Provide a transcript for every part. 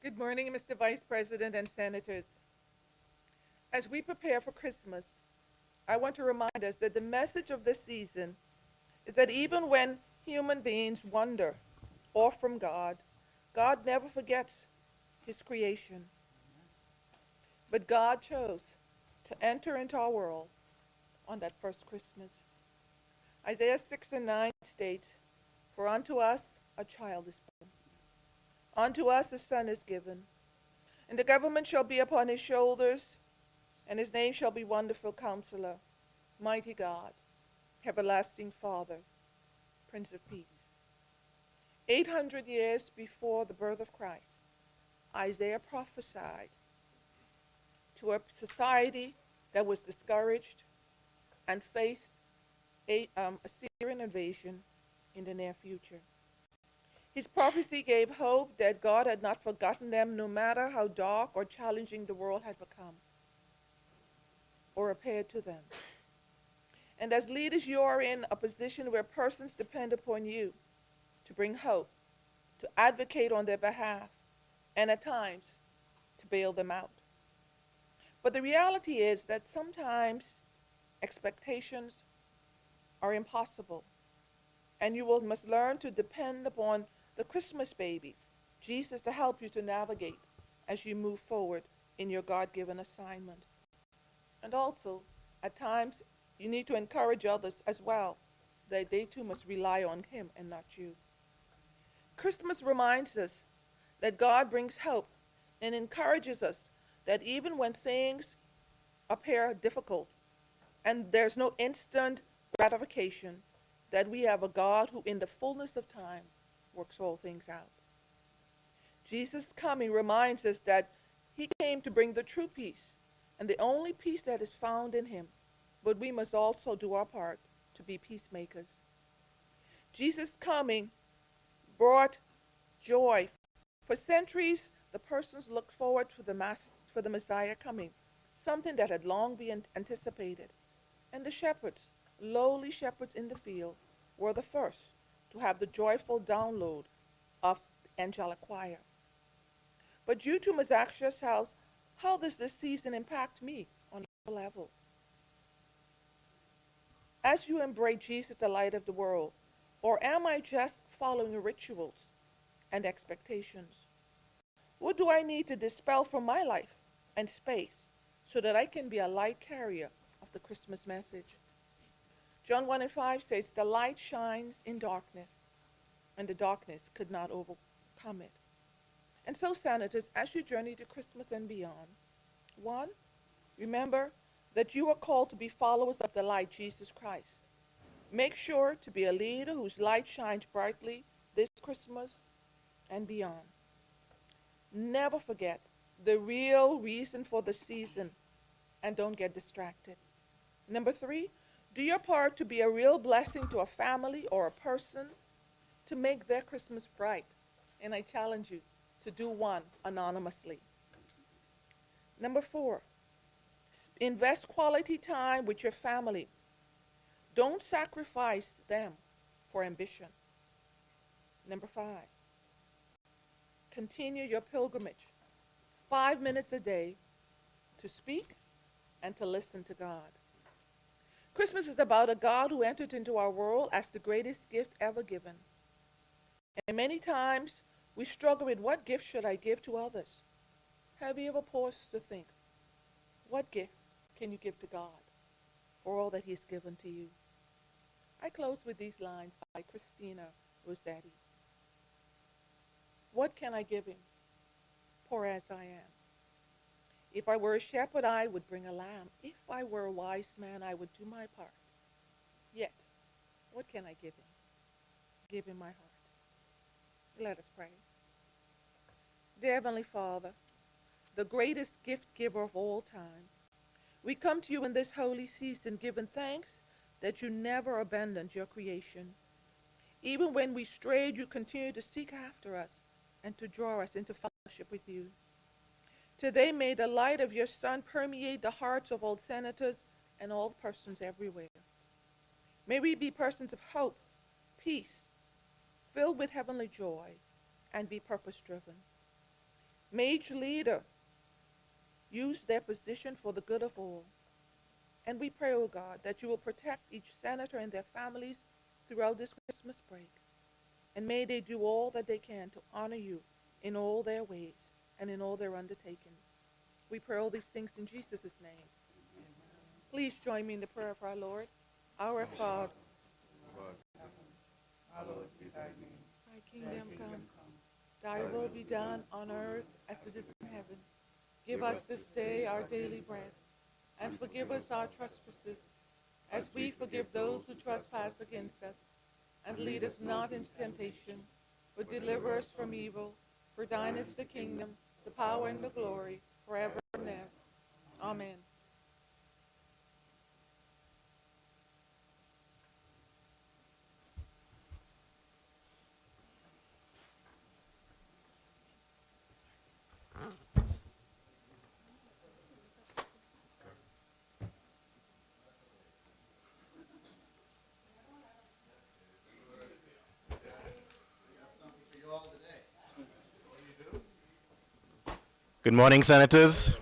Good morning, Mr. Vice President and Senators. As we prepare for Christmas, I want to remind us that the message of this season is that even when human beings wander off from God, God never forgets his creation. But God chose to enter into our world on that first Christmas. Isaiah 6 and 9 states, "For unto us a child is born, unto us a son is given, and the government shall be upon his shoulders, and his name shall be Wonderful Counselor, Mighty God, Everlasting Father, Prince of Peace." 800 years before the birth of Christ, Isaiah prophesied to a society that was discouraged and faced a Assyrian invasion in the near future. His prophecy gave hope that God had not forgotten them, no matter how dark or challenging the world had become or appeared to them. And as leaders, you are in a position where persons depend upon you to bring hope, to advocate on their behalf, and at times to bail them out. But the reality is that sometimes expectations are impossible, and you must learn to depend upon the Christmas baby, Jesus, to help you to navigate as you move forward in your God-given assignment. And also, at times, you need to encourage others as well, that they too must rely on him and not you. Christmas reminds us that God brings hope and encourages us that even when things appear difficult and there's no instant gratification, that we have a God who in the fullness of time works all things out. Jesus' coming reminds us that he came to bring the true peace and the only peace that is found in him, but we must also do our part to be peacemakers. Jesus' coming brought joy. For centuries, the persons looked forward for the Messiah coming, something that had long been anticipated. And the shepherds, lowly shepherds in the field, were the first to have the joyful download of angelic choir. But you too must ask yourselves, how does this season impact me on a level? As you embrace Jesus, the light of the world, or am I just following rituals and expectations? What do I need to dispel from my life and space so that I can be a light carrier of the Christmas message? John 1 and 5 says, "The light shines in darkness, and the darkness could not overcome it." And so, Senators, as you journey to Christmas and beyond, one, remember that you are called to be followers of the light, Jesus Christ. Make sure to be a leader whose light shines brightly this Christmas and beyond. Never forget the real reason for the season, and don't get distracted. Number three, do your part to be a real blessing to a family or a person to make their Christmas bright. And I challenge you to do one anonymously. Number four, invest quality time with your family. Don't sacrifice them for ambition. Number five, continue your pilgrimage, 5 minutes a day, to speak and to listen to God. Christmas is about a God who entered into our world as the greatest gift ever given. And many times we struggle with, what gift should I give to others? Have you ever paused to think, what gift can you give to God for all that he's given to you? I close with these lines by Christina Rossetti. What can I give him, poor as I am? If I were a shepherd, I would bring a lamb. If I were a wise man, I would do my part. Yet, what can I give him? Give him my heart. Let us pray. Dear Heavenly Father, the greatest gift giver of all time, we come to you in this holy season giving thanks that you never abandoned your creation. Even when we strayed, you continue to seek after us and to draw us into fellowship with you. Today, may the light of your Son permeate the hearts of all senators and all persons everywhere. May we be persons of hope, peace, filled with heavenly joy, and be purpose-driven. May each leader use their position for the good of all. And we pray, O God, that you will protect each senator and their families throughout this Christmas break. And may they do all that they can to honor you in all their ways and in all their undertakings. We pray all these things in Jesus' name. Please join me in the prayer of our Lord. Our Father, Hallowed be thy name. thy kingdom come, thy will be done on earth as it is in heaven. Give us this day our daily bread, and forgive us our trespasses, as we forgive those who trespass against us. And lead us not into temptation, but deliver us from evil. For thine is the kingdom, the power, and the glory, forever and ever. Amen. Good morning, Senators.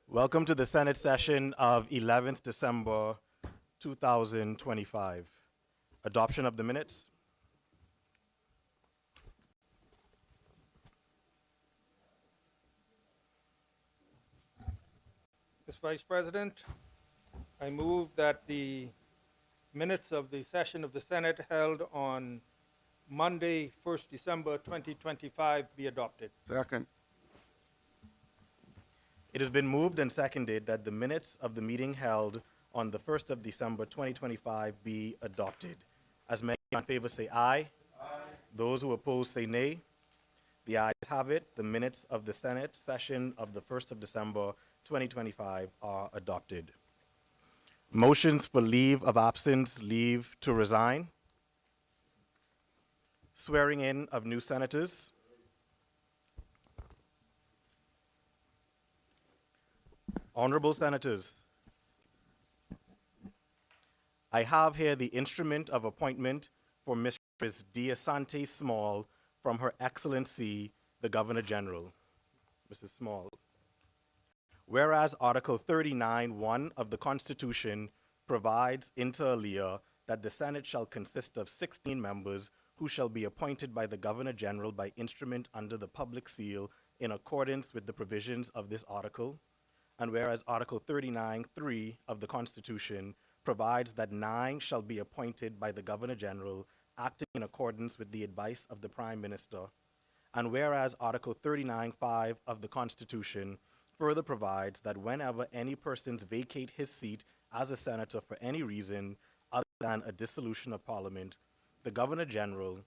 Welcome to the Senate session of 11th December 2025. Adoption of the minutes. Mr. Vice President, I move that the minutes of the session of the Senate held on Monday, 1st December 2025 be adopted. Second. It has been moved and seconded that the minutes of the meeting held on the 1st of December 2025 be adopted. As many in favor say aye. Aye. Those who oppose say nay. The ayes have it. The minutes of the Senate session of the 1st of December 2025 are adopted. Motions for leave of absence, leave to resign. Swearing in of new senators. Honorable Senators, I have here the instrument of appointment for Mrs. D'Asante Small from Her Excellency, the Governor General. Mrs. Small. Whereas Article 39(1) of the Constitution provides inter alia that the Senate shall consist of 16 members who shall be appointed by the Governor General by instrument under the public seal in accordance with the provisions of this article. And whereas Article 39(3) of the Constitution provides that 9 shall be appointed by the Governor General acting in accordance with the advice of the Prime Minister. And whereas Article 39(5) of the Constitution further provides that whenever any persons vacate his seat as a senator for any reason other than a dissolution of Parliament, the Governor General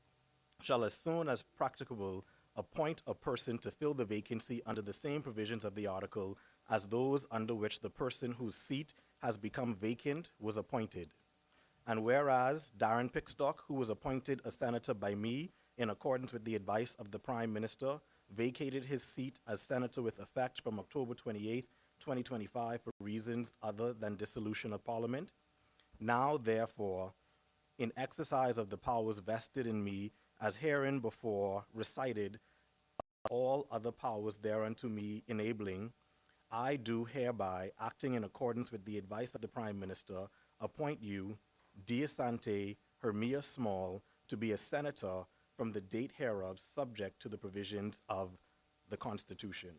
shall, as soon as practicable, appoint a person to fill the vacancy under the same provisions of the article as those under which the person whose seat has become vacant was appointed. And whereas Darren Pickstock, who was appointed a senator by me in accordance with the advice of the Prime Minister, vacated his seat as senator with effect from October 28, 2025 for reasons other than dissolution of Parliament, now therefore, in exercise of the powers vested in me, as herein before recited, all other powers thereunto me enabling, I do hereby, acting in accordance with the advice of the Prime Minister, appoint you, D'Asante Hermia Small, to be a senator from the date hereof, subject to the provisions of the Constitution.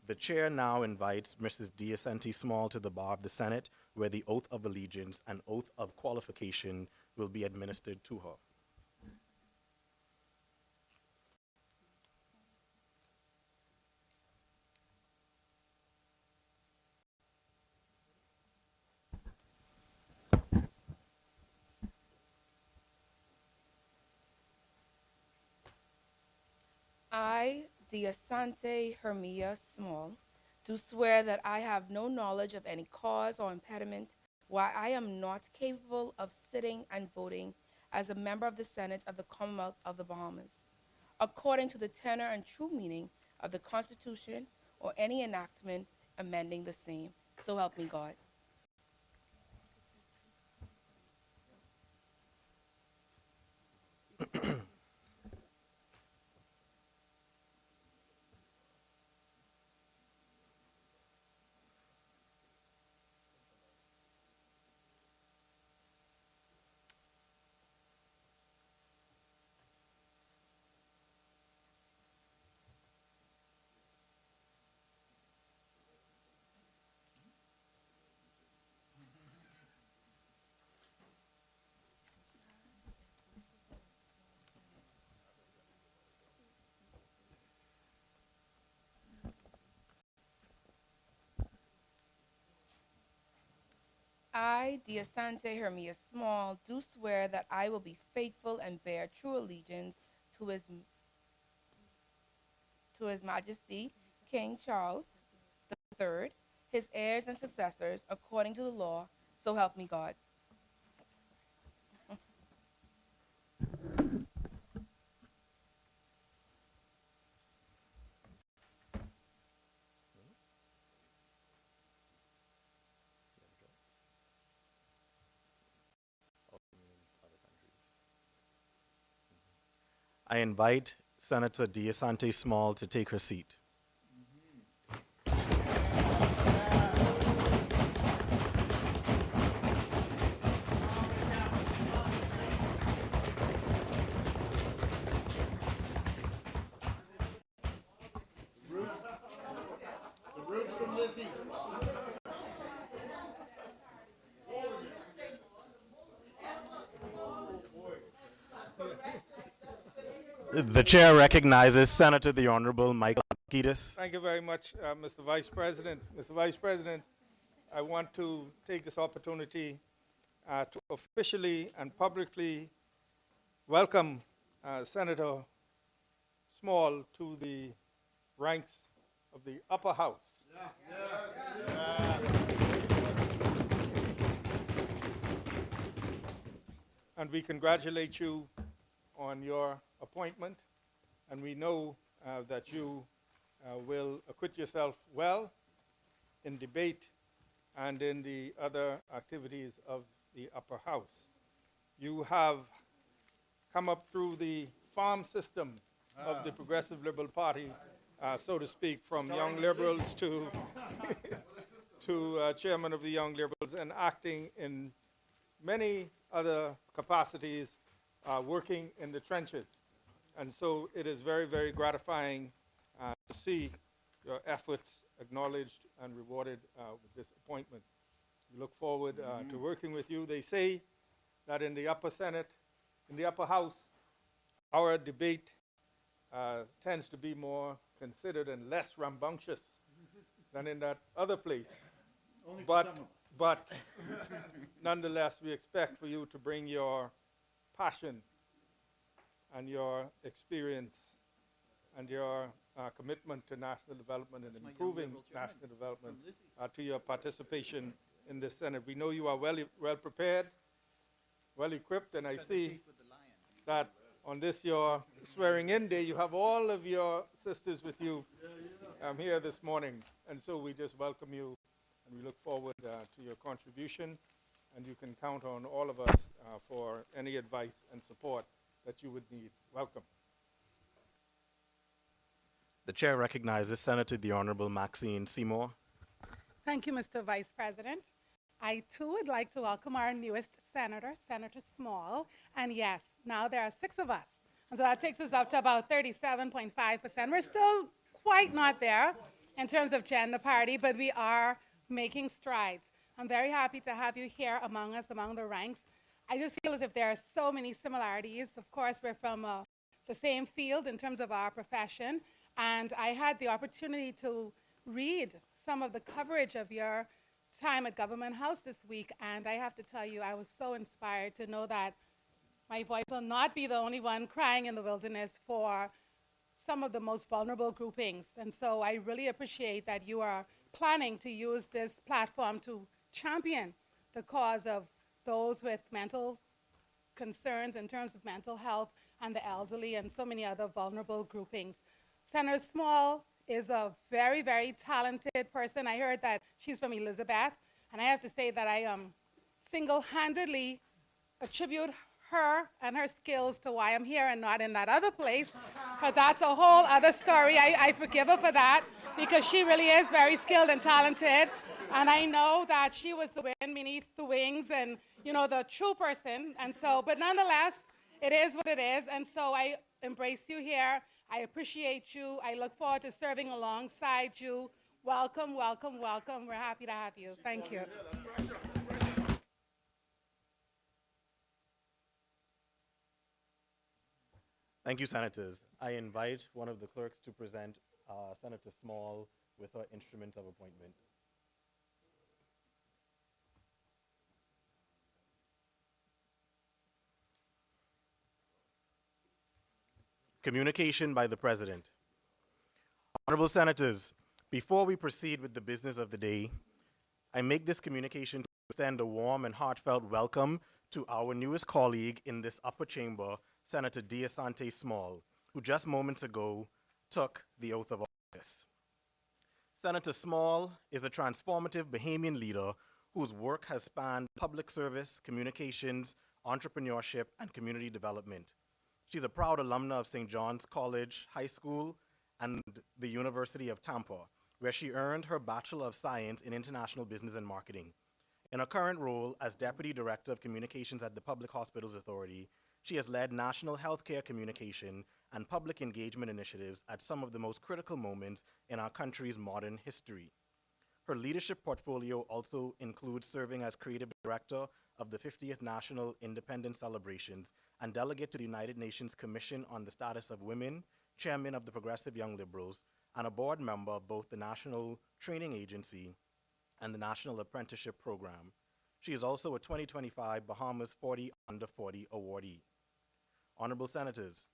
The chair now invites Mrs. D'Asante Small to the bar of the Senate, where the oath of allegiance and oath of qualification will be administered to her. I, D'Asante Hermia Small, do swear that I have no knowledge of any cause or impediment why I am not capable of sitting and voting as a member of the Senate of the Commonwealth of the Bahamas, according to the tenor and true meaning of the Constitution or any enactment amending the same. So help me God. I, Deasante Hermia Small, do swear that I will be faithful and bear true allegiance to His Majesty King Charles III, his heirs and successors, according to the law, so help me God. I invite Senator Deasante Small to take her seat. The chair recognizes Senator the Honorable Michael Kiedis. Thank you very much, Mr. Vice President. Mr. Vice President, I want to take this opportunity to officially and publicly welcome Senator Small to the ranks of the upper house. And we congratulate you on your appointment, and we know that you will acquit yourself well in debate and in the other activities of the upper house. You have come up through the farm system of the Progressive Liberal Party, so to speak, from young liberals to chairman of the Young Liberals, and acting in many other capacities, working in the trenches. And so it is very, very gratifying to see your efforts acknowledged and rewarded with this appointment. We look forward to working with you. They say that in the upper Senate, in the upper house, our debate tends to be more considered and less rambunctious than in that other place. But nonetheless, we expect for you to bring your passion and your experience and your commitment to national development and improving national development to your participation in the Senate. We know you are well prepared, well equipped, and I see that on this your swearing-in day, you have all of your sisters with you here this morning. And so we just welcome you, and we look forward to your contribution, and you can count on all of us for any advice and support that you would need. Welcome. The chair recognizes Senator the Honorable Maxine Seymour. Thank you, Mr. Vice President. I, too, would like to welcome our newest senator, Senator Small. And yes, now there are 6 of us. And so that takes us up to about 37.5%. We're still quite not there in terms of gender parity, but we are making strides. I'm very happy to have you here among us, among the ranks. I just feel as if there are so many similarities. Of course, we're from the same field in terms of our profession. And I had the opportunity to read some of the coverage of your time at Government House this week, and I have to tell you, I was so inspired to know that my voice will not be the only one crying in the wilderness for some of the most vulnerable groupings. And so I really appreciate that you are planning to use this platform to champion the cause of those with mental concerns in terms of mental health and the elderly and so many other vulnerable groupings. Senator Small is a very, very talented person. I heard that she's from Elizabeth, and I have to say that I single-handedly attribute her and her skills to why I'm here and not in that other place, but that's a whole other story. I forgive her for that, because she really is very skilled and talented, and I know that she was the wind beneath the wings and, you know, the true person, and so, but nonetheless, it is what it is, and so I embrace you here. I appreciate you. I look forward to serving alongside you. Welcome, welcome, welcome. We're happy to have you. Thank you. Thank you, Senators. I invite one of the clerks to present Senator Small with her instrument of appointment. Communication by the President. Honorable Senators, before we proceed with the business of the day, I make this communication to extend a warm and heartfelt welcome to our newest colleague in this upper chamber, Senator Asante Small, who just moments ago took the oath of office. Senator Small is a transformative Bahamian leader whose work has spanned public service, communications, entrepreneurship, and community development. She's a proud alumna of St. John's College High School and the University of Tampa, where she earned her Bachelor of Science in International Business and Marketing. In her current role as Deputy Director of Communications at the Public Hospitals Authority, she has led national healthcare communication and public engagement initiatives at some of the most critical moments in our country's modern history. Her leadership portfolio also includes serving as Creative Director of the 50th National Independence Celebrations and Delegate to the United Nations Commission on the Status of Women, Chairman of the Progressive Young Liberals, and a board member of both the National Training Agency and the National Apprenticeship Program. She is also a 2025 Bahamas 40 Under 40 awardee. Honorable Senators,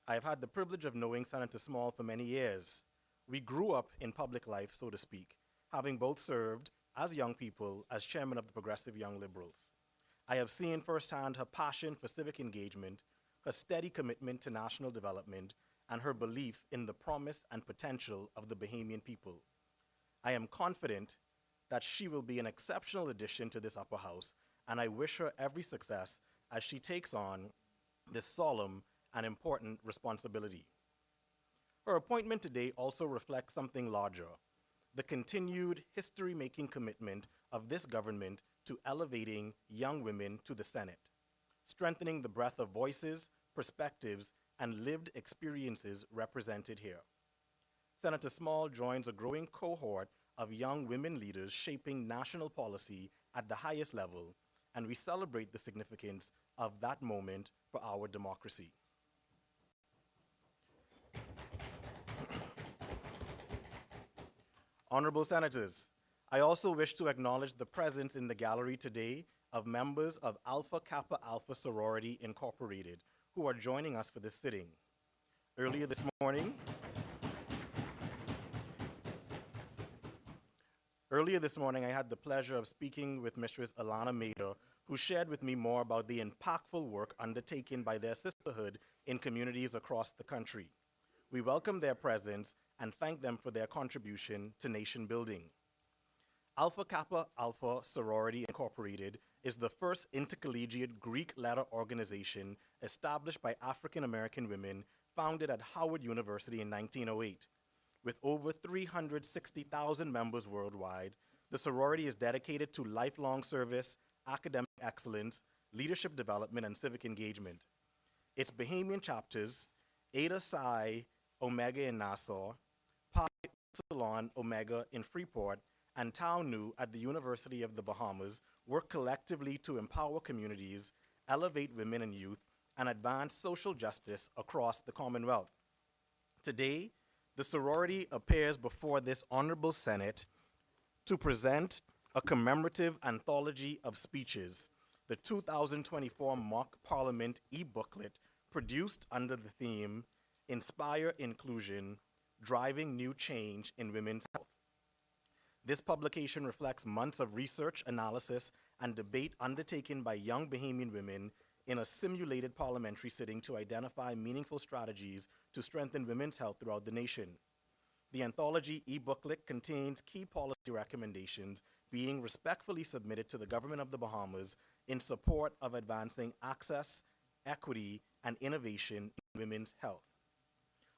I have had the privilege of knowing Senator Small for many years. We grew up in public life, so to speak, having both served as young people as chairman of the Progressive Young Liberals. I have seen firsthand her passion for civic engagement, her steady commitment to national development, and her belief in the promise and potential of the Bahamian people. I am confident that she will be an exceptional addition to this upper house, and I wish her every success as she takes on this solemn and important responsibility. Her appointment today also reflects something larger, the continued history-making commitment of this government to elevating young women to the Senate, strengthening the breadth of voices, perspectives, and lived experiences represented here. Senator Small joins a growing cohort of young women leaders shaping national policy at the highest level, and we celebrate the significance of that moment for our democracy. Honorable Senators, I also wish to acknowledge the presence in the gallery today of members of Alpha Kappa Alpha Sorority Incorporated, who are joining us for this sitting. Earlier this morning, I had the pleasure of speaking with Mistress Alana Mader, who shared with me more about the impactful work undertaken by their sisterhood in communities across the country. We welcome their presence and thank them for their contribution to nation building. Alpha Kappa Alpha Sorority Incorporated is the first intercollegiate Greek letter organization established by African American women founded at Howard University in 1908. With over 360,000 members worldwide, the sorority is dedicated to lifelong service, academic excellence, leadership development, and civic engagement. Its Bahamian chapters, Eta Psi Omega in Nassau, Pi Upsilon Omega in Freeport, and Tau Nu at the University of the Bahamas, work collectively to empower communities, elevate women and youth, and advance social justice across the Commonwealth. Today, the sorority appears before this honorable Senate to present a commemorative anthology of speeches, the 2024 Mock Parliament e-booklet produced under the theme, Inspire Inclusion, Driving New Change in Women's Health. This publication reflects months of research, analysis, and debate undertaken by young Bahamian women in a simulated parliamentary sitting to identify meaningful strategies to strengthen women's health throughout the nation. The anthology e-booklet contains key policy recommendations being respectfully submitted to the government of the Bahamas in support of advancing access, equity, and innovation in women's health.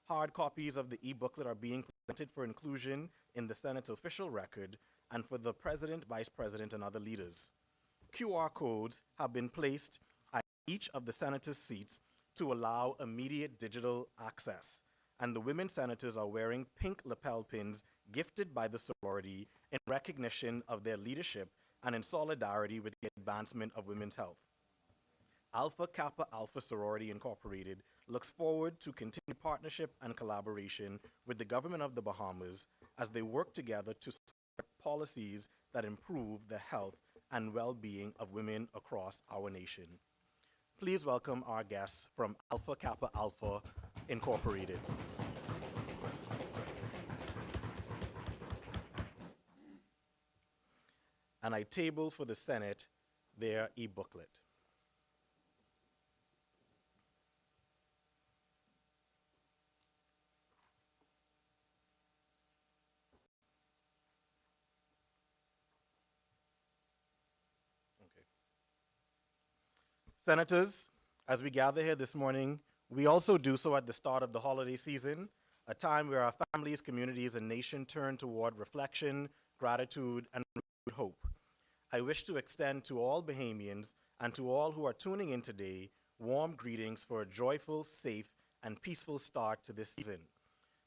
Hard copies of the e-booklet are being presented for inclusion in the Senate's official record and for the President, Vice President, and other leaders. QR codes have been placed at each of the Senators' seats to allow immediate digital access, and the women senators are wearing pink lapel pins gifted by the sorority in recognition of their leadership and in solidarity with the advancement of women's health. Alpha Kappa Alpha Sorority Incorporated looks forward to continued partnership and collaboration with the government of the Bahamas as they work together to support policies that improve the health and well-being of women across our nation. Please welcome our guests from Alpha Kappa Alpha Incorporated. And I table for the Senate their e-booklet. Okay. Senators, as we gather here this morning, we also do so at the start of the holiday season, a time where our families, communities, and nation turn toward reflection, gratitude, and hope. I wish to extend to all Bahamians and to all who are tuning in today warm greetings for a joyful, safe, and peaceful start to this season.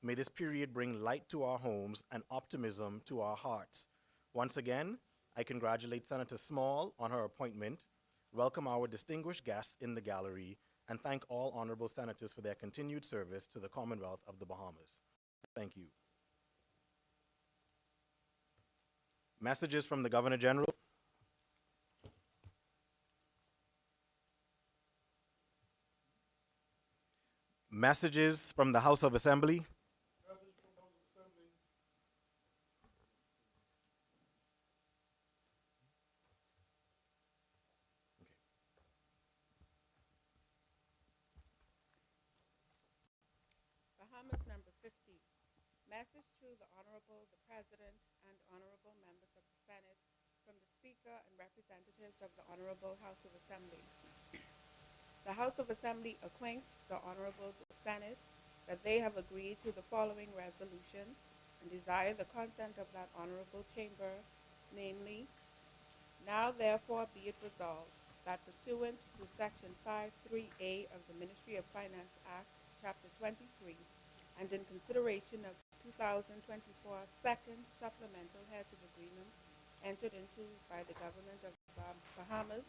May this period bring light to our homes and optimism to our hearts. Once again, I congratulate Senator Small on her appointment, welcome our distinguished guests in the gallery, and thank all honorable senators for their continued service to the Commonwealth of the Bahamas. Thank you. Messages from the Governor General. Messages from the House of Assembly. Bahamas number 50. Message to the Honorable the President and Honorable members of the Senate from the Speaker and representatives of the Honorable House of Assembly. The House of Assembly acquaints the Honorable the Senate that they have agreed to the following resolution and desire the consent of that Honorable Chamber, namely, now therefore be it resolved that pursuant to Section 53A of the Ministry of Finance Act, Chapter 23, and in consideration of 2024 Second Supplemental Heads of Agreement entered into by the Government of Bahamas,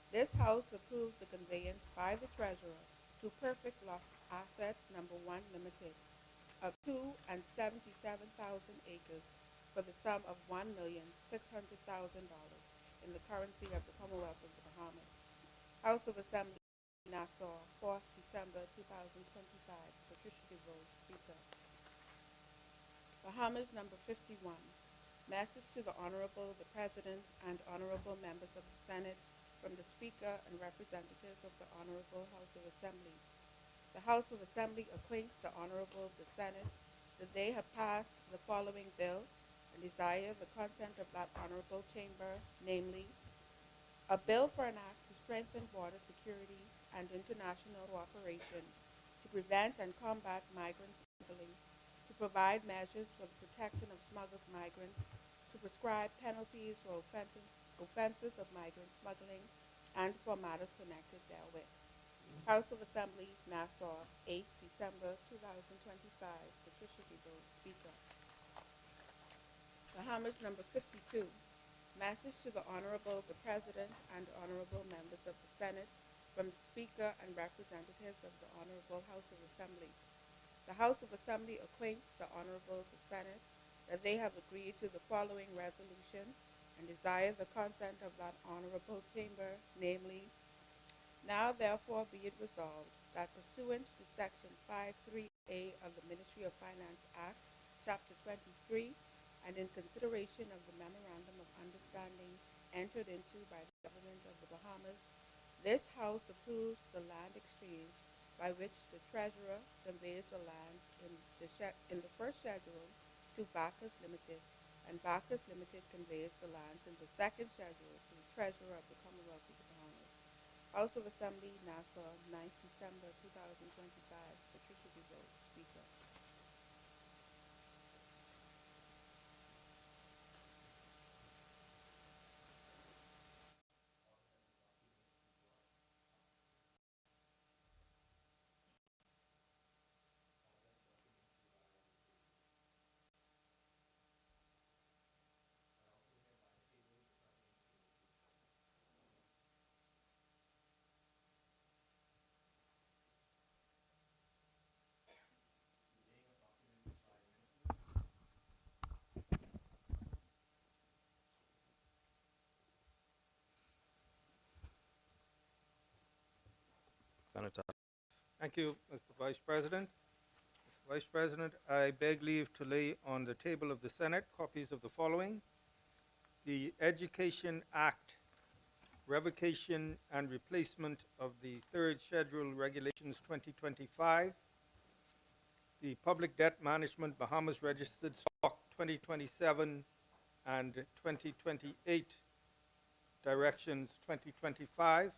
this House approves the conveyance by the Treasurer to Perfect Loft Assets Number 1 Limited of 2 and 77,000 acres for the sum of $1,600,000 in the currency of the Commonwealth of the Bahamas. House of Assembly, Nassau, 4th December 2025. Patricia DeVoe, Speaker. Bahamas number 51. Message to the Honorable the President and Honorable members of the Senate from the Speaker and representatives of the Honorable House of Assembly. The House of Assembly acquaints the Honorable the Senate that they have passed the following bill and desire the consent of that Honorable Chamber, namely, a bill for an act to strengthen border security and international cooperation, to prevent and combat migrant smuggling, to provide measures for the protection of smuggled migrants, to prescribe penalties for offenses of migrant smuggling, and for matters connected therewith. House of Assembly, Nassau, 8th December 2025. Patricia DeVoe, Speaker. Bahamas number 52. Message to the Honorable the President and Honorable members of the Senate from the Speaker and representatives of the Honorable House of Assembly. The House of Assembly acquaints the Honorable the Senate that they have agreed to the following resolution and desire the consent of that Honorable Chamber, namely, now therefore be it resolved that pursuant to Section 53A of the Ministry of Finance Act, Chapter 23, and in consideration of the Memorandum of Understanding entered into by the Government of the Bahamas, this House approves the land exchange by which the Treasurer conveys the lands in the first schedule to Bacchus Limited, and Bacchus Limited conveys the lands in the second schedule to the Treasurer of the Commonwealth of the Bahamas. House of Assembly, Nassau, 9th December 2025. Patricia DeVoe, Speaker. Thank you, Mr. Vice President. Mr. Vice President, I beg leave to lay on the table of the Senate copies of the following: the Education Act, revocation and replacement of the Third Schedule Regulations 2025, the Public Debt Management Bahamas Registered Stock 2027 and 2028 Directions 2025,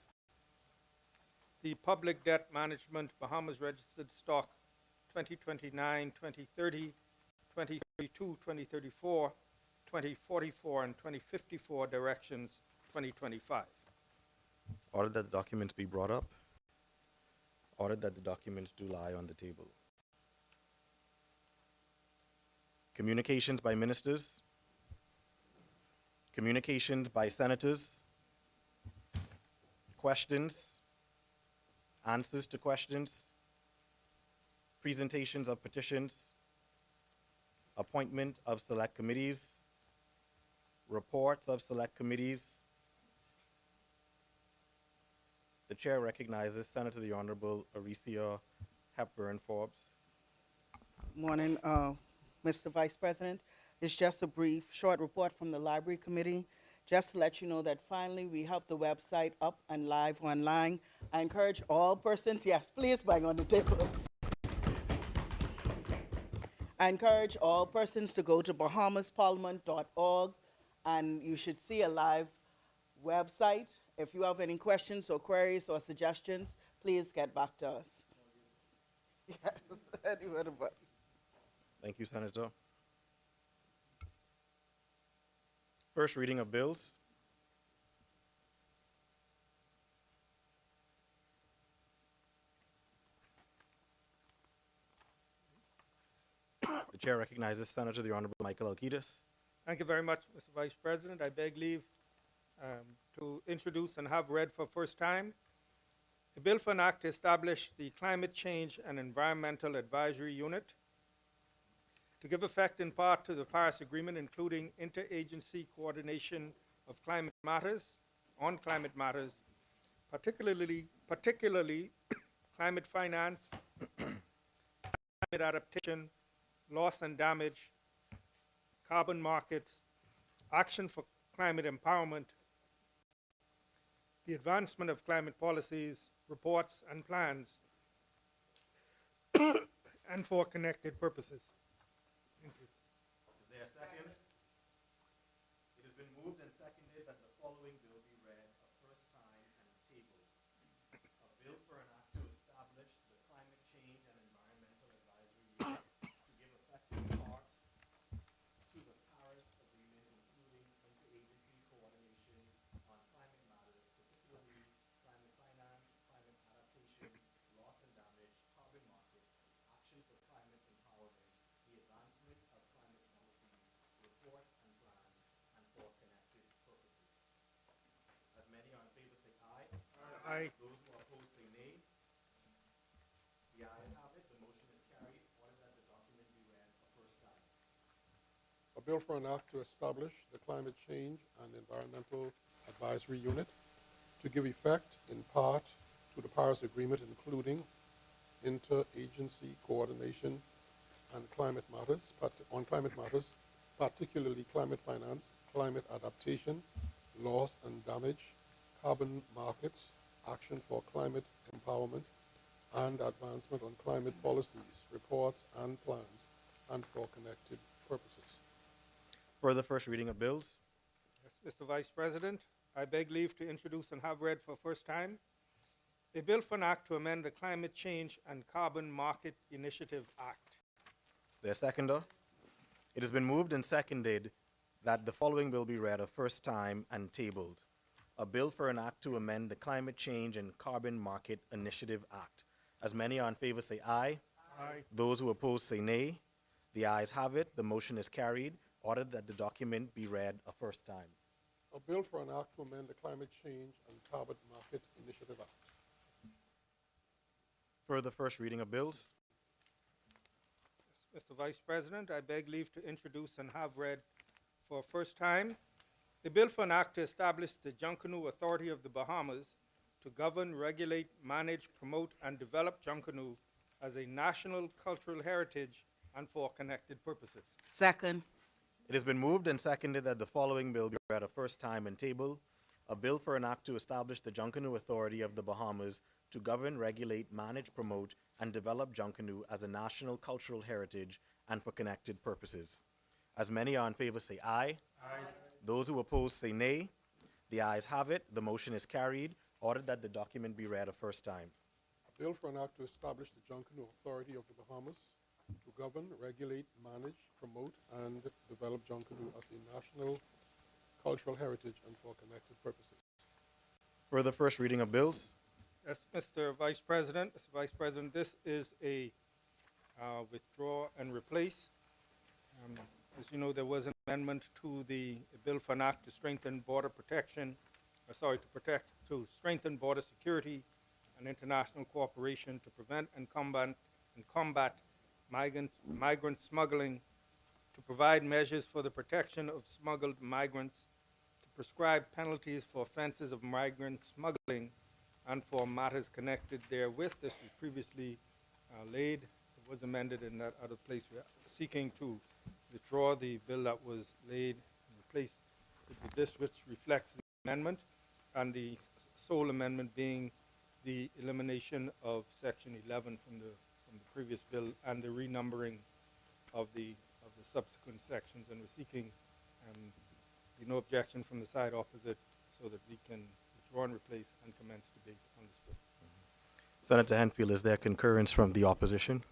the Public Debt Management Bahamas Registered Stock 2029, 2030, 2032, 2034, 2044, and 2054 Directions 2025. Order that the documents be brought up. Order that the documents do lie on the table. Communications by ministers. Communications by senators. Questions. Answers to questions. Presentations of petitions. Appointment of select committees. Reports of select committees. The chair recognizes Senator the Honorable Aricia Hepburn Forbes. Morning, Mr. Vice President. It's just a brief, short report from the Library Committee, just to let you know that finally we have the website up and live online. I encourage all persons, yes, please bang on the table. I encourage all persons to go to bahamasparliament.org, and you should see a live website. If you have any questions or queries or suggestions, please get back to us. Yes, any one of us. Thank you, Senator. First reading of bills. The chair recognizes Senator the Honorable Michael Alcides. Thank you very much, Mr. Vice President. I beg leave to introduce and have read for first time a bill for an act to establish the Climate Change and Environmental Advisory Unit to give effect in part to the Paris Agreement, including interagency coordination of climate matters, particularly climate finance, climate adaptation, loss and damage, carbon markets, action for climate empowerment, the advancement of climate policies, reports, and plans, and for connected purposes. Thank you. Is there a second? It has been moved and seconded that the following bill be read a first time and tabled. A bill for an act to establish the Climate Change and Environmental Advisory Unit to give effect in part to the Paris Agreement, including interagency coordination on climate matters, particularly climate finance, climate adaptation, loss and damage, carbon markets, action for climate empowerment, the advancement of climate policies, reports and plans, and for connected purposes. As many are in favor say aye. Aye. Those who are opposed say nay. The ayes have it. The motion is carried. Order that the document be read a first time. A bill for an act to establish the Climate Change and Environmental Advisory Unit to give effect in part to the Paris Agreement, including interagency coordination and climate matters, particularly climate finance, climate adaptation, loss and damage, carbon markets, action for climate empowerment, and advancement on climate policies, reports, and plans, and for connected purposes. For the first reading of bills. Yes, Mr. Vice President, I beg leave to introduce and have read for first time a bill for an act to amend the Climate Change and Carbon Market Initiative Act. Is there a seconder? It has been moved and seconded that the following bill be read a first time and tabled. A bill for an act to amend the Climate Change and Carbon Market Initiative Act. As many are in favor say aye. Aye. Those who oppose say nay. The ayes have it. The motion is carried. Order that the document be read a first time. A bill for an act to amend the Climate Change and Carbon Market Initiative Act. For the first reading of bills. Mr. Vice President, I beg leave to introduce and have read for first time a bill for an act to establish the Junkanoo Authority of the Bahamas to govern, regulate, manage, promote, and develop Junkanoo as a national cultural heritage and for connected purposes. Second. It has been moved and seconded that the following bill be read a first time and tabled. A bill for an act to establish the Junkanoo Authority of the Bahamas to govern, regulate, manage, promote, and develop Junkanoo as a national cultural heritage and for connected purposes. As many are in favor, say aye. Aye. Those who oppose, say nay. The ayes have it. The motion is carried. Ordered that the document be read a first time. A bill for an act to establish the Junkanoo Authority of the Bahamas to govern, regulate, manage, promote, and develop Junkanoo as a national cultural heritage and for connected purposes. For the first reading of bills, Yes, Mr. Vice President. Mr. Vice President, this is a withdraw and replace. As you know, there was an amendment to the bill for an act to strengthen border protection, to strengthen border security and international cooperation to prevent and combat migrant smuggling, to provide measures for the protection of smuggled migrants, to prescribe penalties for offenses of migrant smuggling, and for matters connected therewith. This was previously laid. It was amended in that other place. We are seeking to withdraw the bill that was laid and replace it with this, which reflects the amendment, and the sole amendment being the elimination of Section 11 from the previous bill and the renumbering of the subsequent sections. And we're seeking no objection from the side opposite so that we can withdraw and replace and commence debate on this bill. Senator Henfield, is there concurrence from the opposition?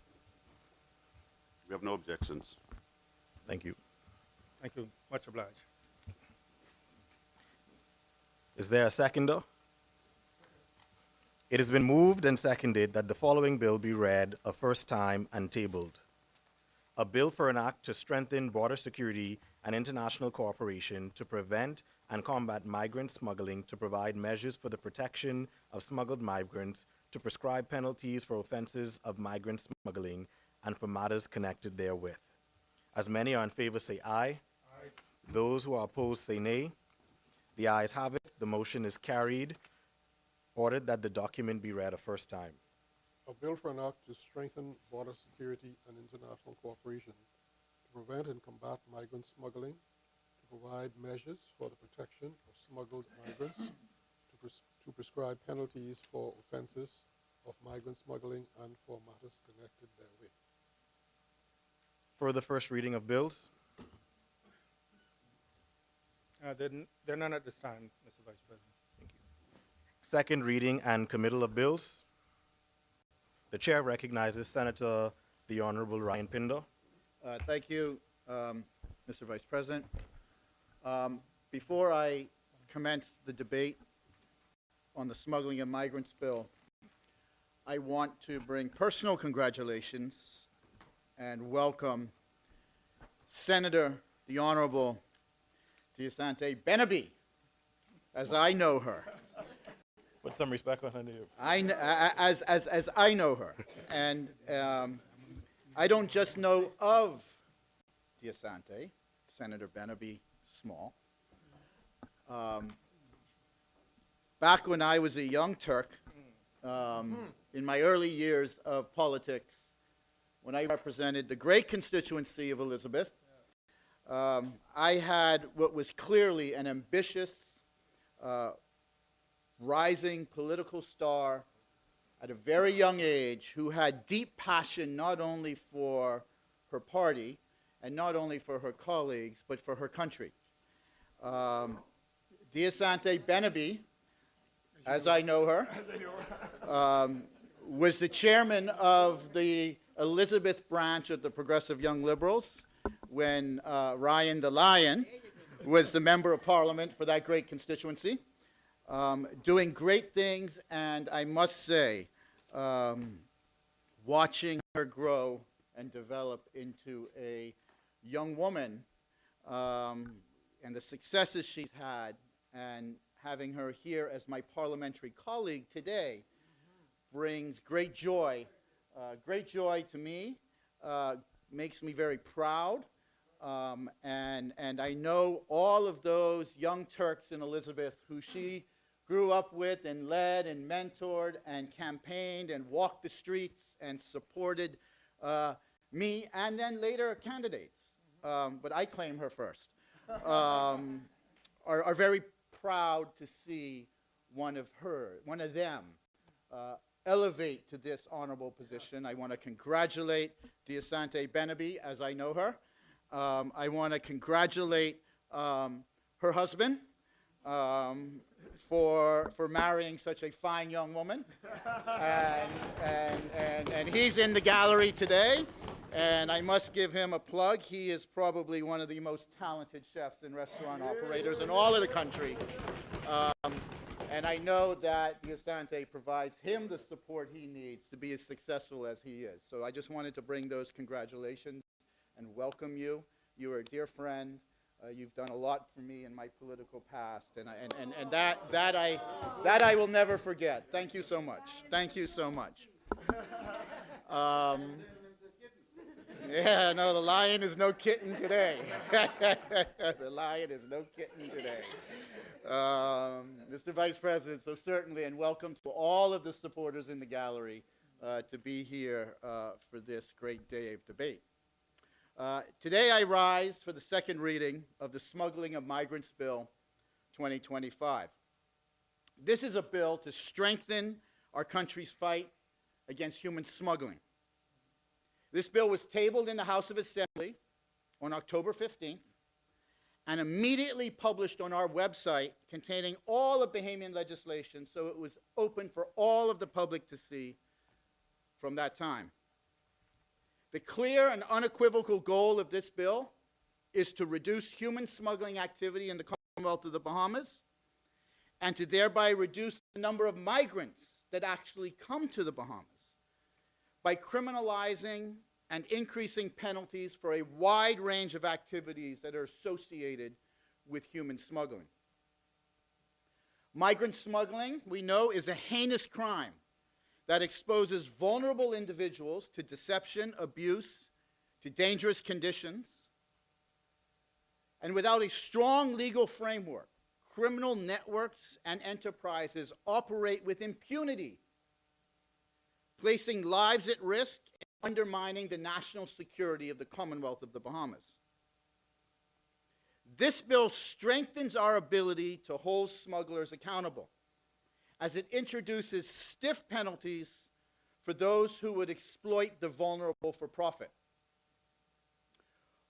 We have no objections. Thank you. Thank you. Much obliged. Is there a seconder? It has been moved and seconded that the following bill be read a first time and tabled. A bill for an act to strengthen border security and international cooperation to prevent and combat migrant smuggling, to provide measures for the protection of smuggled migrants, to prescribe penalties for offenses of migrant smuggling, and for matters connected therewith. As many are in favor, say aye. Aye. Those who are opposed, say nay. The ayes have it. The motion is carried. Ordered that the document be read a first time. A bill for an act to strengthen border security and international cooperation to prevent and combat migrant smuggling, to provide measures for the protection of smuggled migrants, to prescribe penalties for offenses of migrant smuggling and for matters connected therewith. For the first reading of bills, There are none at this time, Mr. Vice President. second reading and committal of bills. The chair recognizes Senator the Honorable Ryan Pinder. Thank you, Mr. Vice President. Before I commence the debate on the smuggling of migrants bill, I want to bring personal congratulations and welcome Senator the Honorable Diasante Benabi, as I know her. Put some respect on her name. As I know her, and I don't just know of Diasante, Senator Benabi Small. Back when I was a young Turk, in my early years of politics, when I represented the great constituency of Elizabeth, I had what was clearly an ambitious, rising political star at a very young age who had deep passion not only for her party and not only for her colleagues, but for her country. Diasante Benabi, as I know her, was the chairman of the Elizabeth branch of the Progressive Young Liberals when Ryan the Lion was the member of parliament for that great constituency. Doing great things, and I must say, watching her grow and develop into a young woman, and the successes she's had, and having her here as my parliamentary colleague today brings great joy to me, makes me very proud, and I know all of those young Turks in Elizabeth who she grew up with and led and mentored and campaigned and walked the streets and supported me and then later candidates, but I claim her first, are very proud to see one of them elevate to this honorable position. I want to congratulate Diasante Benabi, as I know her. I want to congratulate her husband for marrying such a fine young woman. And he's in the gallery today, and I must give him a plug. He is probably one of the most talented chefs and restaurant operators in all of the country. And I know that Diasante provides him the support he needs to be as successful as he is. So I just wanted to bring those congratulations and welcome you. You are a dear friend. You've done a lot for me in my political past, and that I will never forget. Thank you so much. Thank you so much. Yeah, no, the lion is no kitten today. The lion is no kitten today. Mr. Vice President, so certainly, and welcome to all of the supporters in the gallery to be here for this great day of debate. Today I rise for the second reading of the Smuggling of Migrants Bill 2025. This is a bill to strengthen our country's fight against human smuggling. This bill was tabled in the House of Assembly on October 15th and immediately published on our website containing all of Bahamian legislation, so it was open for all of the public to see from that time. The clear and unequivocal goal of this bill is to reduce human smuggling activity in the Commonwealth of the Bahamas and to thereby reduce the number of migrants that actually come to the Bahamas by criminalizing and increasing penalties for a wide range of activities that are associated with human smuggling. Migrant smuggling, we know, is a heinous crime that exposes vulnerable individuals to deception, abuse, to dangerous conditions. And without a strong legal framework, criminal networks and enterprises operate with impunity, placing lives at risk and undermining the national security of the Commonwealth of the Bahamas. This bill strengthens our ability to hold smugglers accountable, as it introduces stiff penalties for those who would exploit the vulnerable for profit.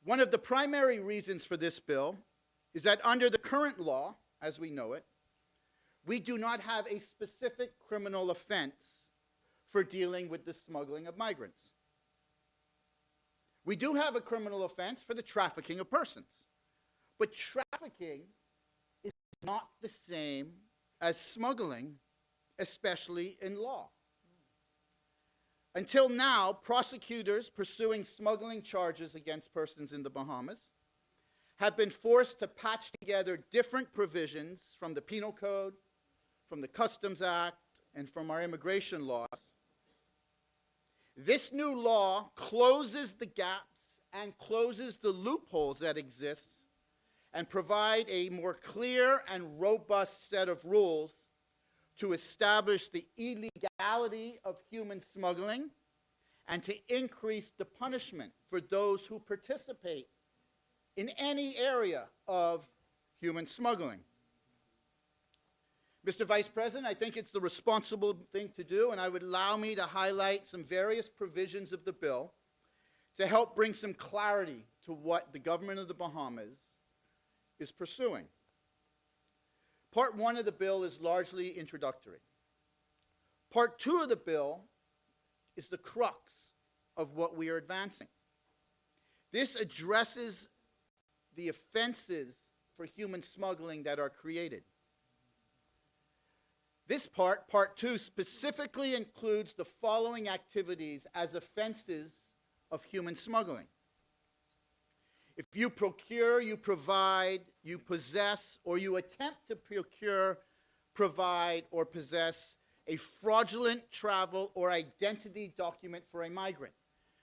One of the primary reasons for this bill is that under the current law, as we know it, we do not have a specific criminal offense for dealing with the smuggling of migrants. We do have a criminal offense for the trafficking of persons, but trafficking is not the same as smuggling, especially in law. Until now, prosecutors pursuing smuggling charges against persons in the Bahamas have been forced to patch together different provisions from the Penal Code, from the Customs Act, and from our immigration laws. This new law closes the gaps and closes the loopholes that exist and provide a more clear and robust set of rules to establish the illegality of human smuggling and to increase the punishment for those who participate in any area of human smuggling. Mr. Vice President, I think it's the responsible thing to do, and I would allow me to highlight some various provisions of the bill to help bring some clarity to what the government of the Bahamas is pursuing. Part 1 of the bill is largely introductory. Part 2 of the bill is the crux of what we are advancing. This addresses the offenses for human smuggling that are created. This part, Part 2, specifically includes the following activities as offenses of human smuggling. If you procure, you provide, you possess, or you attempt to procure, provide, or possess a fraudulent travel or identity document for a migrant.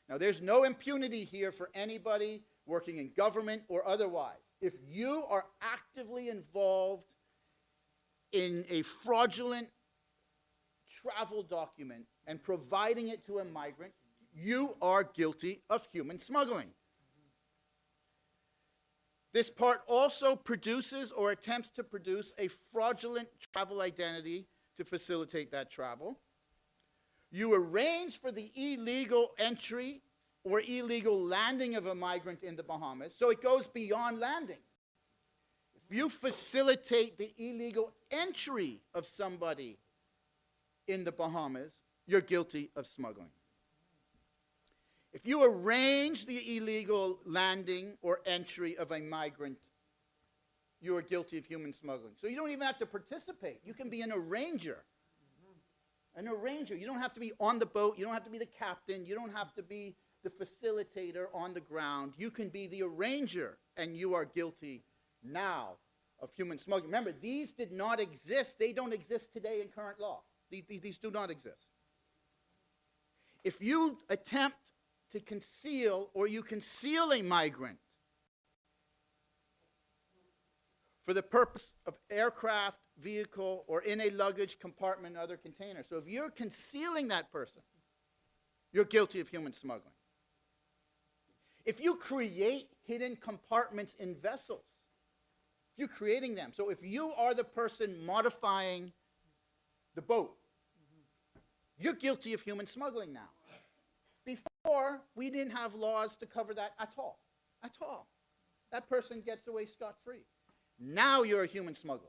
Now, there's no impunity here for anybody working in government or otherwise. If you are actively involved in a fraudulent travel document and providing it to a migrant, you are guilty of human smuggling. This part also produces or attempts to produce a fraudulent travel identity to facilitate that travel. You arrange for the illegal entry or illegal landing of a migrant in the Bahamas, so it goes beyond landing. If you facilitate the illegal entry of somebody in the Bahamas, you're guilty of smuggling. If you arrange the illegal landing or entry of a migrant, you are guilty of human smuggling. So you don't even have to participate. You can be an arranger. An arranger. You don't have to be on the boat. You don't have to be the captain. You don't have to be the facilitator on the ground. You can be the arranger, and you are guilty now of human smuggling. Remember, these did not exist. They don't exist today in current law. These do not exist. If you attempt to conceal or you conceal a migrant for the purpose of aircraft, vehicle, or in a luggage compartment or other container. So if you're concealing that person, you're guilty of human smuggling. If you create hidden compartments in vessels, you're creating them. So if you are the person modifying the boat, you're guilty of human smuggling now. Before, we didn't have laws to cover that at all. At all. That person gets away scot-free. Now you're a human smuggler.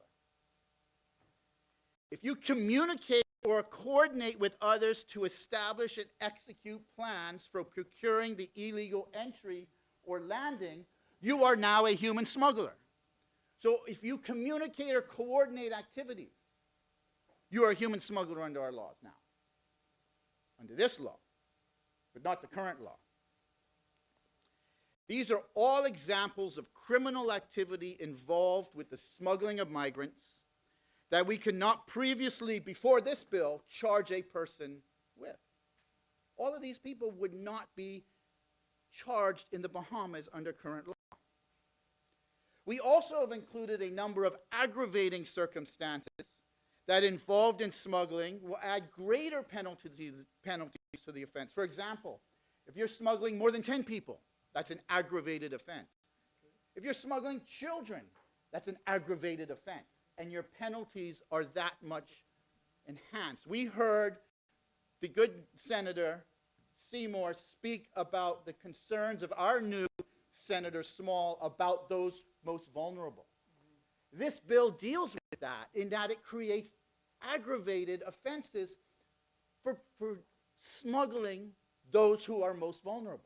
If you communicate or coordinate with others to establish and execute plans for procuring the illegal entry or landing, you are now a human smuggler. So if you communicate or coordinate activities, you are a human smuggler under our laws now. Under this law, but not the current law. These are all examples of criminal activity involved with the smuggling of migrants that we could not previously, before this bill, charge a person with. All of these people would not be charged in the Bahamas under current law. We also have included a number of aggravating circumstances that involved in smuggling will add greater penalties to the offense. For example, if you're smuggling more than 10 people, that's an aggravated offense. If you're smuggling children, that's an aggravated offense, and your penalties are that much enhanced. We heard the good Senator Seymour speak about the concerns of our new Senator Small about those most vulnerable. This bill deals with that in that it creates aggravated offenses for smuggling those who are most vulnerable.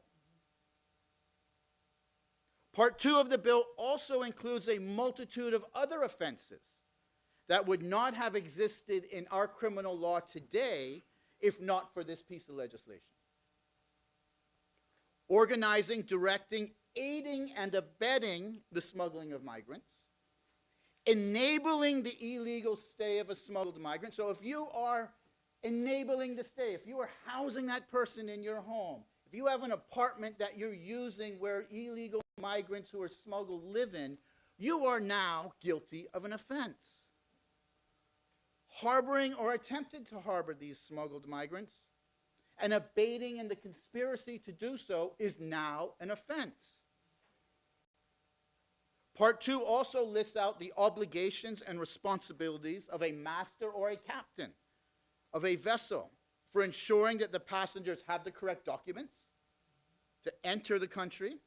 Part 2 of the bill also includes a multitude of other offenses that would not have existed in our criminal law today if not for this piece of legislation. Organizing, directing, aiding, and abetting the smuggling of migrants, enabling the illegal stay of a smuggled migrant. So if you are enabling the stay, if you are housing that person in your home, if you have an apartment that you're using where illegal migrants who are smuggled live in, you are now guilty of an offense. Harboring or attempted to harbor these smuggled migrants and abating in the conspiracy to do so is now an offense. Part 2 also lists out the obligations and responsibilities of a master or a captain of a vessel for ensuring that the passengers have the correct documents to enter the country.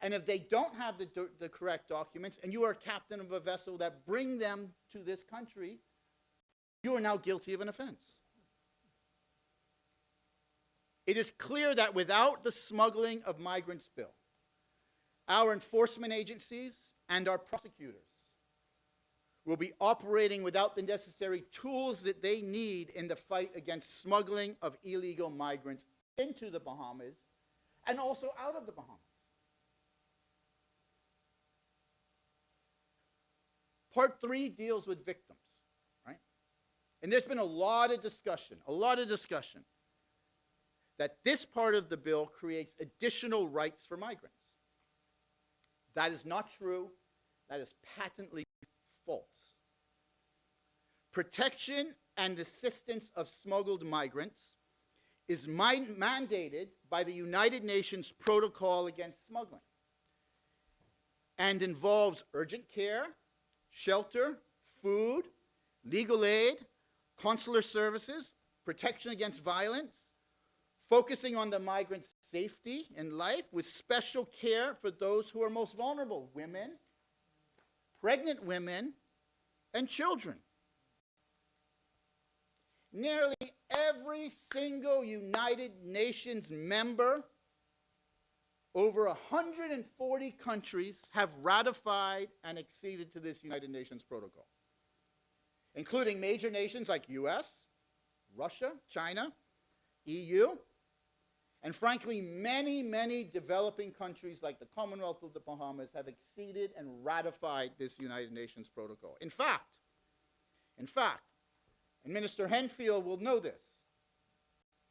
And if they don't have the correct documents, and you are a captain of a vessel that bring them to this country, you are now guilty of an offense. It is clear that without the smuggling of migrants bill, our enforcement agencies and our prosecutors will be operating without the necessary tools that they need in the fight against smuggling of illegal migrants into the Bahamas and also out of the Bahamas. Part 3 deals with victims, right? And there's been a lot of discussion that this part of the bill creates additional rights for migrants. That is not true. That is patently false. protection and assistance of smuggled migrants is mandated by the United Nations Protocol Against Smuggling and involves urgent care, shelter, food, legal aid, consular services, protection against violence, focusing on the migrant's safety and life with special care for those who are most vulnerable, women, pregnant women, and children. Nearly every single United Nations member, over 140 countries, have ratified and acceded to this United Nations protocol, including major nations like US, Russia, China, EU, and frankly, many, many developing countries like the Commonwealth of the Bahamas have acceded and ratified this United Nations protocol. In fact, and Minister Henfield will know this,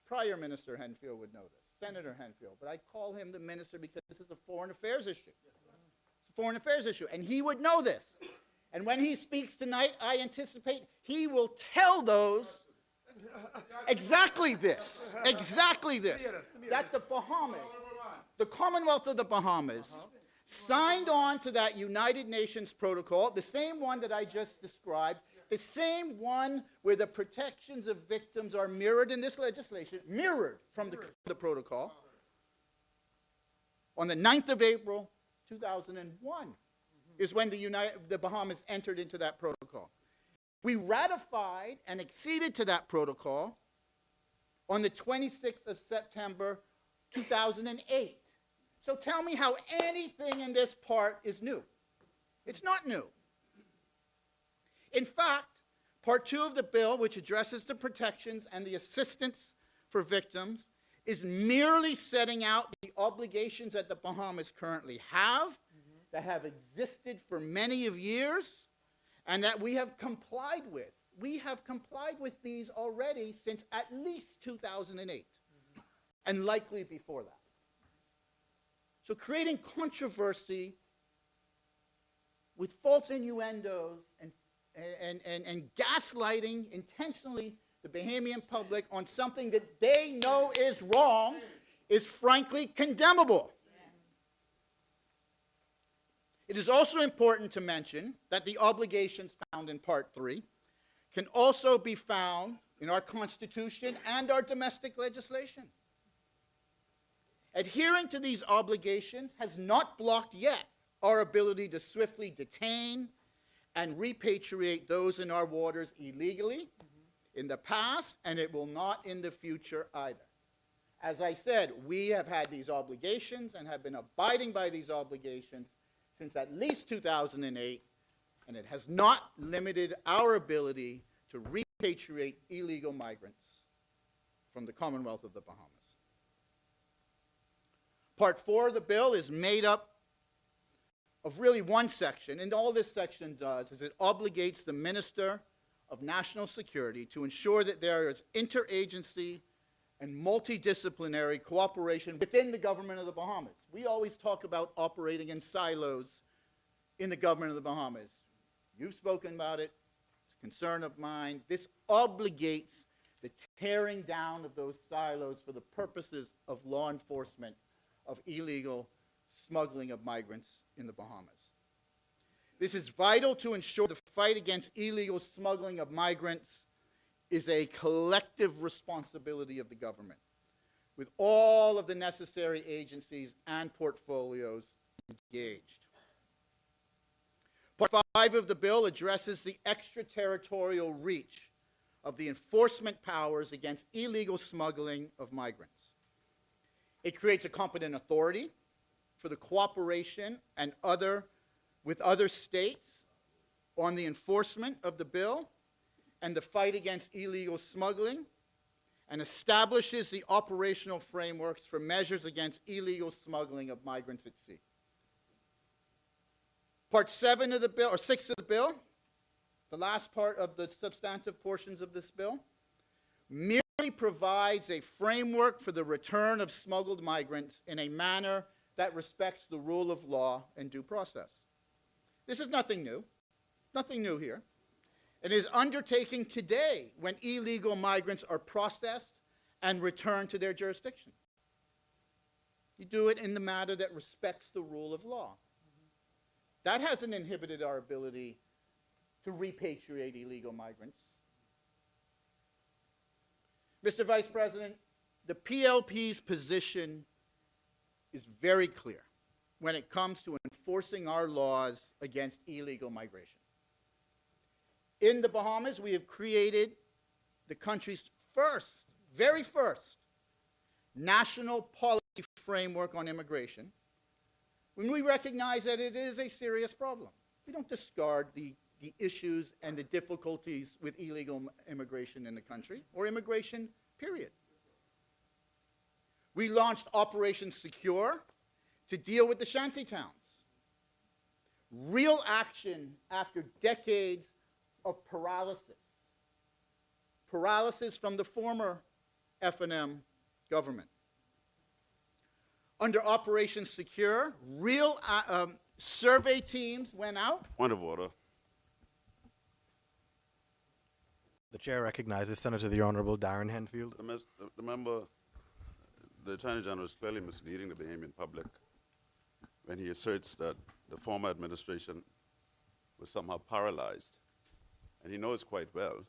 prior Minister Henfield would know this, Senator Henfield, but I call him the minister because this is a foreign affairs issue. It's a foreign affairs issue, and he would know this. And when he speaks tonight, I anticipate he will tell those exactly this, that the Bahamas, the Commonwealth of the Bahamas, signed on to that United Nations protocol, the same one that I just described, the same one where the protections of victims are mirrored in this legislation, mirrored from the protocol, on the 9th of April, 2001, is when the Bahamas entered into that protocol. We ratified and acceded to that protocol on the 26th of September, 2008. So tell me how anything in this part is new. It's not new. In fact, Part 2 of the bill, which addresses the protections and the assistance for victims, is merely setting out the obligations that the Bahamas currently have, that have existed for many of years, and that we have complied with. We have complied with these already since at least 2008, and likely before that. So creating controversy with false innuendos and gaslighting intentionally the Bahamian public on something that they know is wrong is frankly condemnable. It is also important to mention that the obligations found in Part 3 can also be found in our Constitution and our domestic legislation. Adhering to these obligations has not blocked yet our ability to swiftly detain and repatriate those in our waters illegally in the past, and it will not in the future either. As I said, we have had these obligations and have been abiding by these obligations since at least 2008, and it has not limited our ability to repatriate illegal migrants from the Commonwealth of the Bahamas. Part 4 of the bill is made up of really one section, and all this section does is it obligates the Minister of National Security to ensure that there is interagency and multidisciplinary cooperation within the government of the Bahamas. We always talk about operating in silos in the government of the Bahamas. You've spoken about it. It's a concern of mine. This obligates the tearing down of those silos for the purposes of law enforcement of illegal smuggling of migrants in the Bahamas. This is vital to ensure the fight against illegal smuggling of migrants is a collective responsibility of the government, with all of the necessary agencies and portfolios engaged. Part 5 of the bill addresses the extraterritorial reach of the enforcement powers against illegal smuggling of migrants. It creates a competent authority for the cooperation and with other states on the enforcement of the bill and the fight against illegal smuggling, and establishes the operational frameworks for measures against illegal smuggling of migrants at sea. Part 7 of the bill, or 6 of the bill, the last part of the substantive portions of this bill, merely provides a framework for the return of smuggled migrants in a manner that respects the rule of law and due process. This is nothing new here. and is undertaken today when illegal migrants are processed and returned to their jurisdiction. You do it in the manner that respects the rule of law. That hasn't inhibited our ability to repatriate illegal migrants. Mr. Vice President, the PLP's position is very clear when it comes to enforcing our laws against illegal migration. In the Bahamas, we have created the country's very first, national policy framework on immigration, when we recognize that it is a serious problem. We don't discard the issues and the difficulties with illegal immigration in the country, or immigration, period. We launched Operation Secure to deal with the shanty towns. Real action after decades of paralysis. Paralysis from the former F&M government. Under Operation Secure, real survey teams went out. Point of order. The chair recognizes Senator the Honorable Darren Henfield. The member, the Attorney General is clearly misleading the Bahamian public when he asserts that the former administration was somehow paralyzed. And he knows quite well,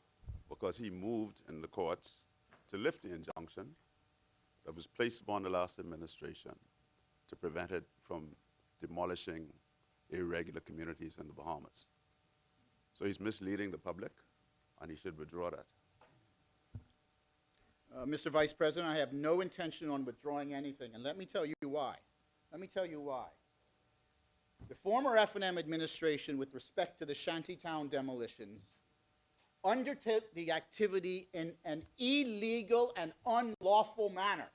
because he moved in the courts to lift the injunction that was placed upon the last administration to prevent it from demolishing irregular communities in the Bahamas. So he's misleading the public, and he should withdraw that. Mr. Vice President, I have no intention on withdrawing anything, and let me tell you why. Let me tell you why. The former F&M administration, with respect to the shantytown demolitions, undertook the activity in an illegal and unlawful manner,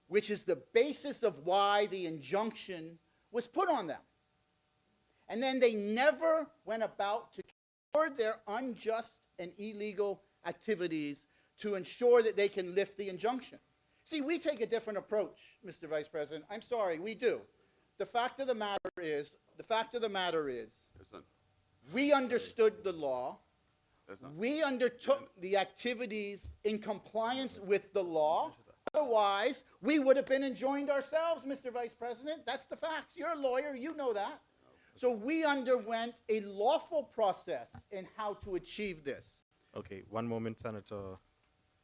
which is the basis of why the injunction was put on them. And then they never went about to cure their unjust and illegal activities to ensure that they can lift the injunction. See, we take a different approach, Mr. Vice President. I'm sorry, we do. The fact of the matter is, Listen, we understood the law. listen. We undertook the activities in compliance with the law. Otherwise, we would have been enjoined ourselves, Mr. Vice President. That's the facts. You're a lawyer. You know that. So we underwent a lawful process in how to achieve this. Okay, one moment, Senator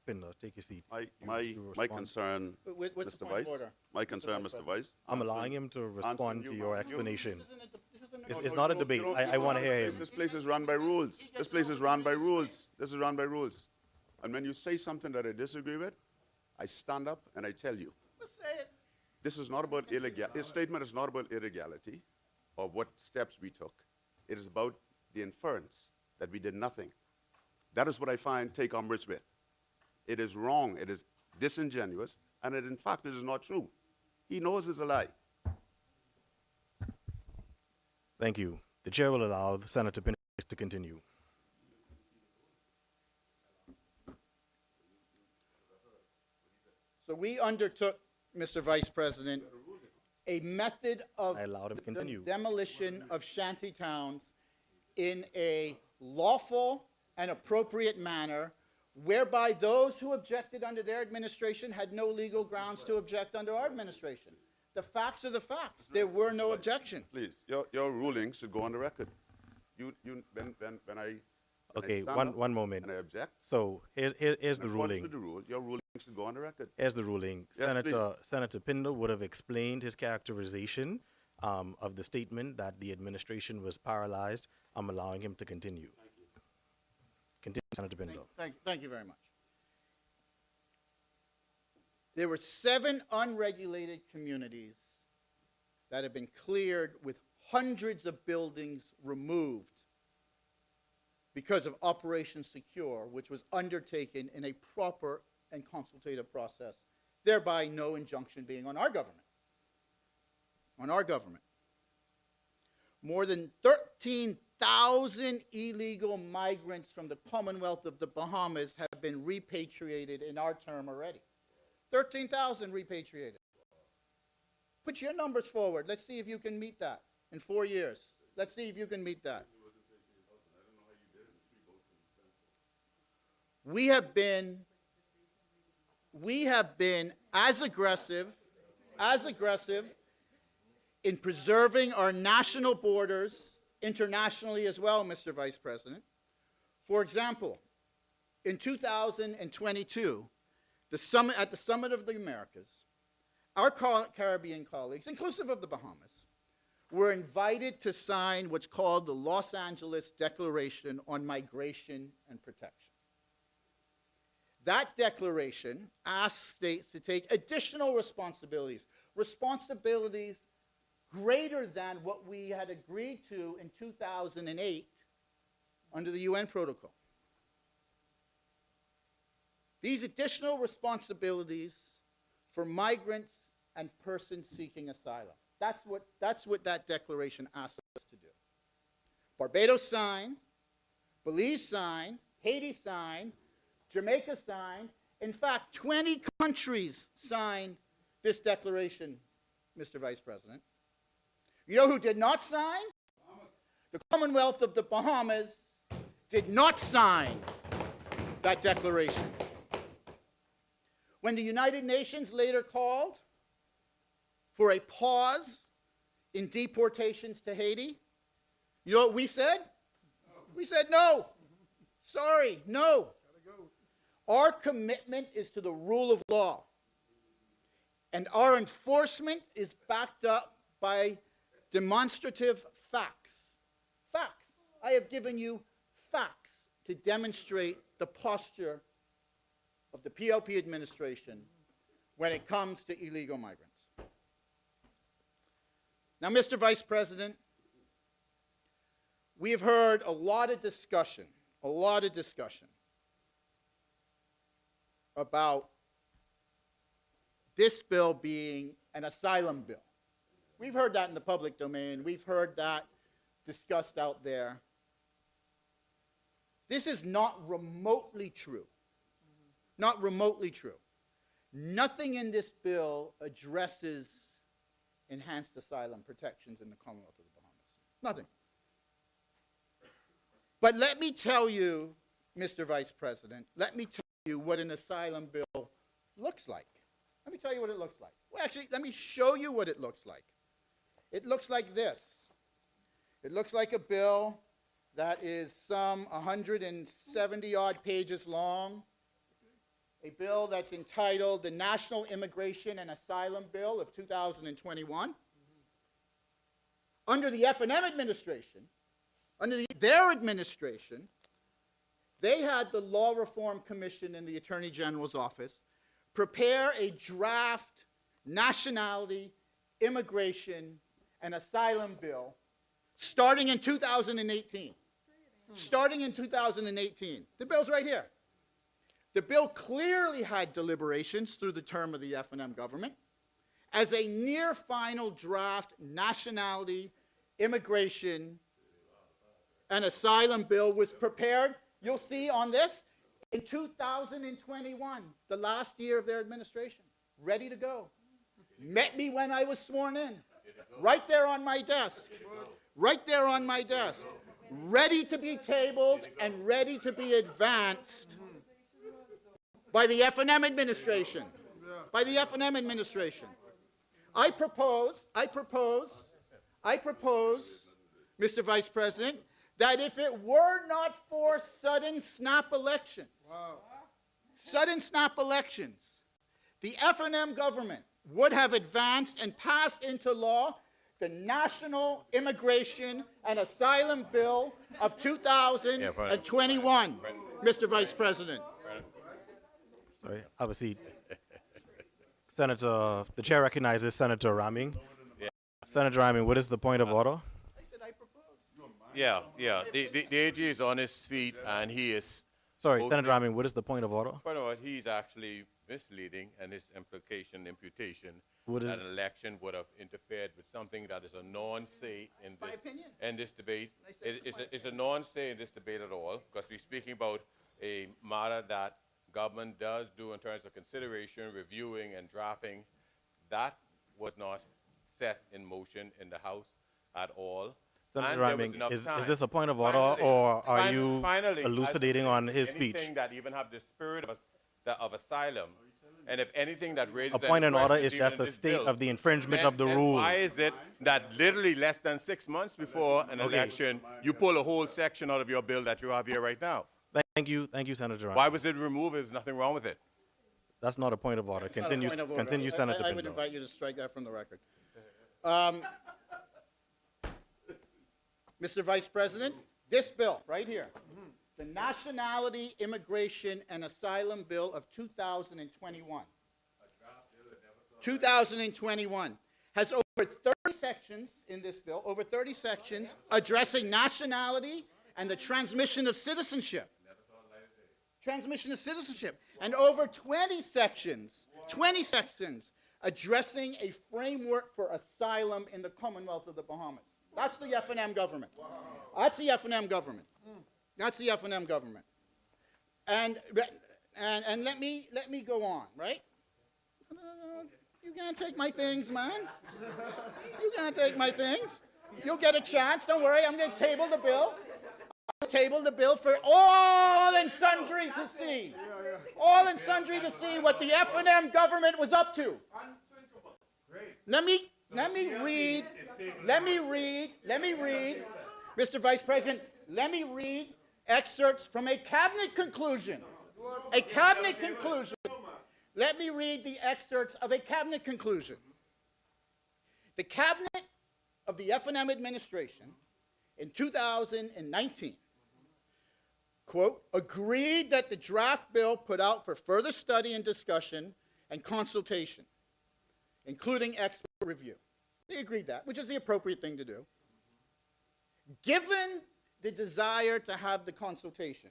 Pindler, take your seat. My respond. concern, What's the Mr. point of Vice, order? my concern, Mr. Vice. I'm allowing him to respond to you- your you- explanation. This isn't a It's not a debate. I want to hear him. This place is run by rules. This place is run by rules. This is run by rules. And when you say something that I disagree with, I stand up and I tell you. Let's say it. This is not about illegality. This statement is not about illegality or what steps we took. It is about the inference that we did nothing. That is what I take umbrage with. It is wrong. It is disingenuous. And in fact, it is not true. He knows it's a lie. Thank you. The chair will allow Senator Pindler to continue. So we undertook, Mr. Vice President, a method of I allowed him to continue. demolition of shanty towns in a lawful and appropriate manner, whereby those who objected under their administration had no legal grounds to object under our administration. The facts are the facts. There were no objections. Please, your ruling should go on the record. When I Okay, stand up one moment. and I object, So here's the according to ruling. the rule, your ruling should go on the record. Here's the ruling. Yes, Senator Pindler would have explained his characterization of the statement that the administration was paralyzed. I'm allowing him to continue. Continue, Senator Pindler. Thank you very much. There were 7 unregulated communities that have been cleared with hundreds of buildings removed because of Operation Secure, which was undertaken in a proper and consultative process, thereby no injunction being on our government. On our government. More than 13,000 illegal migrants from the Commonwealth of the Bahamas have been repatriated in our term already. 13,000 repatriated. Put your numbers forward. Let's see if you can meet that in 4 years. Let's see if you can meet that. we have been as aggressive in preserving our national borders internationally as well, Mr. Vice President. For example, in 2022, at the Summit of the Americas, our Caribbean colleagues, inclusive of the Bahamas, were invited to sign what's called the Los Angeles Declaration on Migration and Protection. That declaration asks states to take additional responsibilities greater than what we had agreed to in 2008 under the UN protocol. These additional responsibilities for migrants and persons seeking asylum. That's what that declaration asks us to do. Barbados signed, Belize signed, Haiti signed, Jamaica signed. In fact, 20 countries signed this declaration, Mr. Vice President. You know who did not sign? The Commonwealth of the Bahamas did not sign that declaration. When the United Nations later called for a pause in deportations to Haiti, you know what we said? We said no. Sorry, no. Our commitment is to the rule of law. And our enforcement is backed up by demonstrative facts. Facts. I have given you facts to demonstrate the posture of the PLP administration when it comes to illegal migrants. Now, Mr. Vice President, we have heard a lot of discussion about this bill being an asylum bill. We've heard that in the public domain. We've heard that discussed out there. This is not remotely true. Not remotely true. Nothing in this bill addresses enhanced asylum protections in the Commonwealth of the Bahamas. Nothing. But let me tell you, Mr. Vice President, let me tell you what an asylum bill looks like. Let me tell you what it looks like. Well, actually, let me show you what it looks like. It looks like this. It looks like a bill that is some 170-odd pages long. A bill that's entitled the National Immigration and Asylum Bill of 2021. Under the F&M administration, their administration, they had the Law Reform Commission in the Attorney General's office prepare a draft nationality, immigration, and asylum bill starting in 2018. Starting in 2018. The bill's right here. The bill clearly had deliberations through the term of the F&M government. As a near final draft nationality, immigration, and asylum bill was prepared, you'll see on this, in 2021, the last year of their administration. Ready to go. Met me when I was sworn in. Right there on my desk. Right there on my desk. Ready to be tabled and ready to be advanced by the F&M administration. By the F&M administration. I propose, Mr. Vice President, that if it were not for sudden snap elections, the F&M government would have advanced and passed into law the National Immigration and Asylum Bill of 2021, Mr. Vice President. Sorry, have a seat. Senator, the chair recognizes Senator Raming. Senator Raming, what is the point of order? Yeah. The AG is on his feet and he is. Sorry, Senator Raming, what is the point of order? Point of order, he's actually misleading, and his imputation that an election would have interfered with something that is a non-say in this debate. It's a non-say in this debate at all, because we're speaking about a matter that government does do in terms of consideration, reviewing, and drafting. That was not set in motion in the House at all. Senator and there was Ryming, enough time. is this a point of order, Finally, or are fin- you finally, elucidating on his speech? Anything that even have the spirit of asylum, and if anything that raises A point any in order questions is even just in a this state bill, of the infringement of the then rule. why is it that literally less than 6 months before an election, you pull a whole section out of your bill that you have here right now? Thank you, Senator Ryming. Why was it removed? There's nothing wrong with it. That's not a point of order. Not a Continue, point of order. continue, I Senator would Pinto. invite you to strike that from the record. Mr. Vice President, this bill right here, the Nationality, Immigration, and Asylum Bill of 2021. 2021 has over 30 sections in this bill, over 30 sections addressing nationality and the transmission of citizenship. Transmission of citizenship. And over 20 sections addressing a framework for asylum in the Commonwealth of the Bahamas. That's the F&M government. That's the F&M government. That's the F&M government. And let me go on, right? You can't take my things, man. You can't take my things. You'll get a chance. Don't worry. I'm going to table the bill. Table the bill for all and sundry to see. All and sundry to see what the F&M government was up to. Let me read, Mr. Vice President, let me read excerpts from a cabinet conclusion. A cabinet conclusion. Let me read the excerpts of a cabinet conclusion. The cabinet of the F&M administration in 2019, quote, agreed that the draft bill put out for further study and discussion and consultation, including expert review. They agreed that, which is the appropriate thing to do. Given the desire to have the consultation,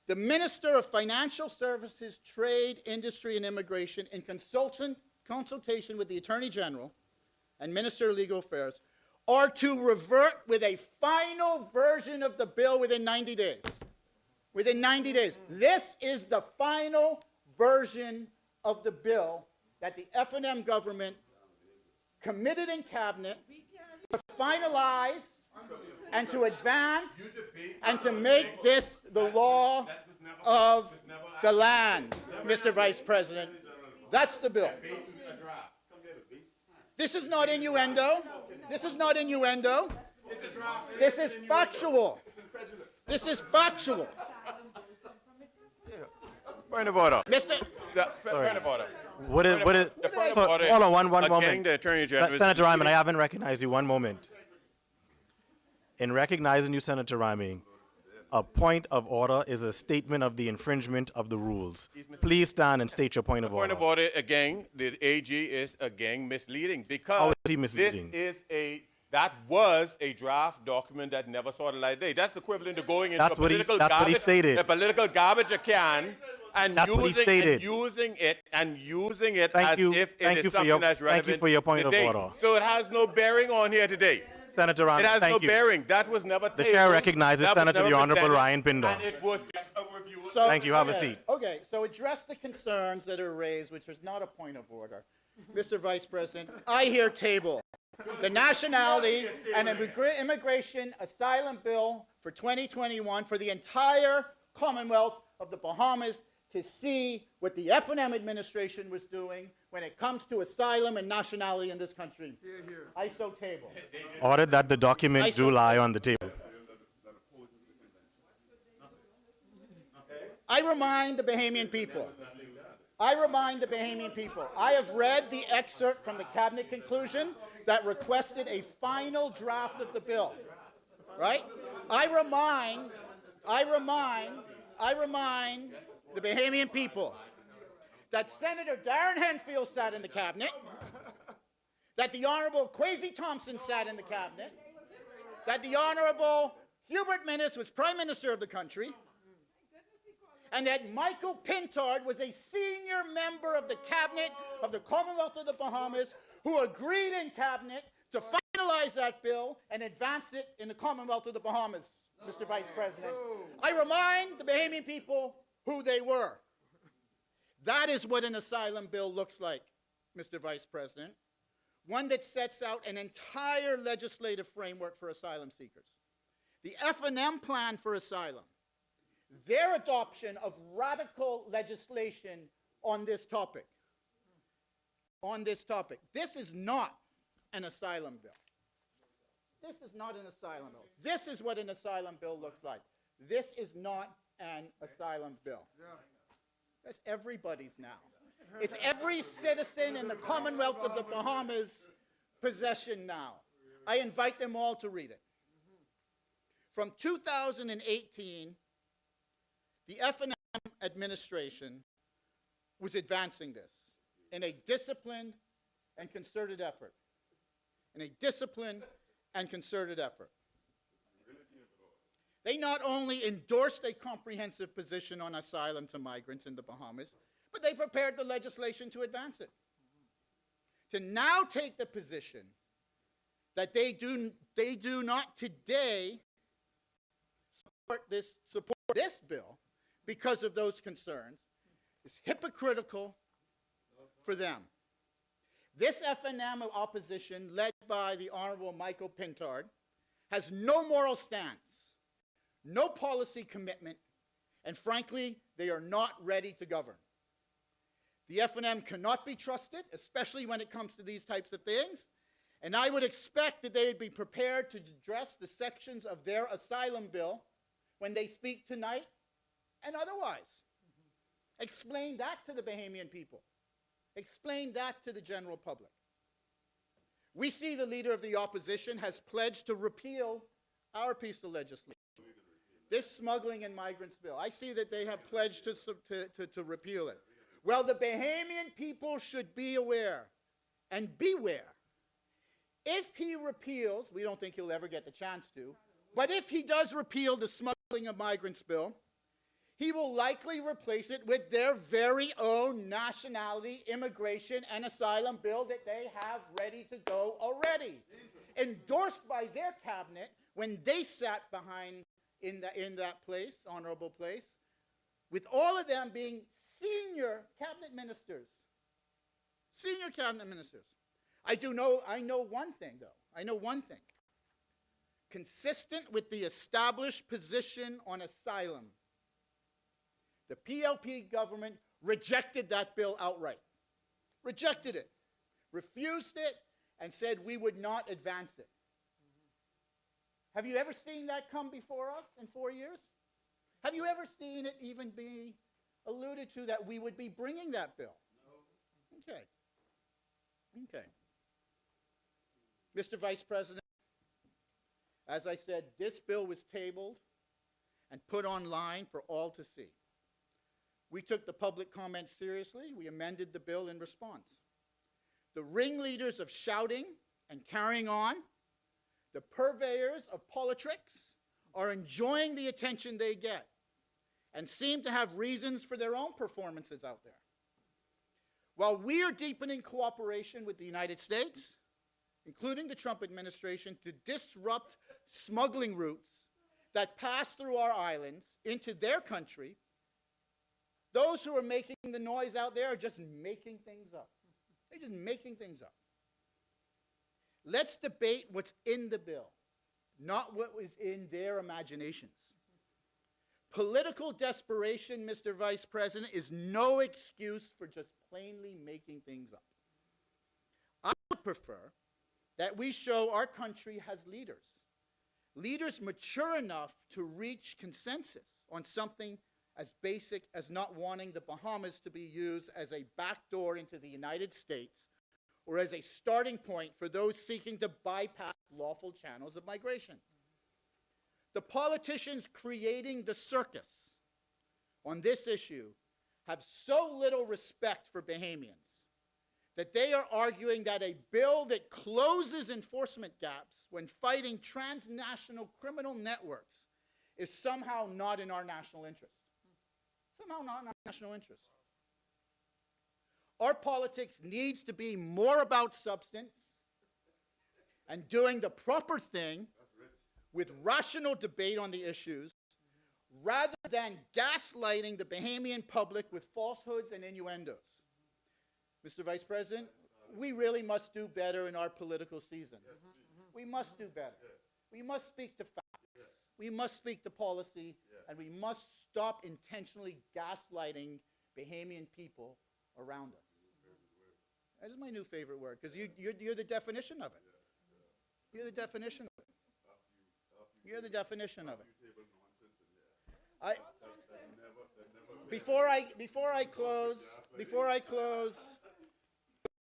the Minister of Financial Services, Trade, Industry, and Immigration, in consultation with the Attorney General and Minister of Legal Affairs, are to revert with a final version of the bill within 90 days. Within 90 days. This is the final version of the bill that the F&M government committed in cabinet to finalize and to advance and to make this the law of the land, Mr. Vice President. That's the bill. This is not innuendo. This is not innuendo. This is factual. This is factual. Point of order. Mr. Point of order. What is, The point of so, order hold is, on, one again, moment. the Attorney General is Senator Ryming, I misleading. haven't recognized you. One moment. In recognizing you, Senator Ryming, a point of order is a statement of the infringement of the rules. Please stand and state your point of Point order. of order, again, the AG is again misleading because How is he misleading? that was a draft document that never saw the light of day. That's equivalent to going into That's a what he- political that's what he garbage, stated. a political garbage can, and That's what he stated. using it Thank as you. if it Thank is you for something your- that's thank relevant you for your point of today. order. So it has no bearing on here today. Senator Ryming, It has thank no you. bearing. That was never The tabled. chair recognizes That was Senator never the Honorable presented, Ryan Pinder. And it was just a review. So, Thank you. Have a okay, seat. Okay, so address the concerns that are raised, which is not a point of order. Mr. Vice President, I hear table. The Nationality and Immigration Asylum Bill for 2021 for the entire Commonwealth of the Bahamas to see what the F&M administration was doing when it comes to asylum and nationality in this country. I so table. Ordered that the document I do so- lie on the table. I remind the Bahamian people. I have read the excerpt from the cabinet conclusion that requested a final draft of the bill. Right? I remind the Bahamian people that Senator Darren Henfield sat in the cabinet, that the Honorable Kwesi Thompson sat in the cabinet, that the Honorable Hubert Minnis was Prime Minister of the country, and that Michael Pintard was a senior member of the cabinet of the Commonwealth of the Bahamas who agreed in cabinet to finalize that bill and advance it in the Commonwealth of the Bahamas, Mr. Vice President. I remind the Bahamian people who they were. That is what an asylum bill looks like, Mr. Vice President. one that sets out an entire legislative framework for asylum seekers. The F&M plan for asylum, their adoption of radical legislation on this topic. On this topic. This is not an asylum bill. This is not an asylum bill. This is what an asylum bill looks like. This is not an asylum bill. That's everybody's now. It's every citizen in the Commonwealth of the Bahamas' possession now. I invite them all to read it. From 2018, the F&M administration was advancing this in a disciplined and concerted effort. In a disciplined and concerted effort. They not only endorsed a comprehensive position on asylum to migrants in the Bahamas, but they prepared the legislation to advance it. To now take the position that they do not today support this bill because of those concerns is hypocritical for them. This F&M opposition, led by the Honorable Michael Pintard, has no moral stance, no policy commitment, and frankly, they are not ready to govern. The F&M cannot be trusted, especially when it comes to these types of things, and I would expect that they would be prepared to address the sections of their asylum bill when they speak tonight and otherwise. Explain that to the Bahamian people. Explain that to the general public. We see the leader of the opposition has pledged to repeal our piece of legislation, this smuggling and migrants bill. I see that they have pledged to repeal it. Well, the Bahamian people should be aware and beware. If he repeals, we don't think he'll ever get the chance to, but if he does repeal the smuggling of migrants bill, he will likely replace it with their very own nationality, immigration, and asylum bill that they have ready to go already, endorsed by their cabinet when they sat behind in that place, honorable place, with all of them being senior cabinet ministers. Senior cabinet ministers. I know one thing, though. I know one thing. Consistent with the established position on asylum, the PLP government rejected that bill outright. Rejected it. Refused it and said we would not advance it. Have you ever seen that come before us in 4 years? Have you ever seen it even be alluded to that we would be bringing that bill? No. Okay. Okay. Mr. Vice President, as I said, this bill was tabled and put online for all to see. We took the public comments seriously. We amended the bill in response. The ringleaders of shouting and carrying on, the purveyors of politics, are enjoying the attention they get and seem to have reasons for their own performances out there. While we are deepening cooperation with the United States, including the Trump administration, to disrupt smuggling routes that pass through our islands into their country, those who are making the noise out there are just making things up. They're just making things up. Let's debate what's in the bill, not what was in their imaginations. Political desperation, Mr. Vice President, is no excuse for just plainly making things up. I would prefer that we show our country has leaders, leaders mature enough to reach consensus on something as basic as not wanting the Bahamas to be used as a backdoor into the United States or as a starting point for those seeking to bypass lawful channels of migration. The politicians creating the circus on this issue have so little respect for Bahamians that they are arguing that a bill that closes enforcement gaps when fighting transnational criminal networks is somehow not in our national interest. Somehow not in our national interest. Our politics needs to be more about substance and doing the proper thing with rational debate on the issues rather than gaslighting the Bahamian public with falsehoods and innuendos. Mr. Vice President, we really must do better in our political season. We must do better. We must speak to facts. We must speak to policy, and we must stop intentionally gaslighting Bahamian people around us. That is my new favorite word, because you're the definition of it. You're the definition of it. You're the definition of it. Before I close,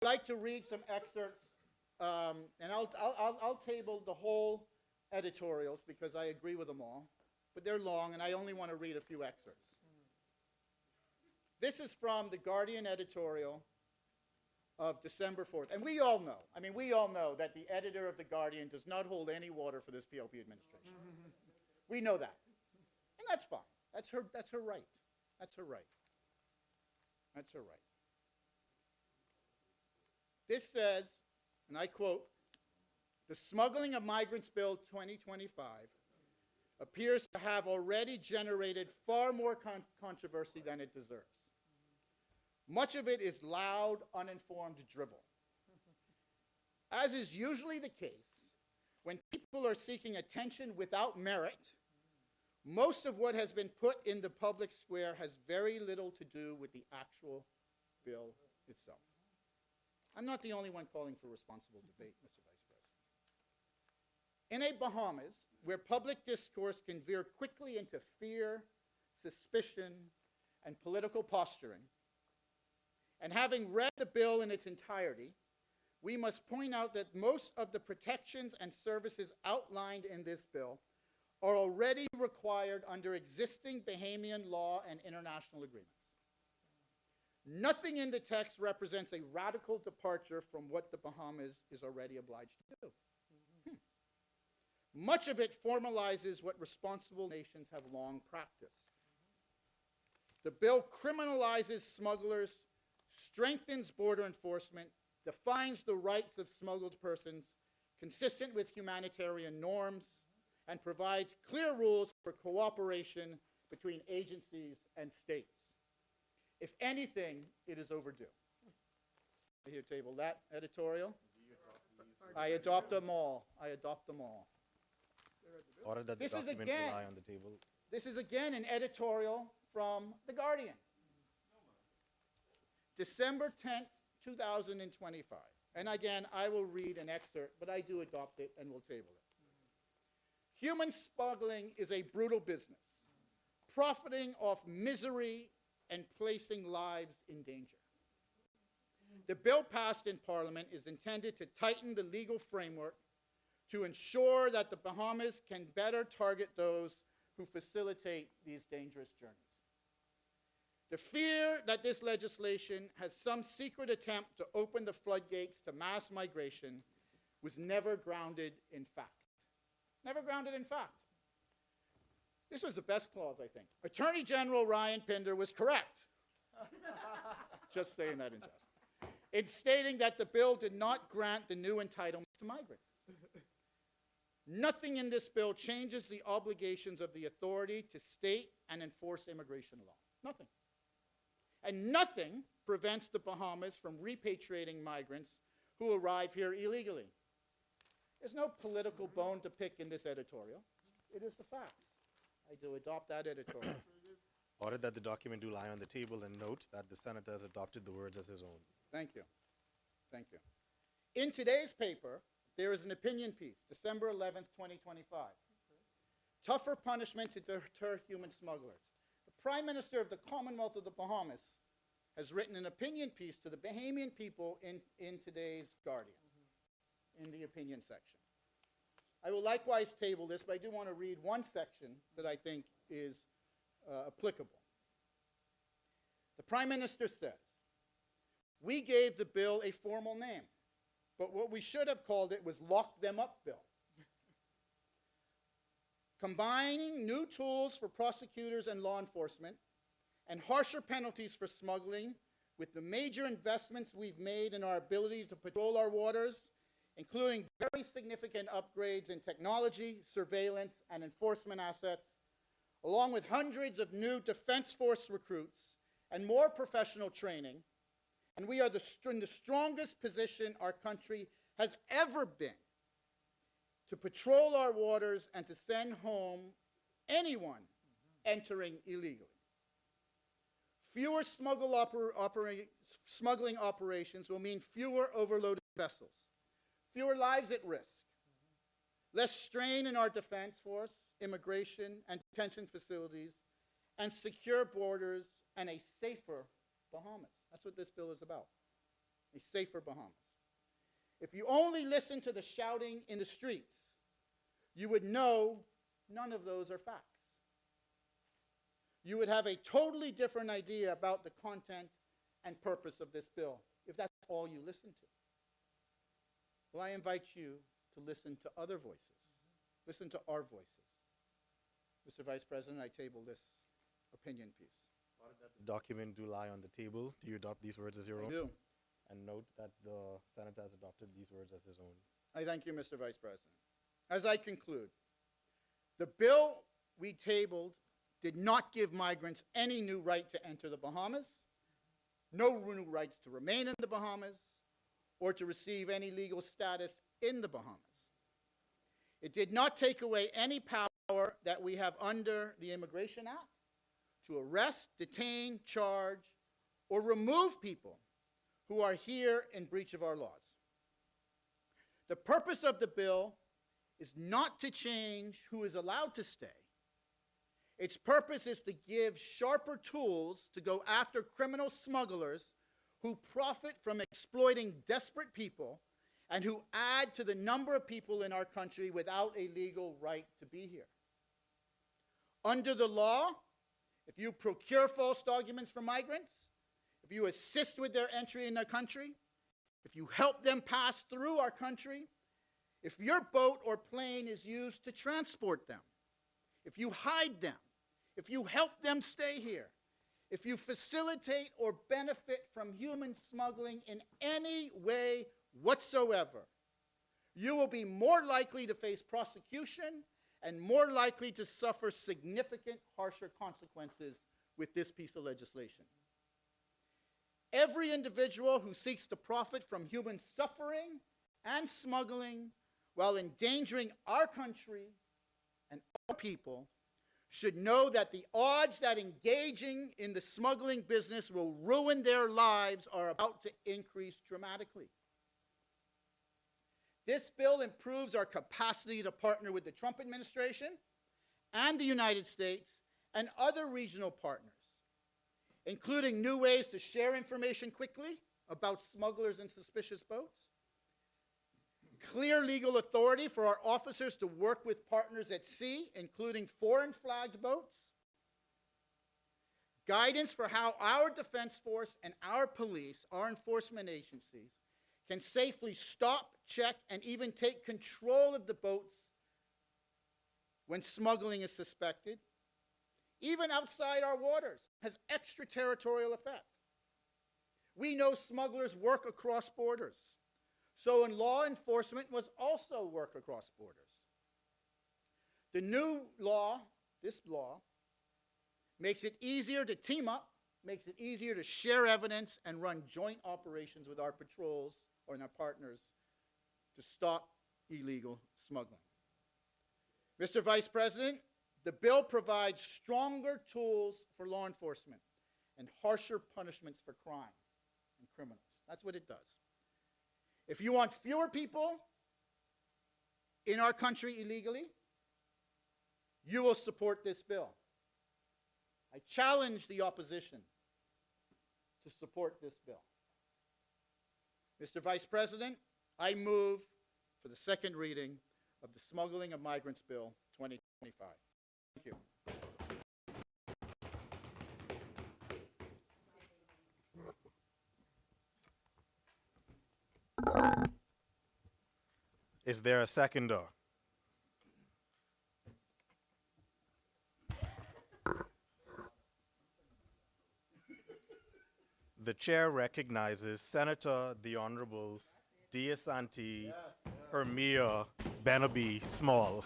I'd like to read some excerpts, and I'll table the whole editorials because I agree with them all, but they're long, and I only want to read a few excerpts. This is from the Guardian editorial of December 4th, and we all know that the editor of the Guardian does not hold any water for this PLP administration. We know that, and that's fine. That's her right. That's her right. That's her right. This says, and I quote, "The Smuggling of Migrants Bill 2025 appears to have already generated far more controversy than it deserves. Much of it is loud, uninformed drivel. As is usually the case, when people are seeking attention without merit, most of what has been put in the public square has very little to do with the actual bill itself." I'm not the only one calling for responsible debate, Mr. Vice President. In a Bahamas, where public discourse can veer quickly into fear, suspicion, and political posturing, and having read the bill in its entirety, we must point out that most of the protections and services outlined in this bill are already required under existing Bahamian law and international agreements. Nothing in the text represents a radical departure from what the Bahamas is already obliged to do. Much of it formalizes what responsible nations have long practiced. The bill criminalizes smugglers, strengthens border enforcement, defines the rights of smuggled persons consistent with humanitarian norms, and provides clear rules for cooperation between agencies and states. If anything, it is overdue. I here table that editorial. I adopt them all. Order that the This is document again- lie on the table. This is again an editorial from The Guardian. December 10th, 2025. And again, I will read an excerpt, but I do adopt it and will table it. "Human smuggling is a brutal business, profiting off misery and placing lives in danger. The bill passed in Parliament is intended to tighten the legal framework to ensure that the Bahamas can better target those who facilitate these dangerous journeys. The fear that this legislation has some secret attempt to open the floodgates to mass migration was never grounded in fact. Never grounded in fact. This was the best clause, I think. Attorney General Ryan Pinder was correct. Just saying that in jest. In stating that the bill did not grant the new entitlements to migrants. Nothing in this bill changes the obligations of the authority to state and enforce immigration law. Nothing. And nothing prevents the Bahamas from repatriating migrants who arrive here illegally. There's no political bone to pick in this editorial. It is the facts. I do adopt that editorial. Order that the document do lie on the table, and note that the senator has adopted the words as his own. Thank you. Thank you. In today's paper, there is an opinion piece, December 11th, 2025. Tougher punishment to deter human smugglers. The Prime Minister of the Commonwealth of the Bahamas has written an opinion piece to the Bahamian people in today's Guardian, in the opinion section. I will likewise table this, but I do want to read one section that I think is applicable. The Prime Minister says, "We gave the bill a formal name, but what we should have called it was Lock Them Up Bill. Combining new tools for prosecutors and law enforcement and harsher penalties for smuggling with the major investments we've made in our ability to patrol our waters, including very significant upgrades in technology, surveillance, and enforcement assets, along with hundreds of new Defense Force recruits and more professional training, And we are in the strongest position our country has ever been to patrol our waters and to send home anyone entering illegally. Fewer smuggling operations will mean fewer overloaded vessels, fewer lives at risk, less strain in our defense force, immigration and detention facilities, and secure borders, and a safer Bahamas. That's what this bill is about, a safer Bahamas. If you only listen to the shouting in the streets, you would know none of those are facts. You would have a totally different idea about the content and purpose of this bill if that's all you listen to. Well, I invite you to listen to other voices. Listen to our voices. Mr. Vice President, I table this opinion piece. The document do lie on the table. Do you adopt these words as your I own? do. And note that the senator has adopted these words as his own. I thank you, Mr. Vice President. As I conclude, the bill we tabled did not give migrants any new right to enter the Bahamas, no new rights to remain in the Bahamas, or to receive any legal status in the Bahamas. It did not take away any power that we have under the Immigration Act to arrest, detain, charge, or remove people who are here in breach of our laws. The purpose of the bill is not to change who is allowed to stay. Its purpose is to give sharper tools to go after criminal smugglers who profit from exploiting desperate people and who add to the number of people in our country without a legal right to be here. Under the law, if you procure false documents for migrants, if you assist with their entry in the country, if you help them pass through our country, if your boat or plane is used to transport them, if you hide them, if you help them stay here, if you facilitate or benefit from human smuggling in any way whatsoever, you will be more likely to face prosecution and more likely to suffer significant harsher consequences with this piece of legislation. Every individual who seeks to profit from human suffering and smuggling while endangering our country and our people should know that the odds that engaging in the smuggling business will ruin their lives are about to increase dramatically. This bill improves our capacity to partner with the Trump administration and the United States and other regional partners, including new ways to share information quickly about smugglers and suspicious boats, clear legal authority for our officers to work with partners at sea, including foreign flagged boats, guidance for how our defense force and our police, our enforcement agencies, can safely stop, check, and even take control of the boats when smuggling is suspected, even outside our waters, has extraterritorial effect. We know smugglers work across borders. So in law enforcement must also work across borders. The new law, this law, makes it easier to team up, makes it easier to share evidence and run joint operations with our patrols or our partners to stop illegal smuggling. Mr. Vice President, the bill provides stronger tools for law enforcement and harsher punishments for crime and criminals. That's what it does. If you want fewer people in our country illegally, you will support this bill. I challenge the opposition to support this bill. Mr. Vice President, I move for the second reading of the Smuggling of Migrants Bill 2025. Thank you. Is there a seconder? The chair recognizes Senator the Honorable Diasante Hermia Benabi Small.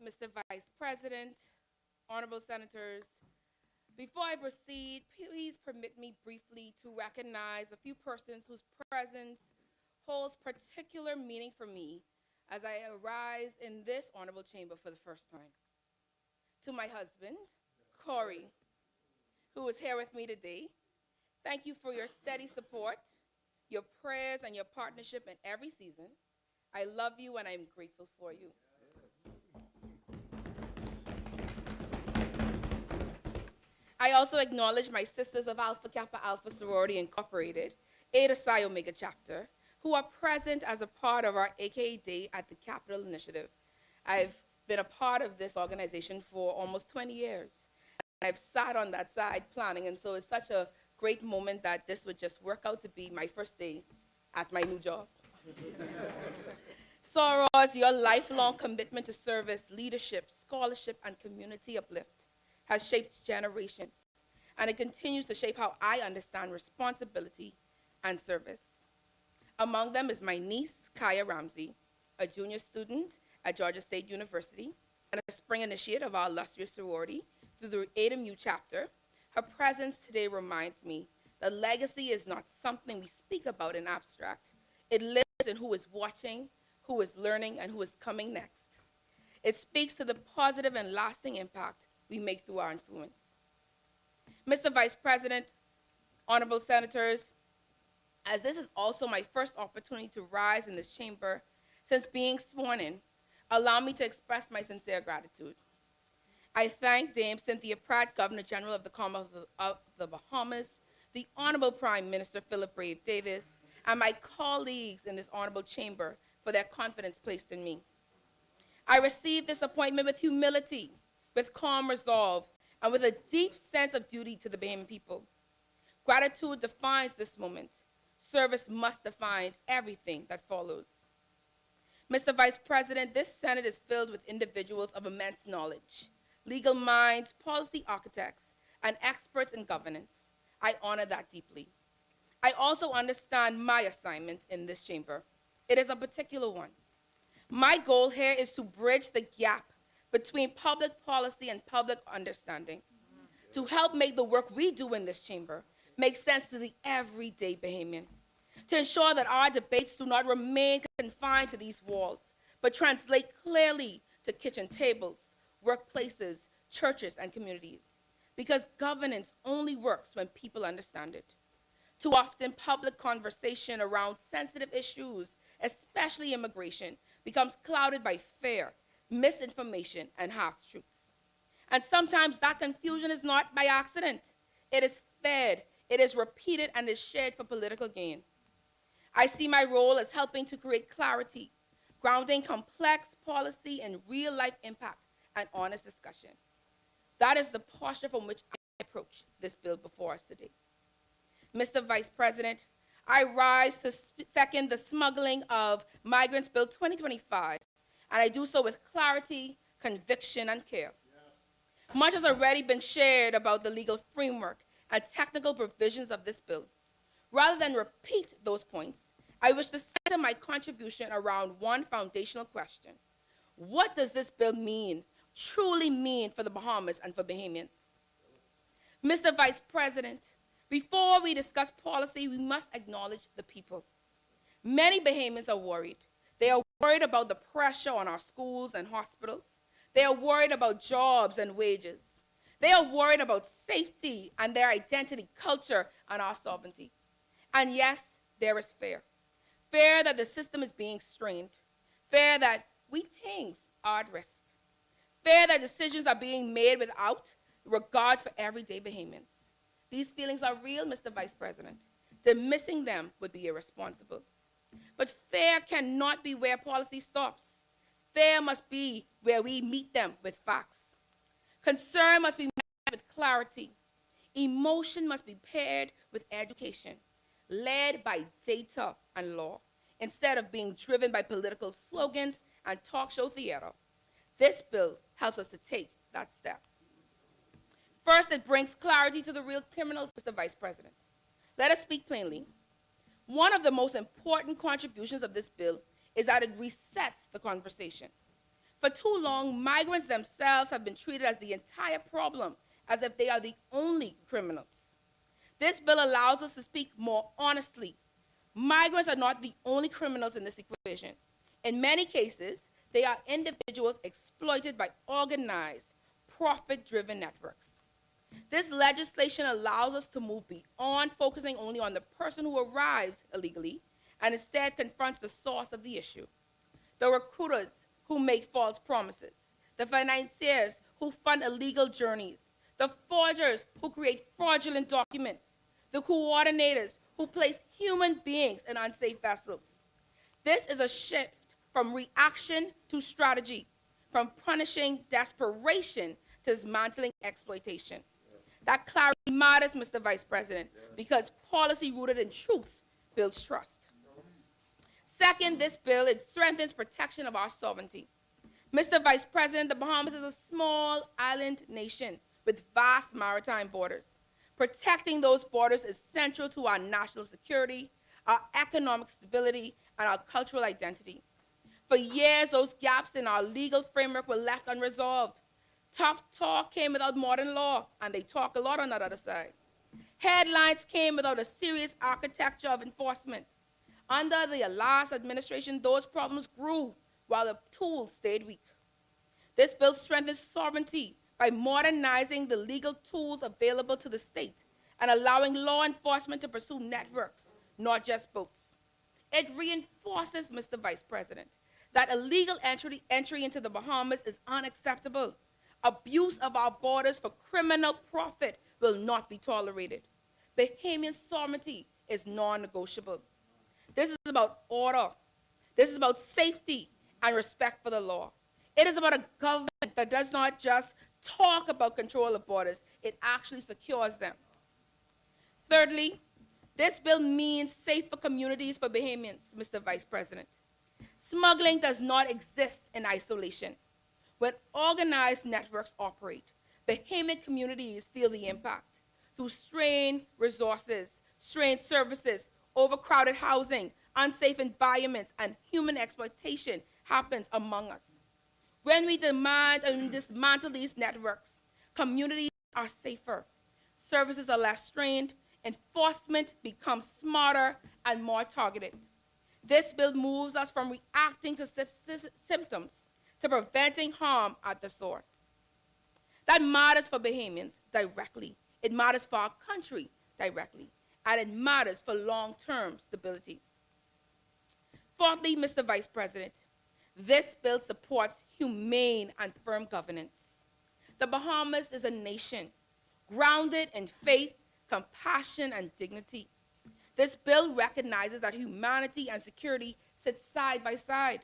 Mr. Vice President, honorable senators, before I proceed, please permit me briefly to recognize a few persons whose presence holds particular meaning for me as I arise in this honorable chamber for the first time. To my husband, Corey, who is here with me today, thank you for your steady support, your prayers, and your partnership in every season. I love you and I'm grateful for you. I also acknowledge my sisters of Alpha Kappa Alpha Sorority Incorporated, Eta Psi Omega Chapter, who are present as a part of our AKA Day at the Capitol Initiative. I've been a part of this organization for almost 20 years. I've sat on that side planning, and so it's such a great moment that this would just work out to be my first day at my new job. Sorors, your lifelong commitment to service, leadership, scholarship, and community uplift has shaped generations, and it continues to shape how I understand responsibility and service. Among them is my niece, Kaya Ramsey, a junior student at Georgia State University and a spring initiate of our illustrious sorority through the ADMU chapter. Her presence today reminds me that legacy is not something we speak about in abstract. It lives in who is watching, who is learning, and who is coming next. It speaks to the positive and lasting impact we make through our influence. Mr. Vice President, honorable senators, as this is also my first opportunity to rise in this chamber since being sworn in, allow me to express my sincere gratitude. I thank Dame Cynthia Pratt, Governor General of the Commonwealth of the Bahamas, the Honorable Prime Minister Philip Brave Davis, and my colleagues in this honorable chamber for their confidence placed in me. I received this appointment with humility, with calm resolve, and with a deep sense of duty to the Bahamian people. Gratitude defines this moment. Service must define everything that follows. Mr. Vice President, this Senate is filled with individuals of immense knowledge, legal minds, policy architects, and experts in governance. I honor that deeply. I also understand my assignment in this chamber. It is a particular one. My goal here is to bridge the gap between public policy and public understanding, to help make the work we do in this chamber make sense to the everyday Bahamian, to ensure that our debates do not remain confined to these walls, but translate clearly to kitchen tables, workplaces, churches, and communities, because governance only works when people understand it. Too often, public conversation around sensitive issues, especially immigration, becomes clouded by fear, misinformation, and half-truths. And sometimes that confusion is not by accident. It is fed, it is repeated, and is shared for political gain. I see my role as helping to create clarity, grounding complex policy in real-life impact and honest discussion. That is the posture from which I approach this bill before us today. Mr. Vice President, I rise to second the Smuggling of Migrants Bill 2025, and I do so with clarity, conviction, and care. Yes. Much has already been shared about the legal framework and technical provisions of this bill. Rather than repeat those points, I wish to center my contribution around one foundational question. What does this bill truly mean for the Bahamas and for Bahamians? Mr. Vice President, before we discuss policy, we must acknowledge the people. Many Bahamians are worried. They are worried about the pressure on our schools and hospitals. They are worried about jobs and wages. They are worried about safety and their identity, culture, and our sovereignty. And yes, there is fear. Fear that the system is being strained. Fear that we things are at risk. Fear that decisions are being made without regard for everyday Bahamians. These feelings are real, Mr. Vice President. Dismissing them would be irresponsible. But fear cannot be where policy stops. Fear must be where we meet them with facts. Concern must be met with clarity. Emotion must be paired with education, led by data and law, instead of being driven by political slogans and talk show theater. This bill helps us to take that step. First, it brings clarity to the real criminals, Mr. Vice President. Let us speak plainly. One of the most important contributions of this bill is that it resets the conversation. For too long, migrants themselves have been treated as the entire problem, as if they are the only criminals. This bill allows us to speak more honestly. Migrants are not the only criminals in this equation. In many cases, they are individuals exploited by organized, profit-driven networks. This legislation allows us to move beyond focusing only on the person who arrives illegally and instead confronts the source of the issue. The recruiters who make false promises, the financiers who fund illegal journeys, the forgers who create fraudulent documents, the coordinators who place human beings in unsafe vessels. This is a shift from reaction to strategy, from punishing desperation to dismantling exploitation. That clarity matters, Mr. Vice President, because policy rooted in truth builds trust. Second, this bill, it strengthens protection of our sovereignty. Mr. Vice President, the Bahamas is a small island nation with vast maritime borders. Protecting those borders is central to our national security, our economic stability, and our cultural identity. For years, those gaps in our legal framework were left unresolved. Tough talk came without modern law, and they talk a lot on that other side. Headlines came without a serious architecture of enforcement. Under the last administration, those problems grew while the tools stayed weak. This bill strengthens sovereignty by modernizing the legal tools available to the state and allowing law enforcement to pursue networks, not just boats. It reinforces, Mr. Vice President, that illegal entry into the Bahamas is unacceptable. Abuse of our borders for criminal profit will not be tolerated. Bahamian sovereignty is non-negotiable. This is about order. This is about safety and respect for the law. It is about a government that does not just talk about control of borders, it actually secures them. Thirdly, this bill means safer communities for Bahamians, Mr. Vice President. Smuggling does not exist in isolation. When organized networks operate, Bahamian communities feel the impact through strained resources, strained services, overcrowded housing, unsafe environments, and human exploitation happens among us. When we demand and dismantle these networks, communities are safer, services are less strained, enforcement becomes smarter and more targeted. This bill moves us from reacting to symptoms to preventing harm at the source. That matters for Bahamians directly. It matters for our country directly. And it matters for long-term stability. Fourthly, Mr. Vice President, this bill supports humane and firm governance. The Bahamas is a nation grounded in faith, compassion, and dignity. This bill recognizes that humanity and security sit side by side.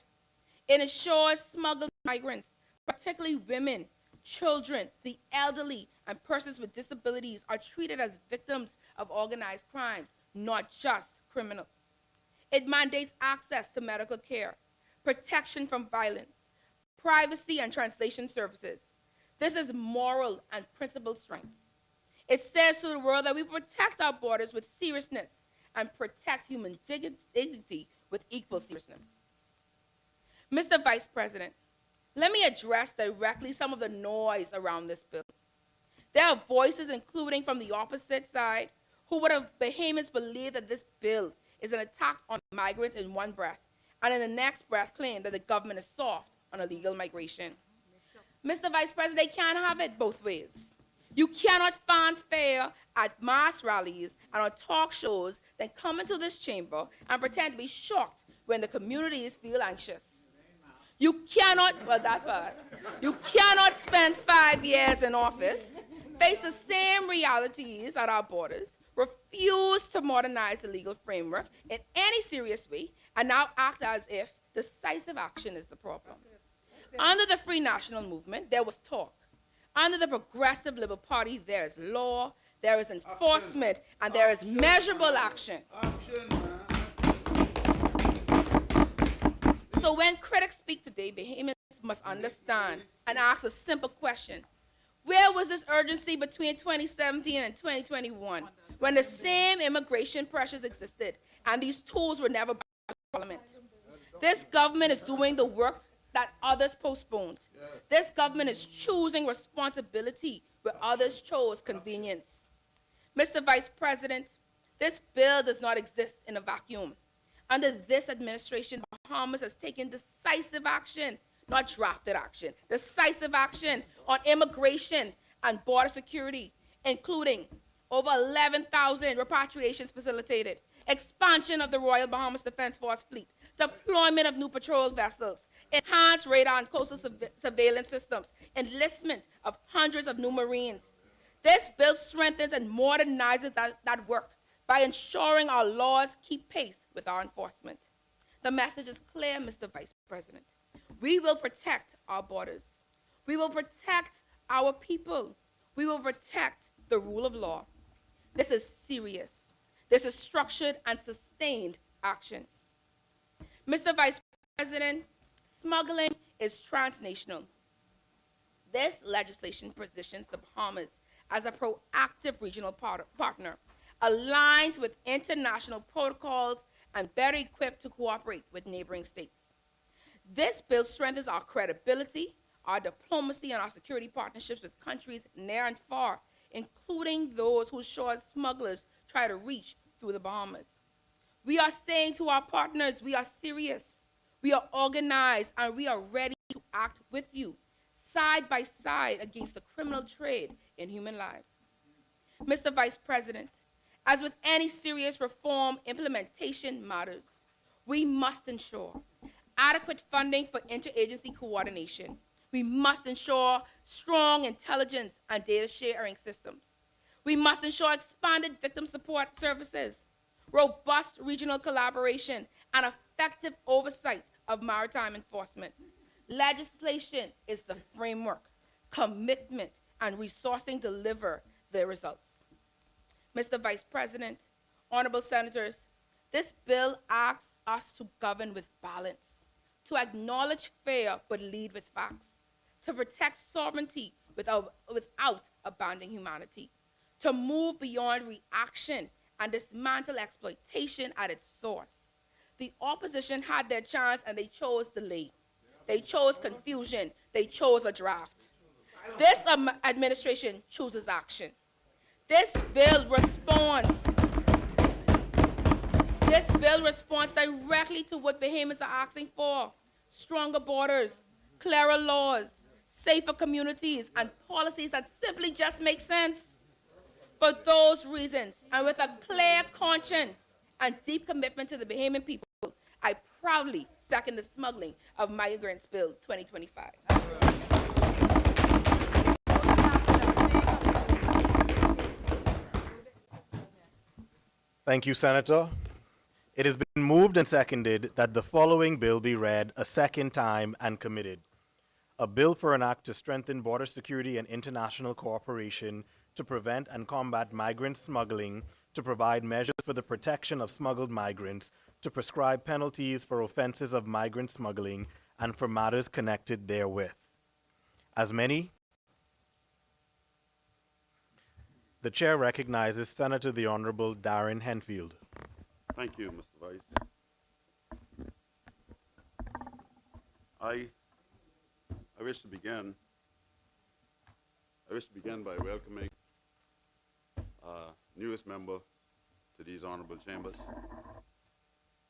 It ensures smuggled migrants, particularly women, children, the elderly, and persons with disabilities are treated as victims of organized crimes, not just criminals. It mandates access to medical care, protection from violence, privacy and translation services. This is moral and principled strength. It says to the world that we protect our borders with seriousness and protect human dignity with equal seriousness. Mr. Vice President, let me address directly some of the noise around this bill. There are voices, including from the opposite side, who would have Bahamians believe that this bill is an attack on migrants in one breath, and in the next breath claim that the government is soft on illegal migration. Mr. Vice President, they can't have it both ways. You cannot fanfare at mass rallies and on talk shows, then come into this chamber and pretend to be shocked when the communities feel anxious. You cannot, well, that part. You cannot spend 5 years in office, face the same realities at our borders, refuse to modernize the legal framework in any serious way, and now act as if decisive action is the problem. Under the Free National Movement, there was talk. Under the Progressive Liberal Party, there is law, there is enforcement, and there is measurable action. So when critics speak today, Bahamians must understand and ask a simple question. Where was this urgency between 2017 and 2021 when the same immigration pressures existed and these tools were never brought to Parliament? This government is doing the work that others postponed. This government is choosing responsibility where others chose convenience. Mr. Vice President, this bill does not exist in a vacuum. Under this administration, Bahamas has taken decisive action, not drafted action, decisive action on immigration and border security, including over 11,000 repatriations facilitated, expansion of the Royal Bahamas Defense Force fleet, deployment of new patrol vessels, enhanced radar and coastal surveillance systems, enlistment of hundreds of new Marines. This bill strengthens and modernizes that work by ensuring our laws keep pace with our enforcement. The message is clear, Mr. Vice President. We will protect our borders. We will protect our people. We will protect the rule of law. This is serious. This is structured and sustained action. Mr. Vice President, smuggling is transnational. This legislation positions the Bahamas as a proactive regional partner, aligned with international protocols and better equipped to cooperate with neighboring states. This bill strengthens our credibility, our diplomacy, and our security partnerships with countries near and far, including those whose shores smugglers try to reach through the Bahamas. We are saying to our partners, we are serious, we are organized, and we are ready to act with you, side by side, against the criminal trade in human lives. Mr. Vice President, as with any serious reform, implementation matters. We must ensure adequate funding for interagency coordination. We must ensure strong intelligence and data sharing systems. We must ensure expanded victim support services, robust regional collaboration, and effective oversight of maritime enforcement. Legislation is the framework. Commitment and resourcing deliver the results. Mr. Vice President, honorable senators, this bill asks us to govern with balance, to acknowledge fear but lead with facts, to protect sovereignty without abandoning humanity, to move beyond reaction and dismantle exploitation at its source. The opposition had their chance and they chose delay. They chose confusion. They chose a draft. This administration chooses action. This bill responds directly to what Bahamians are asking for: stronger borders, clearer laws, safer communities, and policies that simply just make sense. For those reasons, and with a clear conscience and deep commitment to the Bahamian people, I proudly second the Smuggling of Migrants Bill 2025. Thank you, Senator. It has been moved and seconded that the following bill be read a second time and committed. A bill for an act to strengthen border security and international cooperation to prevent and combat migrant smuggling, to provide measures for the protection of smuggled migrants, to prescribe penalties for offenses of migrant smuggling, and for matters connected therewith. As many, the chair recognizes Senator the Honorable Darren Henfield. Thank you, Mr. Vice. I wish to begin by welcoming newest member to these honorable chambers,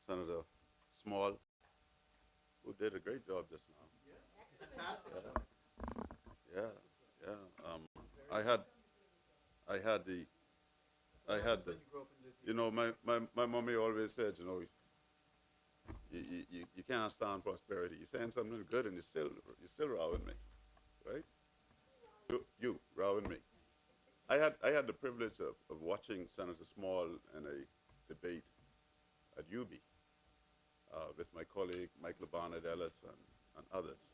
Senator Small, who did a great job just now. Yeah. You know, my mommy always said, you know, you can't stand prosperity. You're saying something good and you're still rowing me, right? You rowing me. I had the privilege of watching Senator Small in a debate at UB with my colleague Michael Barnett Ellis and others.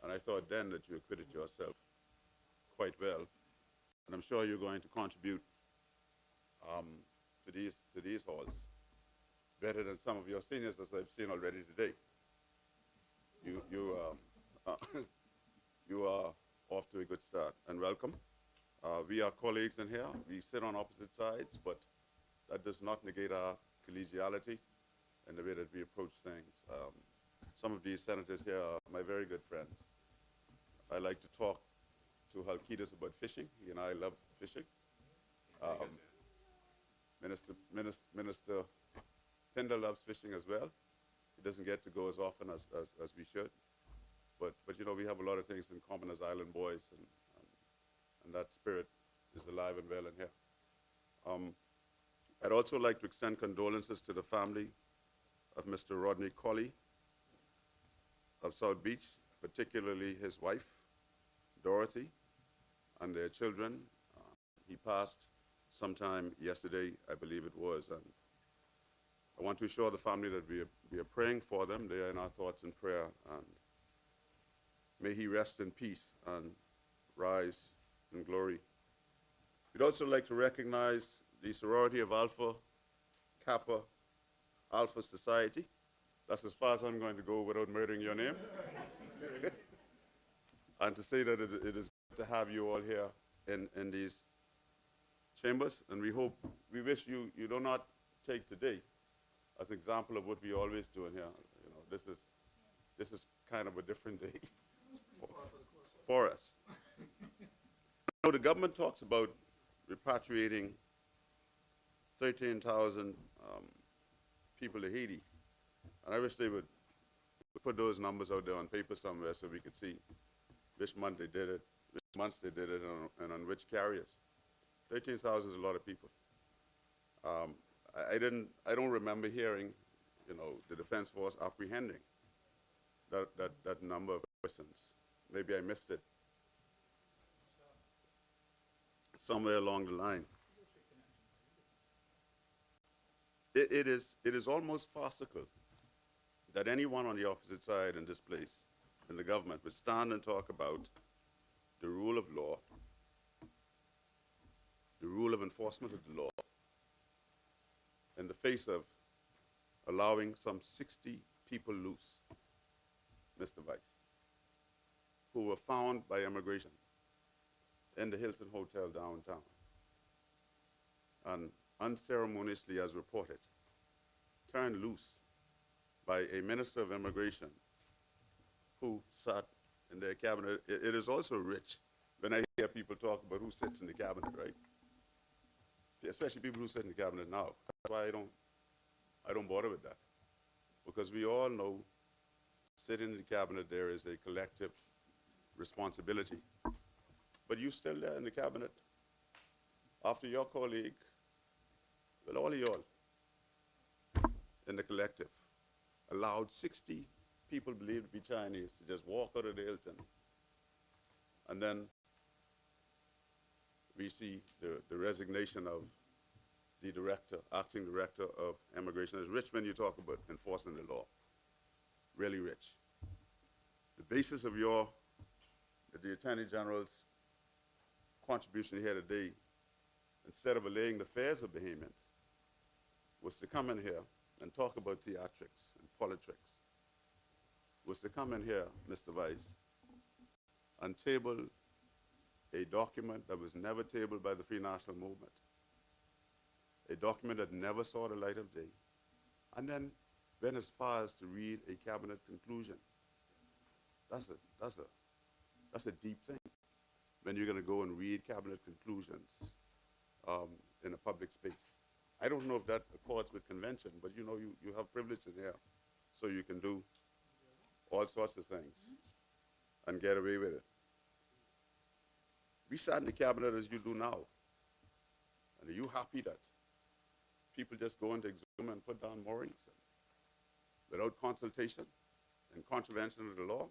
And I thought then that you acquitted yourself quite well. And I'm sure you're going to contribute to these halls better than some of your seniors, as I've seen already today. You are off to a good start, and welcome. We are colleagues in here. We sit on opposite sides, but that does not negate our collegiality and the way that we approach things. some of these senators here are my very good friends. I like to talk to Halkidas about fishing. He and I love fishing. Minister Pinder loves fishing as well. He doesn't get to go as often as we should. But you know, we have a lot of things in common as island boys, and that spirit is alive and well in here. I'd also like to extend condolences to the family of Mr. Rodney Colley of South Beach, particularly his wife, Dorothy, and their children. He passed sometime yesterday, I believe it was, and I want to assure the family that we are praying for them. They are in our thoughts and prayer, and may he rest in peace and rise in glory. We'd also like to recognize the sorority of Alpha Kappa Alpha Society. That's as far as I'm going to go without murdering your name. And to say that it is good to have you all here in these chambers, and we wish you do not take today as an example of what we always do in here. You know, this is kind of a different day for us. You know, the government talks about repatriating 13,000 people to Haiti, and I wish they would put those numbers out there on paper somewhere so we could see which month they did it, which months they did it, and on which carriers. 13,000 is a lot of people. I don't remember hearing, you know, the Defense Force apprehending that number of persons. Maybe I missed it somewhere along the line. It is almost farcical that anyone on the opposite side in this place, in the government, would stand and talk about the rule of law, the rule of enforcement of the law, in the face of allowing some 60 people loose, Mr. Vice, who were found by immigration in the Hilton Hotel downtown, and unceremoniously, as reported, turned loose by a minister of immigration who sat in their cabinet. It is also rich when I hear people talk about who sits in the cabinet, right? Especially people who sit in the cabinet now. That's why I don't bother with that. Because we all know sitting in the cabinet there is a collective responsibility. But you still there in the cabinet after your colleague, well, all of y'all in the collective allowed 60 people believed to be Chinese to just walk out of the Hilton. And then we see the resignation of the director, acting director of immigration. It's rich when you talk about enforcing the law, really rich. The basis of the Attorney General's contribution here today, instead of allaying the fears of Bahamians, was to come in here and talk about theatrics and politics, was to come in here, Mr. Vice, and table a document that was never tabled by the Free National Movement, a document that never saw the light of day, and then went as far as to read a cabinet conclusion. That's a deep thing when you're going to go and read cabinet conclusions in a public space. I don't know if that accords with convention, but you know, you have privilege in here, so you can do all sorts of things and get away with it. We sat in the cabinet as you do now. And are you happy that people just go into Exum and put down moorings without consultation in contravention of the law?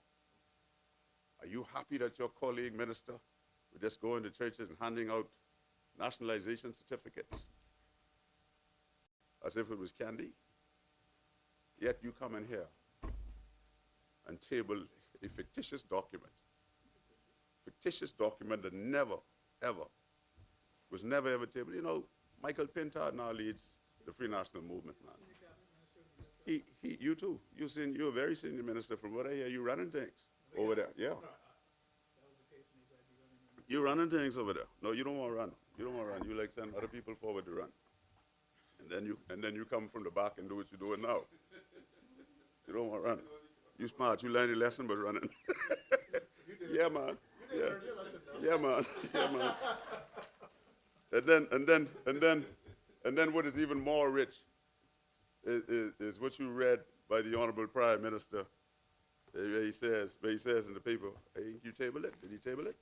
Are you happy that your colleague minister would just go into churches and handing out nationalization certificates as if it was candy? Yet you come in here and table a fictitious document that never, ever, was never, ever tabled. You know, Michael Pintard now leads the Free National Movement, man. You too. You're a very senior minister. From what I hear, you running things over there. Yeah. You're running things over there. No, you don't want to run. You don't want to run. You like send other people forward to run. And then you come from the back and do what you're doing now. You don't want to run. You smart. You learned your lesson by running. Yeah, man. Yeah. Yeah, man. Yeah, man. And then what is even more rich is what you read by the Honorable Prime Minister. Where he says in the paper, hey, you table it? Did he table it?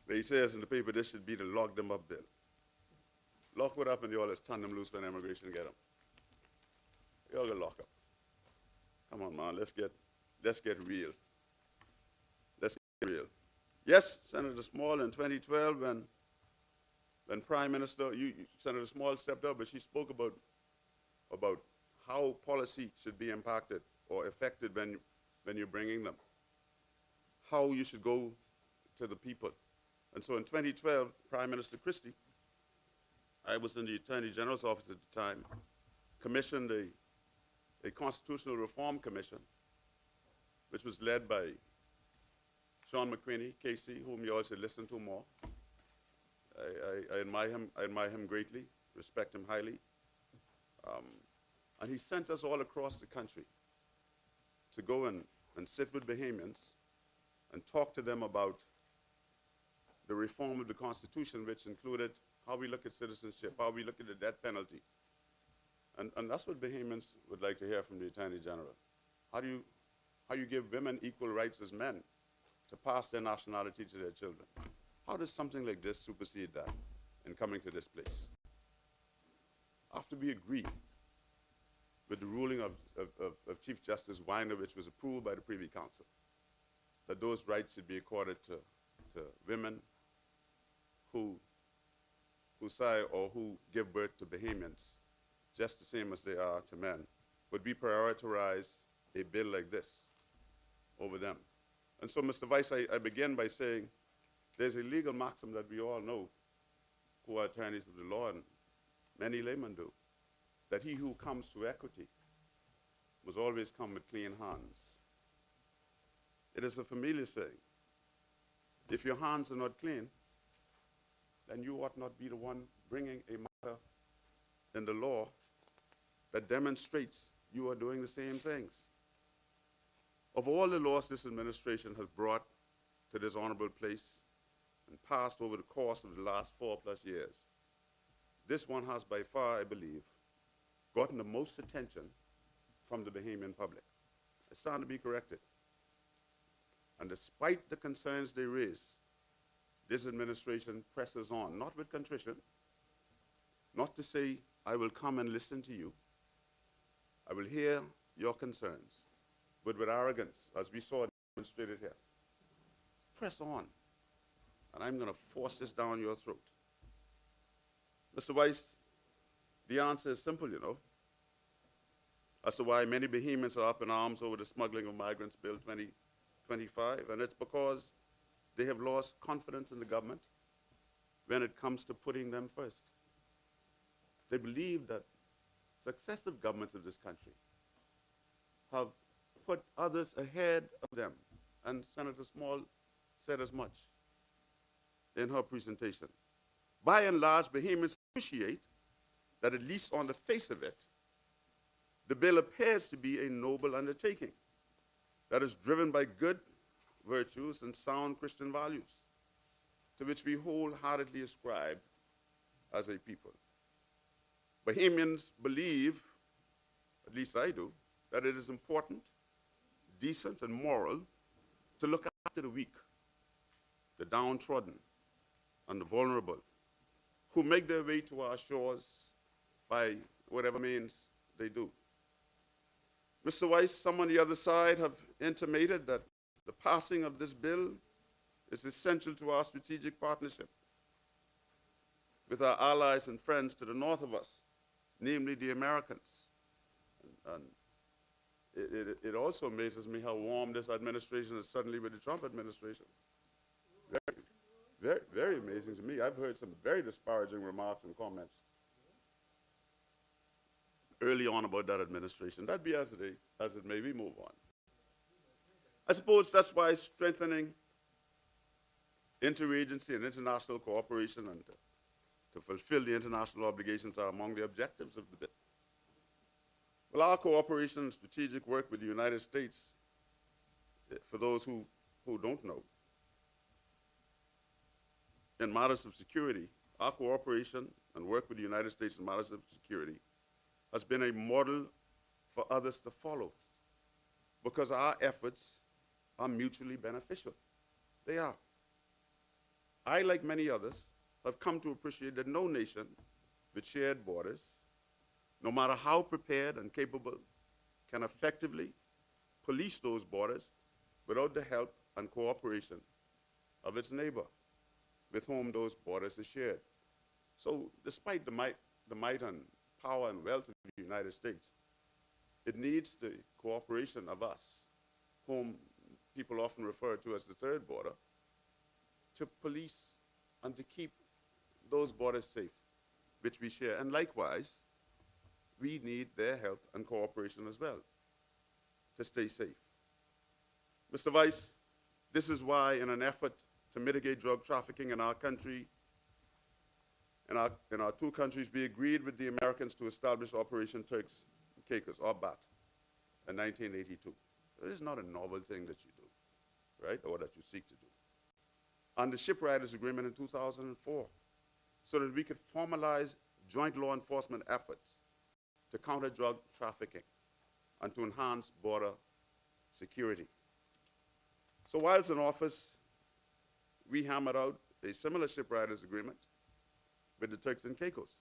Where he says in the paper, this should be the lock them up bill. Lock what up and you all let's turn them loose when immigration get them. You all get locked up. Come on, man, let's get real. Let's get real. Yes, Senator Small in 2012 when Prime Minister, Senator Small stepped up, but she spoke about how policy should be impacted or affected when you're bringing them, how you should go to the people. And so in 2012, Prime Minister Christie, I was in the Attorney General's office at the time, commissioned a constitutional reform commission, which was led by Sean McCraney, KC, whom you all should listen to more. I admire him greatly, respect him highly. And he sent us all across the country to go and sit with Bahamians and talk to them about the reform of the Constitution, which included how we look at citizenship, how we look at the death penalty. And that's what Bahamians would like to hear from the Attorney General. How do you give women equal rights as men to pass their nationality to their children? How does something like this supersede that in coming to this place? After we agree with the ruling of Chief Justice Weiner, which was approved by the Privy Council, that those rights should be accorded to women who sire or who give birth to Bahamians, just the same as they are to men, would we prioritize a bill like this over them? And so, Mr. Vice, I begin by saying there's a legal maxim that we all know, who are attorneys of the law, and many laymen do, that he who comes to equity must always come with clean hands. It is a familiar saying. If your hands are not clean, then you ought not be the one bringing a matter in the law that demonstrates you are doing the same things. Of all the laws this administration has brought to this honorable place and passed over the course of the last 4+ years, this one has by far, I believe, gotten the most attention from the Bahamian public. It's time to be corrected. And despite the concerns they raise, this administration presses on, not with contrition, not to say, I will come and listen to you. I will hear your concerns, but with arrogance, as we saw demonstrated here. Press on, and I'm going to force this down your throat. Mr. Weiss, the answer is simple, you know, as to why many Bahamians are up in arms over the Smuggling of Migrants Bill 2025, and it's because they have lost confidence in the government when it comes to putting them first. They believe that successive governments of this country have put others ahead of them, and Senator Small said as much in her presentation. By and large, Bahamians appreciate that, at least on the face of it, the bill appears to be a noble undertaking that is driven by good virtues and sound Christian values, to which we wholeheartedly ascribe as a people. Bahamians believe, at least I do, that it is important, decent, and moral to look after the weak, the downtrodden, and the vulnerable, who make their way to our shores by whatever means they do. Mr. Weiss, some on the other side have intimated that the passing of this bill is essential to our strategic partnership with our allies and friends to the north of us, namely the Americans. And it also amazes me how warm this administration is suddenly with the Trump administration. Very, very, very amazing to me. I've heard some very disparaging remarks and comments early on about that administration. That be as it may, we move on. I suppose that's why strengthening interagency and international cooperation and to fulfill the international obligations are among the objectives of the bill. Well, our cooperation and strategic work with the United States, for those who don't know, in matters of security, our cooperation and work with the United States in matters of security has been a model for others to follow because our efforts are mutually beneficial. They are. I, like many others, have come to appreciate that no nation with shared borders, no matter how prepared and capable, can effectively police those borders without the help and cooperation of its neighbor with whom those borders are shared. So despite the might and power and wealth of the United States, it needs the cooperation of us, whom people often refer to as the third border, to police and to keep those borders safe, which we share. And likewise, we need their help and cooperation as well to stay safe. Mr. Vice, this is why, in an effort to mitigate drug trafficking in our country, in our two countries, we agreed with the Americans to establish Operation Turks and Caicos, or BAT, in 1982. It is not a novel thing that you do, right, or that you seek to do. And the Shipwriters Agreement in 2004, so that we could formalize joint law enforcement efforts to counter drug trafficking and to enhance border security. So whilst in office, we hammered out a similar Shipwriters Agreement with the Turks and Caicos,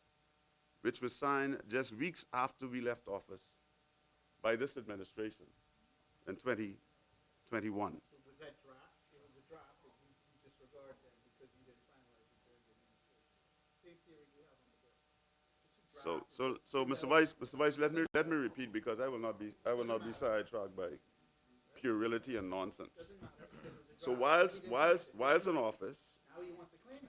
which was signed just weeks after we left office by this administration in 2021. So was that draft? It was a draft that you disregarded then because you didn't finalize it during the administration. Same theory you have on the bill. So Mr. Vice, let me repeat, because I will not be sidetracked by puerility and nonsense. So whilst in office, Now he wants to claim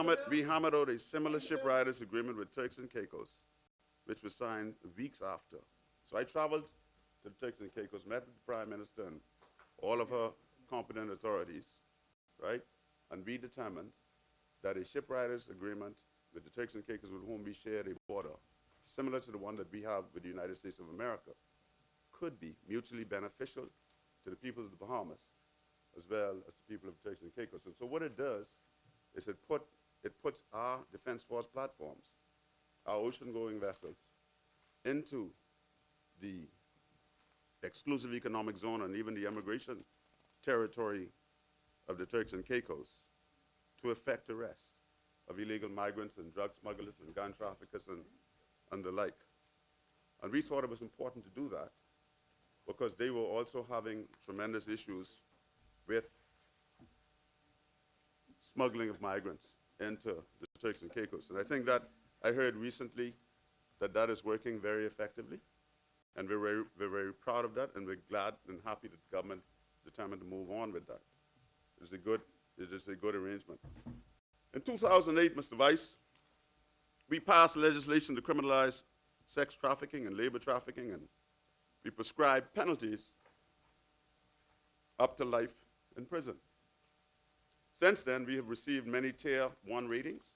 it. we hammered out a similar Shipwriters Agreement with Turks and Caicos, which was signed weeks after. So I traveled to the Turks and Caicos, met with the Prime Minister and all of her competent authorities, right? And we determined that a Shipwriters Agreement with the Turks and Caicos, with whom we shared a border, similar to the one that we have with the United States of America, could be mutually beneficial to the people of the Bahamas as well as the people of Turks and Caicos. And so what it does is it puts our defense force platforms, our ocean-going vessels, into the exclusive economic zone and even the immigration territory of the Turks and Caicos to effect arrest of illegal migrants and drug smugglers and gun traffickers and the like. And we thought it was important to do that because they were also having tremendous issues with smuggling of migrants into the Turks and Caicos. And I think that I heard recently that that is working very effectively, and we're very proud of that, and we're glad and happy that the government determined to move on with that. It is a good arrangement. In 2008, Mr. Vice, we passed legislation to criminalize sex trafficking and labor trafficking, and we prescribed penalties up to life in prison. Since then, we have received many Tier 1 ratings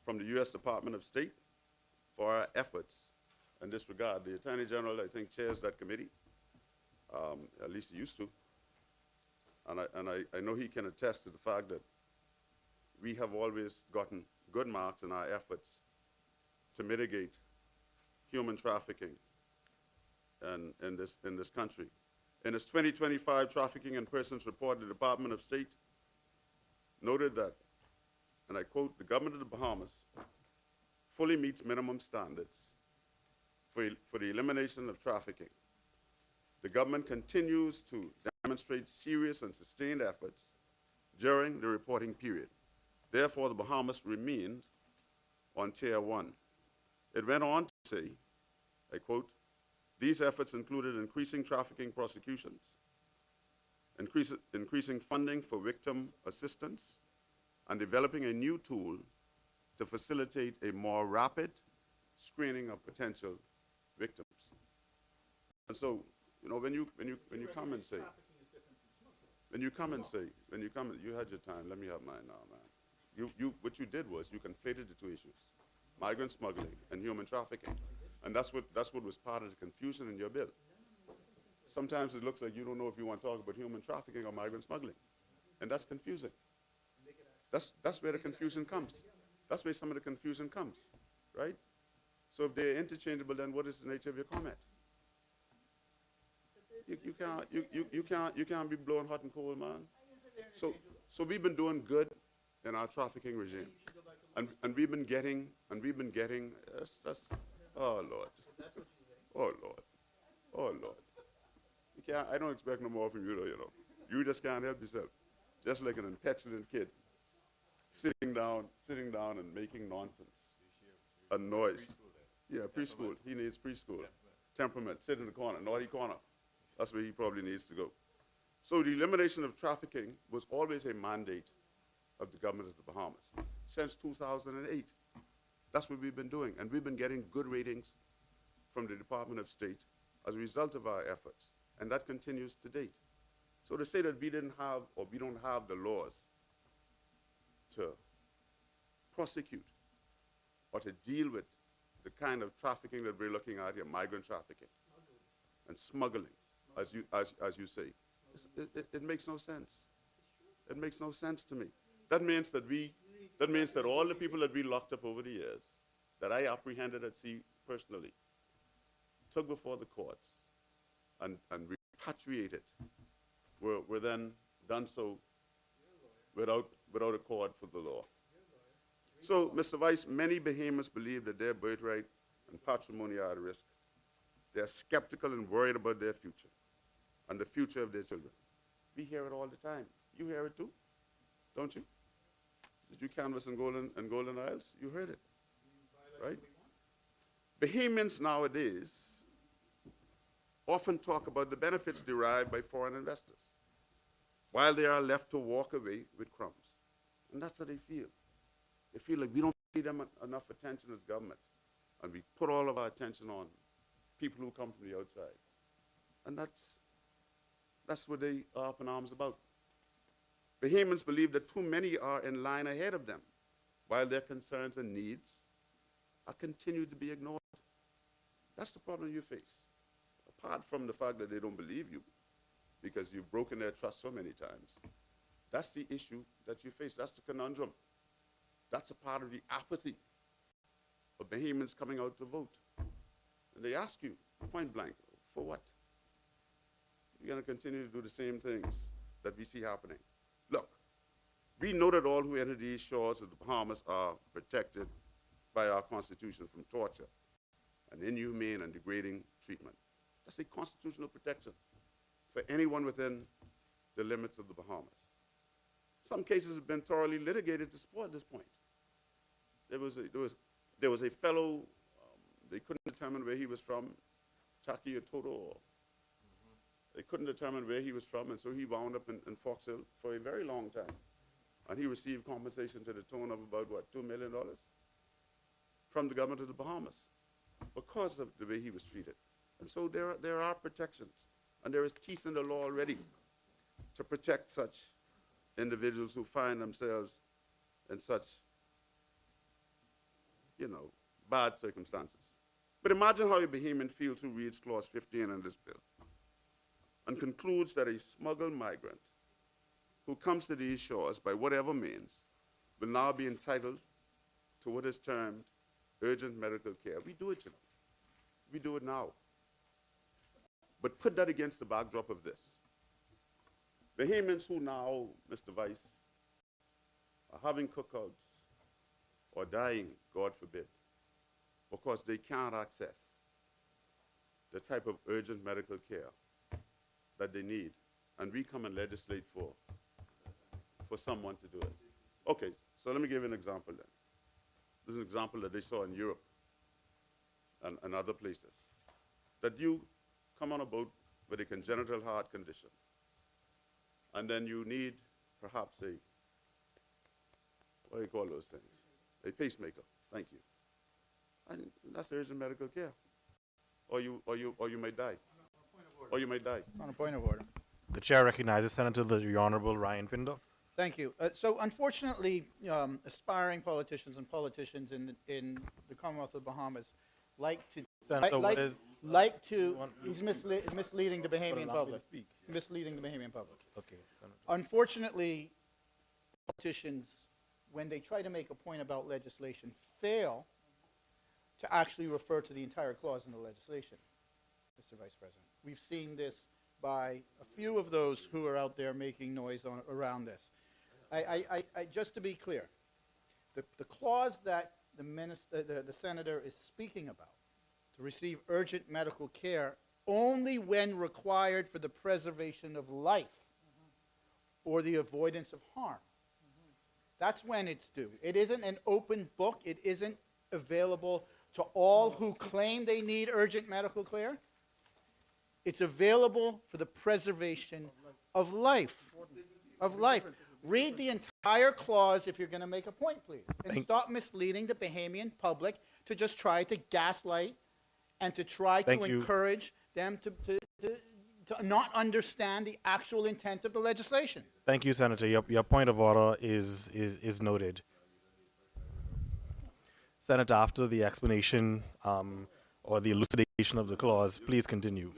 from the U.S. Department of State for our efforts in this regard. The Attorney General, I think, chairs that committee, at least he used to, and I know he can attest to the fact that we have always gotten good marks in our efforts to mitigate human trafficking in this country. In its 2025 Trafficking in Persons report, the Department of State noted that, and I quote, "The government of the Bahamas fully meets minimum standards for the elimination of trafficking. The government continues to demonstrate serious and sustained efforts during the reporting period. Therefore, the Bahamas remained on Tier 1. It went on to say, I quote, "These efforts included increasing trafficking prosecutions, increasing funding for victim assistance, and developing a new tool to facilitate a more rapid screening of potential victims." And so, you know, when you come and say, you had your time, let me have mine now, man. What you did was you conflated the two issues, migrant smuggling and human trafficking. And that's what was part of the confusion in your bill. Sometimes it looks like you don't know if you want to talk about human trafficking or migrant smuggling. And that's confusing. That's where the confusion comes. That's where some of the confusion comes, right? So if they're interchangeable, then what is the nature of your comment? You can't be blowing hot and cold, man. So we've been doing good in our trafficking regime, and we've been getting oh Lord, oh Lord, oh Lord. I don't expect no more from you though, you know. You just can't help yourself, just like an petulant kid, sitting down and making nonsense, a noise. Yeah, preschool. He needs preschool. Temperament. Sit in the corner, naughty corner. That's where he probably needs to go. So the elimination of trafficking was always a mandate of the government of the Bahamas since 2008. That's what we've been doing, and we've been getting good ratings from the Department of State as a result of our efforts, and that continues to date. So to say that we didn't have, or we don't have the laws to prosecute or to deal with the kind of trafficking that we're looking at here, migrant trafficking and smuggling, as you say, it makes no sense. It makes no sense to me. That means that all the people that we locked up over the years, that I apprehended at sea personally, took before the courts and repatriated, were then done so without a court for the law. So, Mr. Vice, many Bahamians believe that their birthright and patrimony are at risk. They're skeptical and worried about their future and the future of their children. We hear it all the time. You hear it too, don't you? Did you canvass in Golden Isles? You heard it, right? Bahamians nowadays often talk about the benefits derived by foreign investors, while they are left to walk away with crumbs. And that's how they feel. They feel like we don't pay them enough attention as governments, and we put all of our attention on people who come from the outside. And that's what they are up in arms about. Bahamians believe that too many are in line ahead of them, while their concerns and needs are continued to be ignored. That's the problem you face. Apart from the fact that they don't believe you, because you've broken their trust so many times, that's the issue that you face. That's the conundrum. That's a part of the apathy of Bahamians coming out to vote. And they ask you, point blank, for what? You're going to continue to do the same things that we see happening. Look, we know that all who enter these shores of the Bahamas are protected by our Constitution from torture and inhumane and degrading treatment. That's a constitutional protection for anyone within the limits of the Bahamas. Some cases have been thoroughly litigated to support this point. There was a fellow, they couldn't determine where he was from, Taki or Toto, or they couldn't determine where he was from, and so he wound up in Fox Hill for a very long time. And he received compensation to the tune of about, what, $2 million from the government of the Bahamas because of the way he was treated. And so there are protections, and there is teeth in the law already to protect such individuals who find themselves in such, bad circumstances. But imagine how a Bahamian feels who reads Clause 15 in this bill and concludes that a smuggled migrant who comes to these shores by whatever means will now be entitled to what is termed urgent medical care. We do it, We do it now. But put that against the backdrop of this. Bahamians who now, Mr. Vice, are having cookouts or dying, God forbid, because they can't access the type of urgent medical care that they need, and we come and legislate for someone to do it. Okay, so let me give you an example then. This is an example that they saw in Europe and other places. That you come on a boat with a congenital heart condition, and then you need perhaps what do you call those things? A pacemaker, thank you. And that's urgent medical care. Or you may die. Or you may die. On a point of order. The chair recognizes Senator the Honorable Ryan Pinder. Thank you. So unfortunately, aspiring politicians and politicians in the Commonwealth of the Bahamas like to, Senator, like, what is? like to, want- he's misleading the Bahamian allow me to public. speak. Misleading the Bahamian public. Okay, Senator. Unfortunately, politicians, when they try to make a point about legislation, fail to actually refer to the entire clause in the legislation, Mr. Vice President. We've seen this by a few of those who are out there making noise around this. Just to be clear, the clause that the senator is speaking about, to receive urgent medical care only when required for the preservation of life or the avoidance of harm. That's when it's due. It isn't an open book. It isn't available to all who claim they need urgent medical care. It's available for the preservation of life. Of life. Read the entire clause if you're going to make a point, please. And stop misleading the Bahamian public to just try to gaslight and to try to encourage them to not understand the actual intent of the legislation. Thank you, Senator. Your point of order is noted. Senator, after the explanation or the elucidation of the clause, please continue.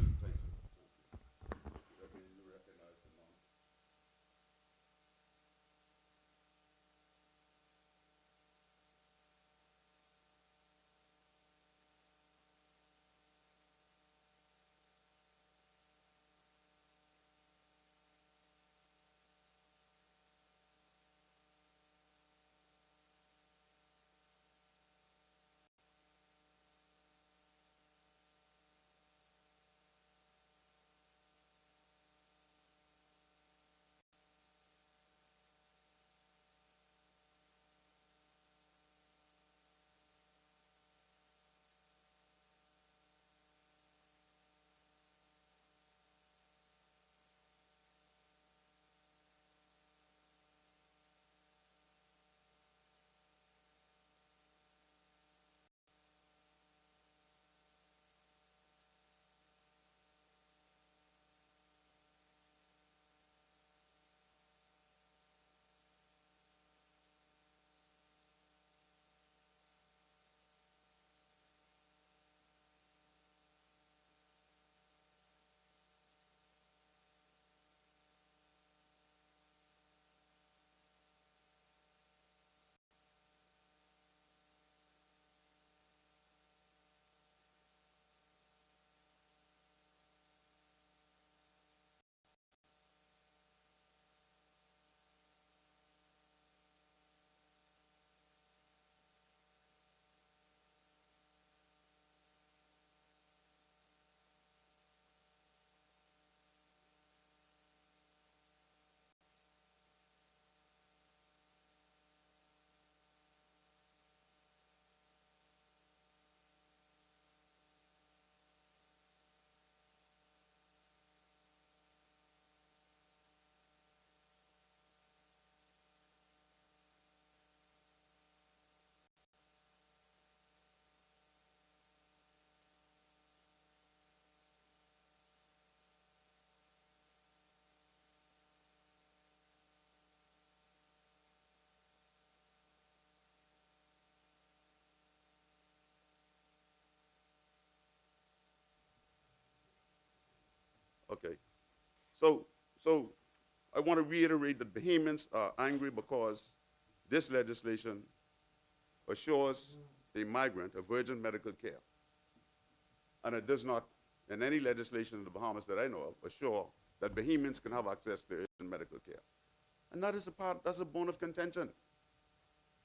Okay. So I want to reiterate that Bahamians are angry because this legislation assures a migrant of urgent medical care. And it does not, in any legislation in the Bahamas that I know of, assure that Bahamians can have access to urgent medical care. And that's a bone of contention.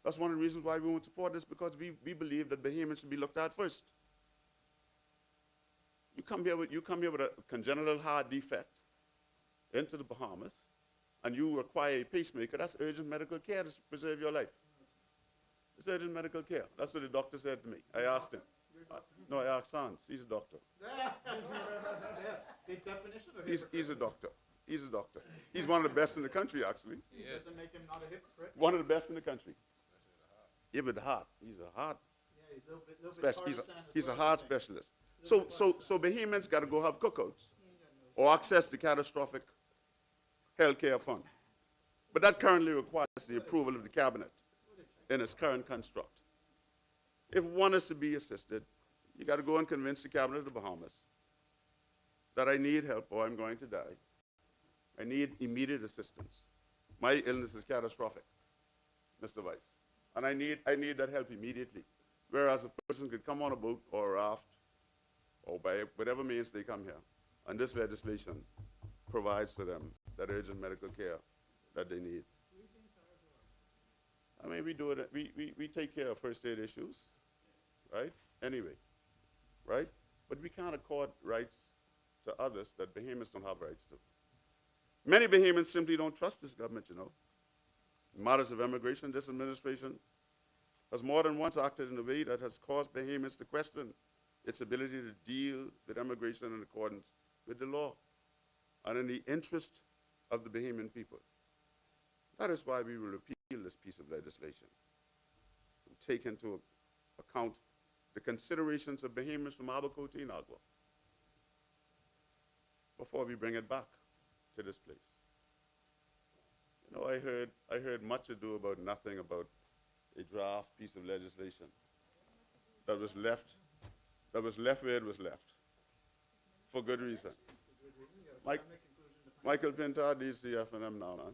That's one of the reasons why we won't support this, because we believe that Bahamians should be looked at first. You come here with a congenital heart defect into the Bahamas, and you require a pacemaker. That's urgent medical care to preserve your life. It's urgent medical care. That's what the doctor said to me. I asked him. No, I asked Sans. He's a doctor. The definition of He's a doctor. He's a doctor. He's one of the best in the country, actually. doesn't make him not a hypocrite. One of the best in the country. Yeah, but the heart. He's a heart he's a heart specialist. So Bahamians got to go have cookouts or access the catastrophic health care fund. But that currently requires the approval of the cabinet in its current construct. If one is to be assisted, You got to go and convince the cabinet of the Bahamas that I need help or I'm going to die. I need immediate assistance. My illness is catastrophic, Mr. Vice. And I need that help immediately. Whereas a person could come on a boat or a raft or by whatever means they come here. And this legislation provides for them that urgent medical care that they need. I mean, we do it, we take care of first aid issues, right? Anyway, right? But we can't accord rights to others that Bahamians don't have rights to. Many Bahamians simply don't trust this government, you know. In matters of immigration, this administration has more than once acted in a way that has caused Bahamians to question its ability to deal with immigration in accordance with the law and in the interest of the Bahamian people. That is why we will repeal this piece of legislation and take into account the considerations of Bahamians from Albuquerque and Agua before we bring it back to this place. You know, I heard much ado about nothing about a draft piece of legislation that was left where it was left for good reason. Michael Pintard leads the F&M now, man.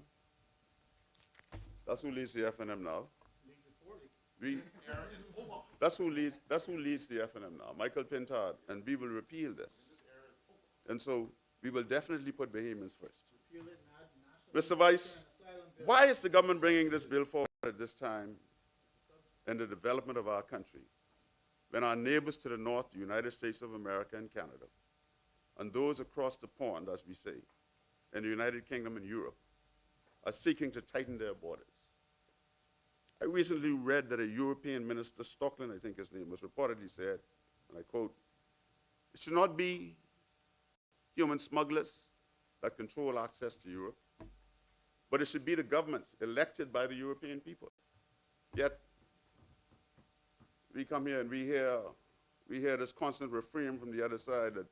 That's who leads the F&M now. That's who leads the F&M now, Michael Pintard, and we will repeal this. And so we will definitely put Bahamians first. Mr. Vice, why is the government bringing this bill forward at this time in the development of our country, when our neighbors to the north, the United States of America and Canada, and those across the pond, as we say, in the United Kingdom and Europe, are seeking to tighten their borders? I recently read that a European minister, Stocklin, I think his name was, reportedly said, and I quote, "It should not be human smugglers that control access to Europe, but it should be the governments elected by the European people." Yet, we come here and we hear this constant refrain from the other side that,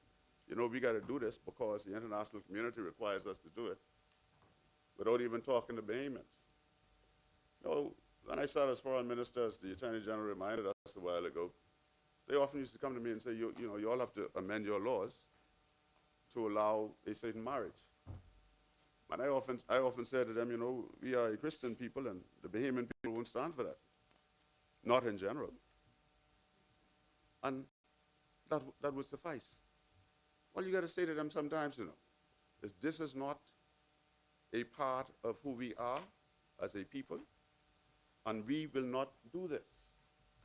you know, we got to do this because the international community requires us to do it, without even talking to Bahamians. You know, when I sat as foreign minister, as the Attorney General reminded us a while ago, they often used to come to me and say, you know, you all have to amend your laws to allow a certain marriage. And I often said to them, you know, we are a Christian people and the Bahamian people won't stand for that. Not in general. And that would suffice. All you got to say to them sometimes, you know, is this is not a part of who we are as a people, and we will not do this.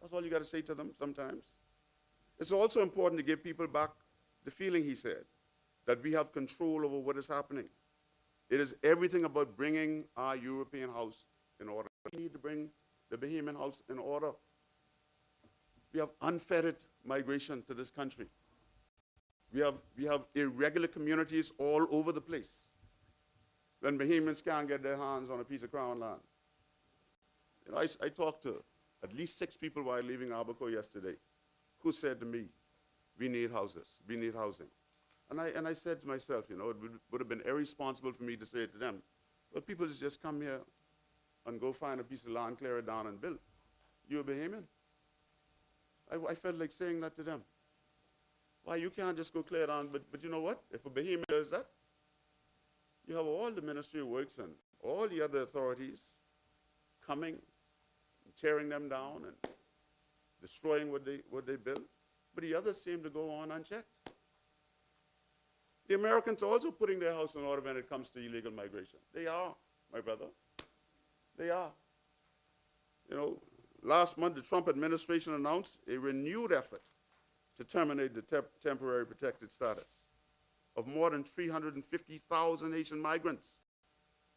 That's all you got to say to them sometimes. It's also important to give people back the feeling, he said, that we have control over what is happening. It is everything about bringing our European house in order. We need to bring the Bahamian house in order. We have unfettered migration to this country. We have irregular communities all over the place. When Bahamians can't get their hands on a piece of crown land. You know, I talked to at least 6 people while leaving Albuquerque yesterday who said to me, we need houses, we need housing. And I said to myself, you know, it would have been irresponsible for me to say to them, well, people just come here and go find a piece of land, clear it down and build. You a Bahamian? I felt like saying that to them. Why, you can't just go clear it down, but you know what? If a Bahamian does that, you have all the Ministry of Works and all the other authorities coming, and tearing them down and destroying what they built, but the others seem to go on unchecked. The Americans are also putting their house in order when it comes to illegal migration. They are, my brother. They are. You know, last month the Trump administration announced a renewed effort to terminate the temporary protected status of more than 350,000 Haitian migrants,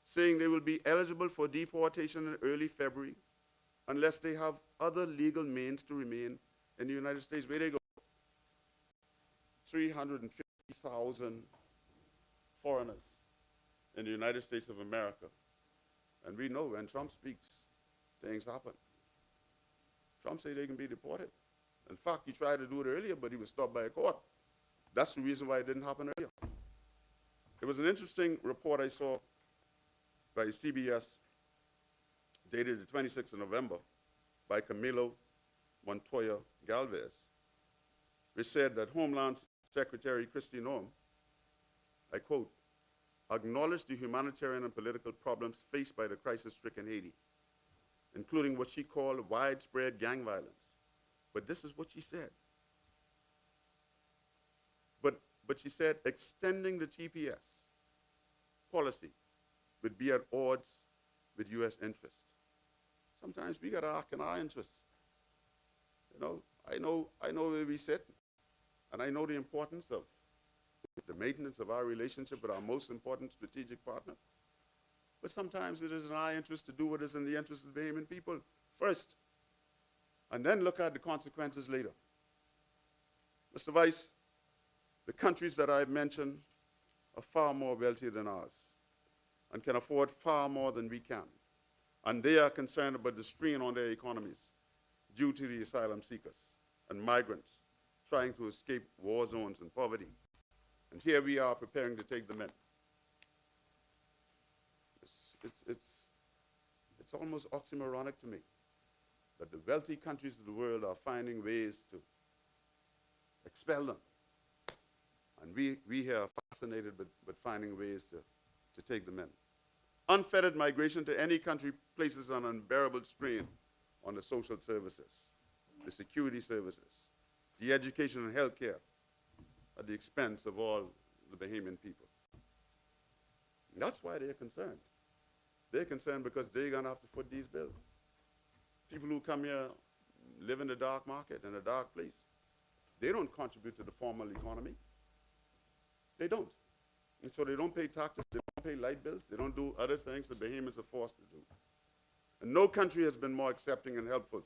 saying they will be eligible for deportation in early February unless they have other legal means to remain in the United States. Where they go? 350,000 foreigners in the United States of America. And we know when Trump speaks, things happen. Trump said they can be deported. In fact, he tried to do it earlier, but he was stopped by a court. That's the reason why it didn't happen earlier. It was an interesting report I saw by CBS, dated the 26th of November, by Camilo Montoya Galvez. which said that Homeland Secretary Kristi Noem, I quote, acknowledged the humanitarian and political problems faced by the crisis-stricken Haiti, including what she called widespread gang violence. But this is what she said. But she said extending the TPS policy would be at odds with U.S. interest. Sometimes we got to act in our interests. You know, I know where we sit, and I know the importance of the maintenance of our relationship with our most important strategic partner. But sometimes it is in our interest to do what is in the interest of the Bahamian people first, and then look at the consequences later. Mr. Vice, the countries that I've mentioned are far more wealthy than ours and can afford far more than we can. And they are concerned about the strain on their economies due to the asylum seekers and migrants trying to escape war zones and poverty. And here we are preparing to take them in. It's almost oxymoronic to me that the wealthy countries of the world are finding ways to expel them. And we here are fascinated with finding ways to take them in. Unfettered migration to any country places an unbearable strain on the social services, the security services, the education and health care at the expense of all the Bahamian people. And that's why they're concerned. They're concerned because they're going to have to foot these bills. People who come here live in the dark market, in a dark place. They don't contribute to the formal economy. They don't. And so they don't pay taxes, they don't pay light bills, they don't do other things that Bahamians are forced to do. And no country has been more accepting and helpful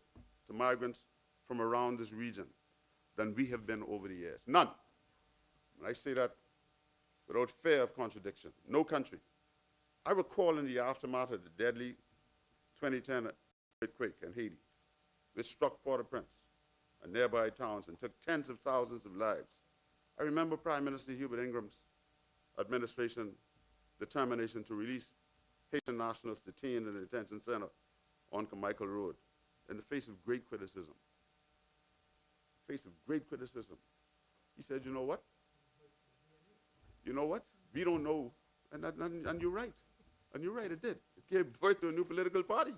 to migrants from around this region than we have been over the years. None. And I say that without fear of contradiction. No country. I recall in the aftermath of the deadly 2010 earthquake in Haiti, which struck Port-au-Prince and nearby towns and took tens of thousands of lives. I remember Prime Minister Hubert Ingram's administration determination to release Haitian nationals detained in the detention center on Carmichael Road in the face of great criticism. Face of great criticism. He said, you know what? You know what? We don't know. And you're right. And you're right, it did. It gave birth to a new political party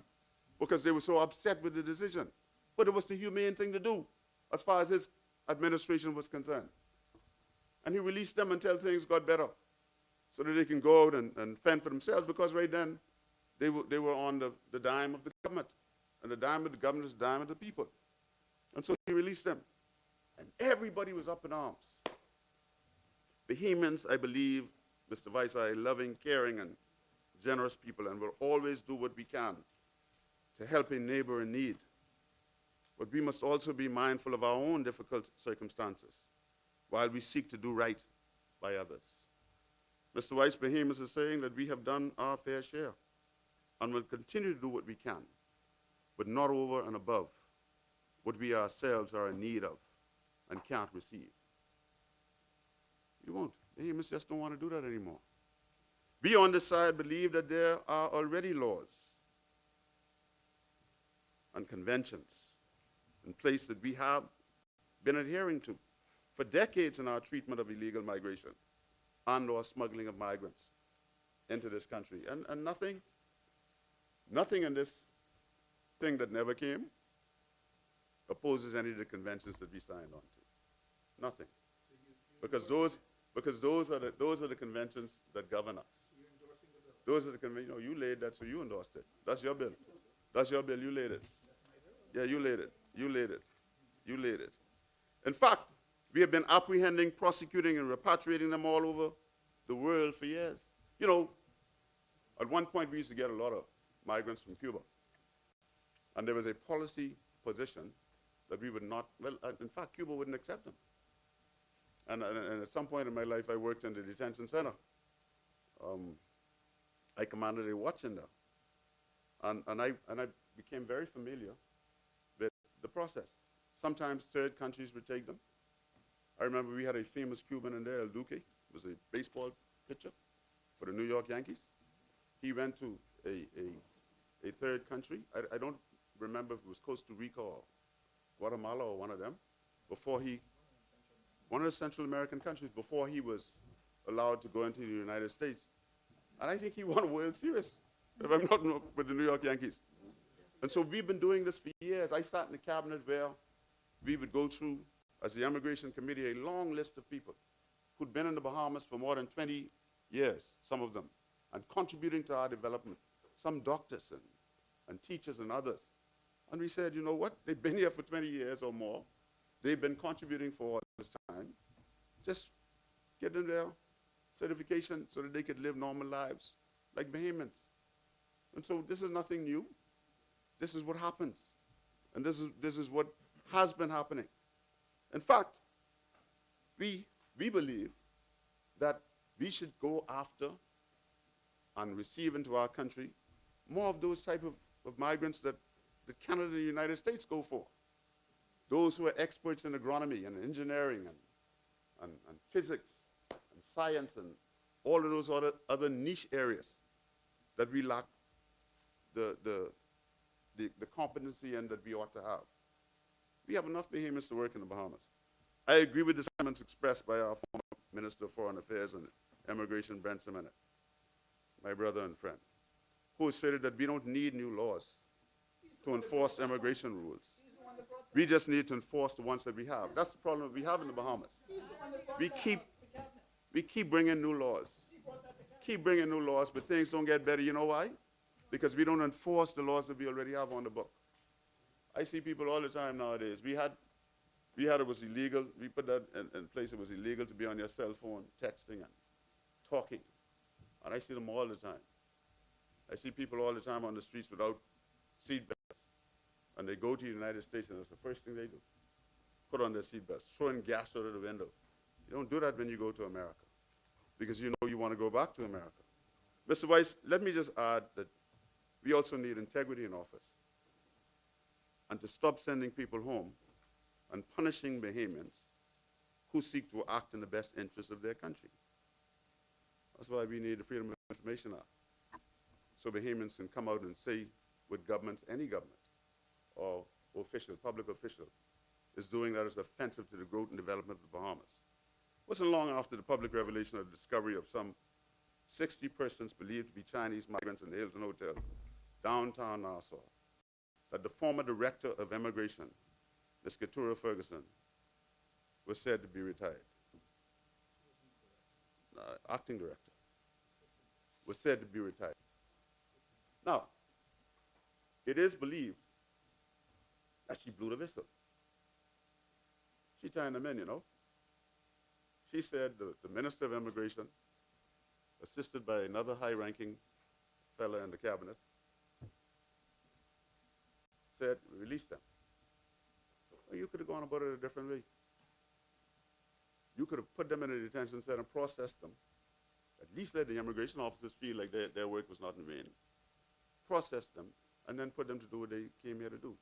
because they were so upset with the decision. But it was the humane thing to do as far as his administration was concerned. And he released them until things got better so that they can go out and fend for themselves, because right then they were on the dime of the government. And the dime of the government is the dime of the people. And so he released them. And everybody was up in arms. Bahamians, I believe, Mr. Vice, are a loving, caring, and generous people, and will always do what we can to help a neighbor in need. But we must also be mindful of our own difficult circumstances while we seek to do right by others. Mr. Vice, Bahamians is saying that we have done our fair share and will continue to do what we can, but not over and above what we ourselves are in need of and can't receive. We won't. Bahamians just don't want to do that anymore. We on this side believe that there are already laws and conventions in place that we have been adhering to for decades in our treatment of illegal migration and or smuggling of migrants into this country. And nothing in this thing that never came opposes any of the conventions that we signed on to. Nothing. Because those are the conventions that govern us. Those are the conventions. You know, you laid that, so you endorsed it. That's your bill. That's your bill. You laid it. Yeah, you laid it. You laid it. You laid it. In fact, we have been apprehending, prosecuting, and repatriating them all over the world for years. You know, at one point we used to get a lot of migrants from Cuba. And there was a policy position that we would not, well, in fact, Cuba wouldn't accept them. And at some point in my life, I worked in the detention center. I commanded a watch in there. And I became very familiar with the process. Sometimes third countries would take them. I remember we had a famous Cuban in there, El Duque. It was a baseball pitcher for the New York Yankees. He went to a third country. I don't remember if it was Costa Rica or Guatemala or one of them, before he one of the Central American countries before he was allowed to go into the United States. And I think he won a World Series, if I'm not wrong, with the New York Yankees. And so we've been doing this for years. I sat in the cabinet where we would go through, as the Immigration Committee, a long list of people who'd been in the Bahamas for more than 20 years, some of them, and contributing to our development, some doctors and teachers and others. And we said, you know what, they've been here for 20 years or more. They've been contributing for all this time. Just get them their certification so that they could live normal lives like Bahamians. And so this is nothing new. This is what happens. And this is what has been happening. In fact, we believe that we should go after and receive into our country more of those type of migrants that Canada and the United States go for. Those who are experts in agronomy and engineering and physics and science and all of those other niche areas that we lack the competency in that we ought to have. We have enough Bahamians to work in the Bahamas. I agree with the sentiments expressed by our former Minister of Foreign Affairs and Immigration, Brent Simonet, my brother and friend, who stated that we don't need new laws to enforce immigration rules. We just need to enforce the ones that we have. That's the problem we have in the Bahamas. We keep bringing new laws. Keep bringing new laws, but things don't get better. You know why? Because we don't enforce the laws that we already have on the book. I see people all the time nowadays. We had it was illegal. We put that in place. It was illegal to be on your cell phone, texting and talking. And I see them all the time. I see people all the time on the streets without seat belts. And they go to the United States, and that's the first thing they do. Put on their seat belts, throwing gas out of the window. You don't do that when you go to America, because you know you want to go back to America. Mr. Vice, let me just add that we also need integrity in office, and to stop sending people home and punishing Bahamians who seek to act in the best interest of their country. That's why we need the Freedom of Information Act, so Bahamians can come out and say what governments, any government, or official, public official, is doing that is offensive to the growth and development of the Bahamas. Wasn't long after the public revelation of the discovery of some 60 persons believed to be Chinese migrants in the Hilton Hotel, downtown Nassau, that the former director of immigration, Ms. Keturah Ferguson, was said to be retired. Acting director, was said to be retired. Now, it is believed that she blew the whistle. She turned them in, you know. She said the Minister of Immigration, assisted by another high-ranking fellow in the cabinet, said, release them. Well, you could have gone about it a different way. You could have put them in a detention center and processed them. At least let the immigration officers feel like their work was not in vain. Process them, and then put them to do what they came here to do.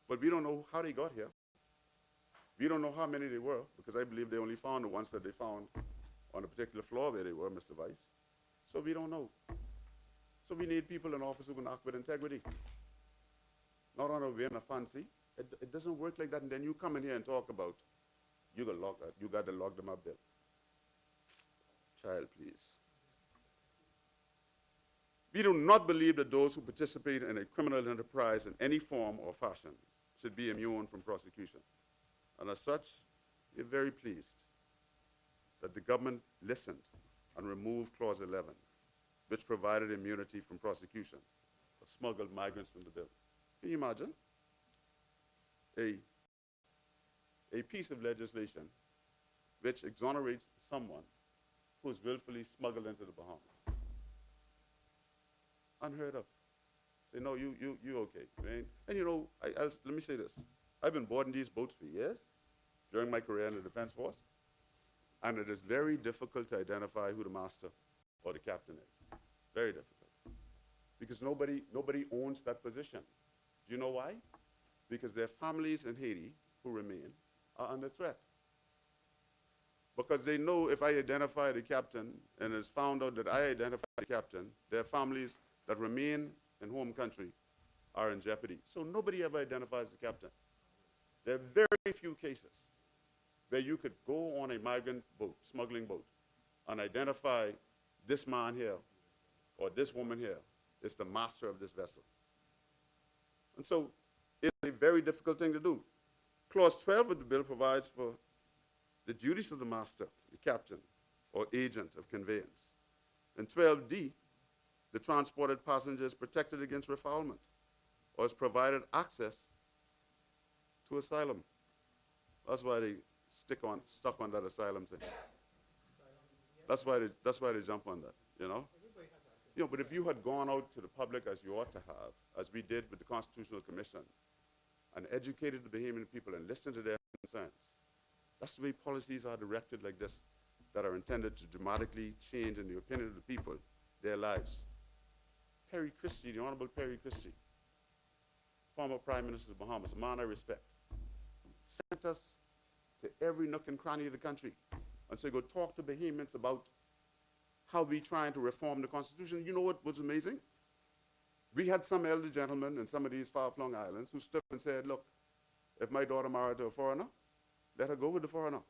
But we don't know how they got here. We don't know how many they were, because I believe they only found the ones that they found on a particular floor where they were, Mr. Vice. So we don't know. So we need people in office who can act with integrity. Not on a whim or fancy. It doesn't work like that, and then you come in here and talk about, you got to lock them up there. Child, please. We do not believe that those who participate in a criminal enterprise in any form or fashion should be immune from prosecution. And as such, we are very pleased that the government listened and removed Clause 11, which provided immunity from prosecution for smuggled migrants from the bill. Can you imagine? A piece of legislation which exonerates someone who is willfully smuggled into the Bahamas. Unheard of. Say, no, you okay, right? And you know, let me say this. I've been boarding these boats for years during my career in the Defense Force, and it is very difficult to identify who the master or the captain is. Very difficult. Because nobody owns that position. Do you know why? Because their families in Haiti who remain are under threat. Because they know if I identify the captain and it's found out that I identify the captain, their families that remain in home country are in jeopardy. So nobody ever identifies the captain. There are very few cases where you could go on a migrant boat, smuggling boat, and identify this man here or this woman here is the master of this vessel. And so it's a very difficult thing to do. Clause 12 of the bill provides for the duties of the master, the captain, or agent of conveyance. In 12D, the transported passenger is protected against refoulement or is provided access to asylum. That's why they stuck on that asylum thing. That's why they jump on that, you know? You know, but if you had gone out to the public as you ought to have, as we did with the Constitutional Commission, and educated the Bahamian people and listened to their concerns, that's the way policies are directed like this, that are intended to dramatically change, in the opinion of the people, their lives. Perry Christie, the Honorable Perry Christie, former Prime Minister of the Bahamas, a man I respect, sent us to every nook and cranny of the country and said, go talk to Bahamians about how we're trying to reform the Constitution. You know what was amazing? We had some elder gentlemen in some of these far-flung islands who stood up and said, look, if my daughter married to a foreigner, let her go with the foreigner.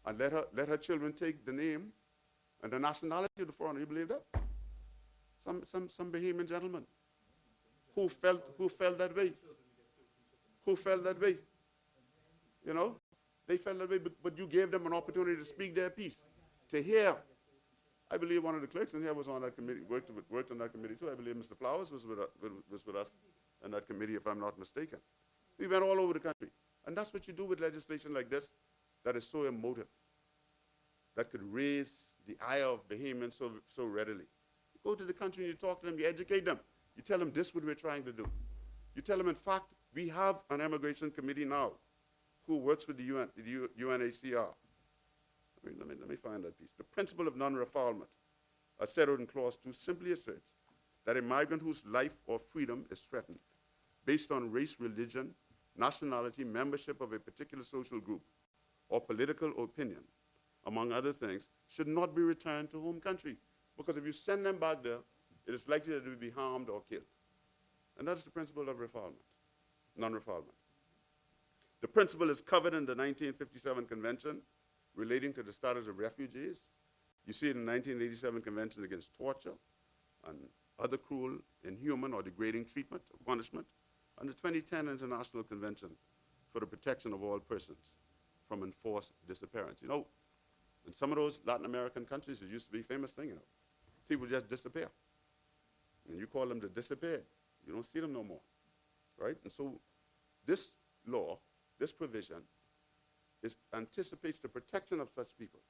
And let her children take the name and the nationality of the foreigner. You believe that? Some Bahamian gentlemen who felt that way. Who felt that way? You know? They felt that way, but you gave them an opportunity to speak their piece, to hear. I believe one of the clerks in here was on that committee, worked on that committee too. I believe Mr. Flowers was with us in that committee, if I'm not mistaken. We went all over the country. And that's what you do with legislation like this that is so emotive, that could raise the ire of Bahamians so readily. You go to the country and you talk to them, you educate them. You tell them this is what we're trying to do. You tell them, in fact, we have an immigration committee now who works with the UNHCR. Let me find that piece. The principle of non-refoulement, as set out in Clause 2, simply asserts that a migrant whose life or freedom is threatened based on race, religion, nationality, membership of a particular social group, or political opinion, among other things, should not be returned to home country. Because if you send them back there, it is likely that they will be harmed or killed. And that's the principle of refoulement, non-refoulement. The principle is covered in the 1957 Convention relating to the status of refugees. You see it in the 1987 Convention against torture and other cruel, inhuman, or degrading treatment or punishment, and the 2010 International Convention for the Protection of All Persons from Enforced Disappearance. You know, in some of those Latin American countries, it used to be a famous thing, you know. People just disappear. And you call them the disappeared. You don't see them no more, right? And so this law, this provision, anticipates the protection of such people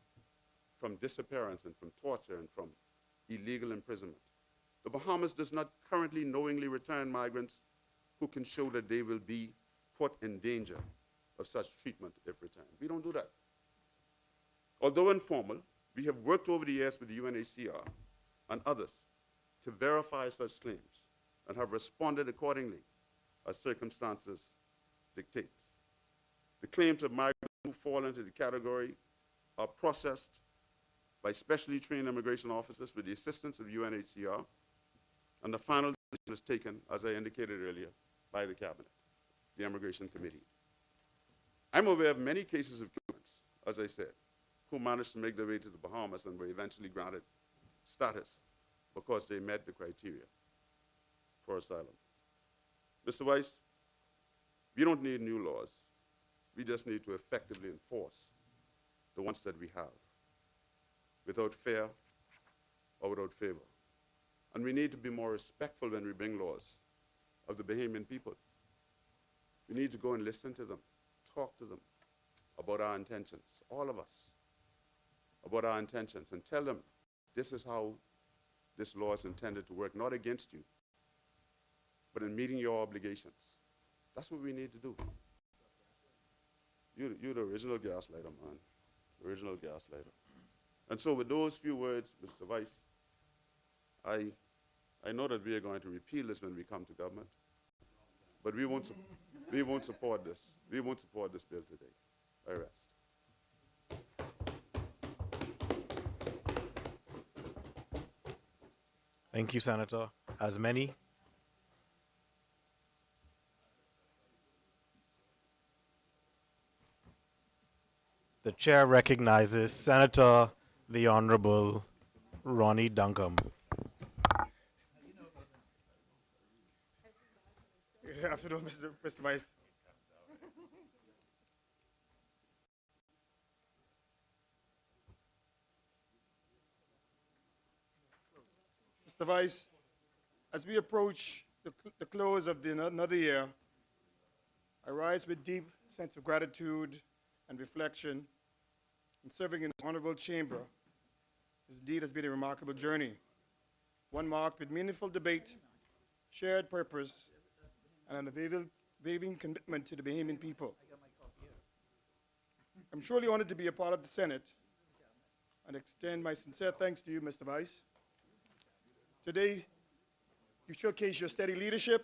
from disappearance and from torture and from illegal imprisonment. The Bahamas does not currently knowingly return migrants who can show that they will be put in danger of such treatment if returned. We don't do that. Although informal, we have worked over the years with the UNHCR and others to verify such claims and have responded accordingly as circumstances dictate. The claims of migrants who fall into the category are processed by specially trained immigration officers with the assistance of UNHCR, and the final decision is taken, as I indicated earlier, by the Cabinet, the Immigration Committee. I'm aware of many cases of Cubans, as I said, who managed to make their way to the Bahamas and were eventually granted status because they met the criteria for asylum. Mr. Weiss, we don't need new laws. We just need to effectively enforce the ones that we have without fear or without favor. And we need to be more respectful when we bring laws of the Bahamian people. We need to go and listen to them, talk to them about our intentions, all of us, about our intentions, and tell them this is how this law is intended to work, not against you, but in meeting your obligations. That's what we need to do. You're the original gaslighter, man. The original gaslighter. And so with those few words, Mr. Vice, I know that we are going to repeal this when we come to government, but we won't support this. We won't support this bill today. I rest. Thank you, Senator. As many The chair recognizes Senator the Honorable Ronnie Duncombe. Good afternoon, Mr. Vice. Mr. Vice, as we approach the close of another year, I rise with deep sense of gratitude and reflection in serving in this honorable chamber. This indeed has been a remarkable journey, one marked with meaningful debate, shared purpose, and an unwavering commitment to the Bahamian people. I'm truly honored to be a part of the Senate and extend my sincere thanks to you, Mr. Vice. Today, you showcase your steady leadership,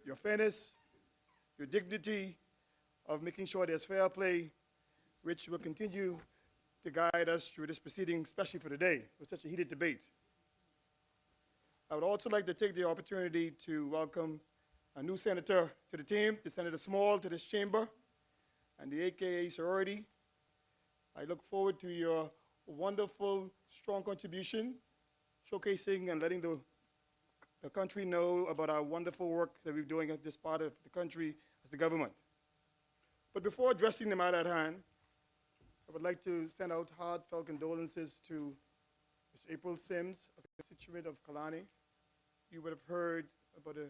your fairness, your dignity of making sure there's fair play, which will continue to guide us through this proceeding, especially for today, with such a heated debate. I would also like to take the opportunity to welcome a new senator to the team, the Senator Small, to this chamber, and the AKA sorority. I look forward to your wonderful, strong contribution, showcasing and letting the country know about our wonderful work that we're doing at this part of the country as the government. But before addressing the matter at hand, I would like to send out heartfelt condolences to Ms. April Sims, a constituent of Kalani. You would have heard about a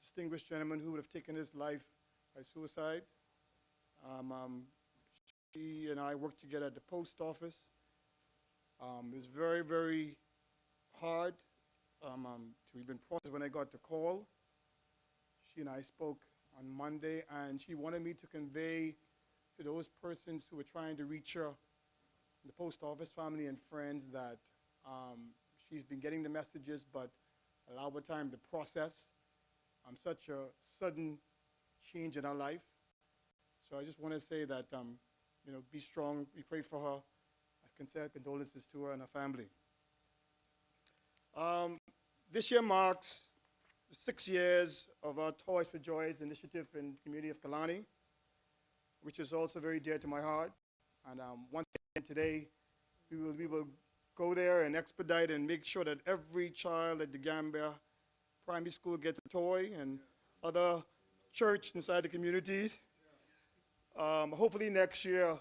distinguished gentleman who would have taken his life by suicide. She and I worked together at the post office. It was very, very hard to even process when I got the call. She and I spoke on Monday, and she wanted me to convey to those persons who were trying to reach her, the post office family and friends, that she's been getting the messages, but allow her time to process such a sudden change in her life. So I just want to say that, be strong, we pray for her. I can say condolences to her and her family. This year marks 6 years of our Toys for Joys initiative in the community of Kalani, which is also very dear to my heart. And once again today, we will go there and expedite and make sure that every child at the Gambia Primary School gets a toy, and other church inside the communities. Hopefully next year,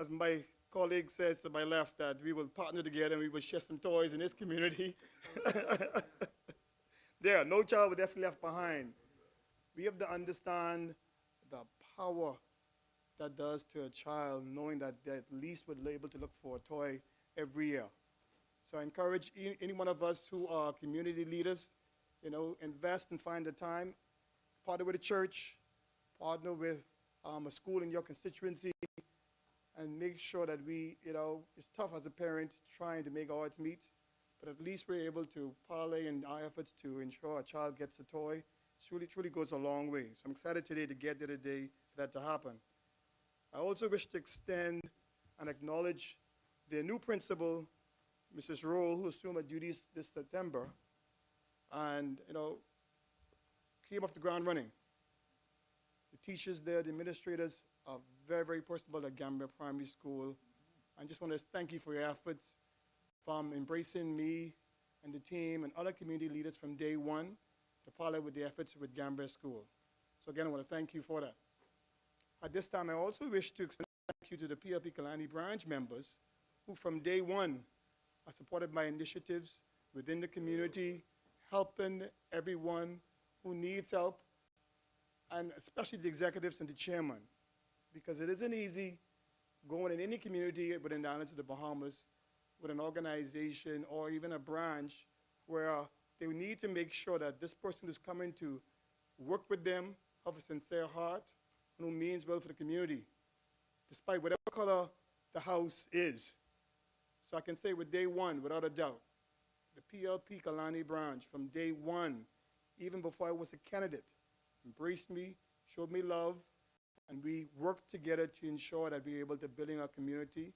as my colleague says to my left, that we will partner together and we will share some toys in this community. There, no child will definitely left behind. We have to understand the power that does to a child, knowing that they at least would be able to look for a toy every year. So I encourage any one of us who are community leaders, invest and find the time, partner with a church, partner with a school in your constituency, and make sure that we, it's tough as a parent trying to make our odds meet, but at least we're able to parlay in our efforts to ensure a child gets a toy. It truly goes a long way. So I'm excited today to get there today for that to happen. I also wish to extend and acknowledge their new principal, Mrs. Roll, who assumed her duties this September, and came off the ground running. The teachers there, the administrators are very, very personable at Gambia Primary School. I just want to thank you for your efforts from embracing me and the team and other community leaders from day one to partner with the efforts with Gambia School. So again, I want to thank you for that. At this time, I also wish to extend thank you to the PLP Kalani branch members who from day one are supported my initiatives within the community, helping everyone who needs help, and especially the executives and the chairman, because it isn't easy going in any community within the islands of the Bahamas with an organization or even a branch where they need to make sure that this person who's coming to work with them have a sincere heart and who means well for the community, despite whatever color the house is. So I can say with day one, without a doubt, the PLP Kalani branch from day one, even before I was a candidate, embraced me, showed me love, and we worked together to ensure that we're able to build in our community.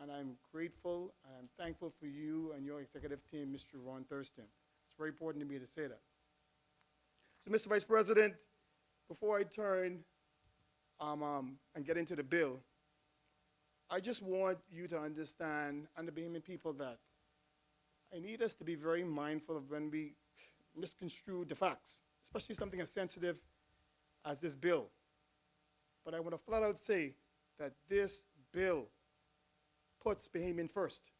And I'm grateful and I'm thankful for you and your executive team, Mr. Ron Thurston. It's very important to me to say that. So, Mr. Vice President, before I turn and get into the bill, I just want you to understand, and the Bahamian people, that I need us to be very mindful of when we misconstrue the facts, especially something as sensitive as this bill. But I want to flat out say that this bill puts Bahamian first.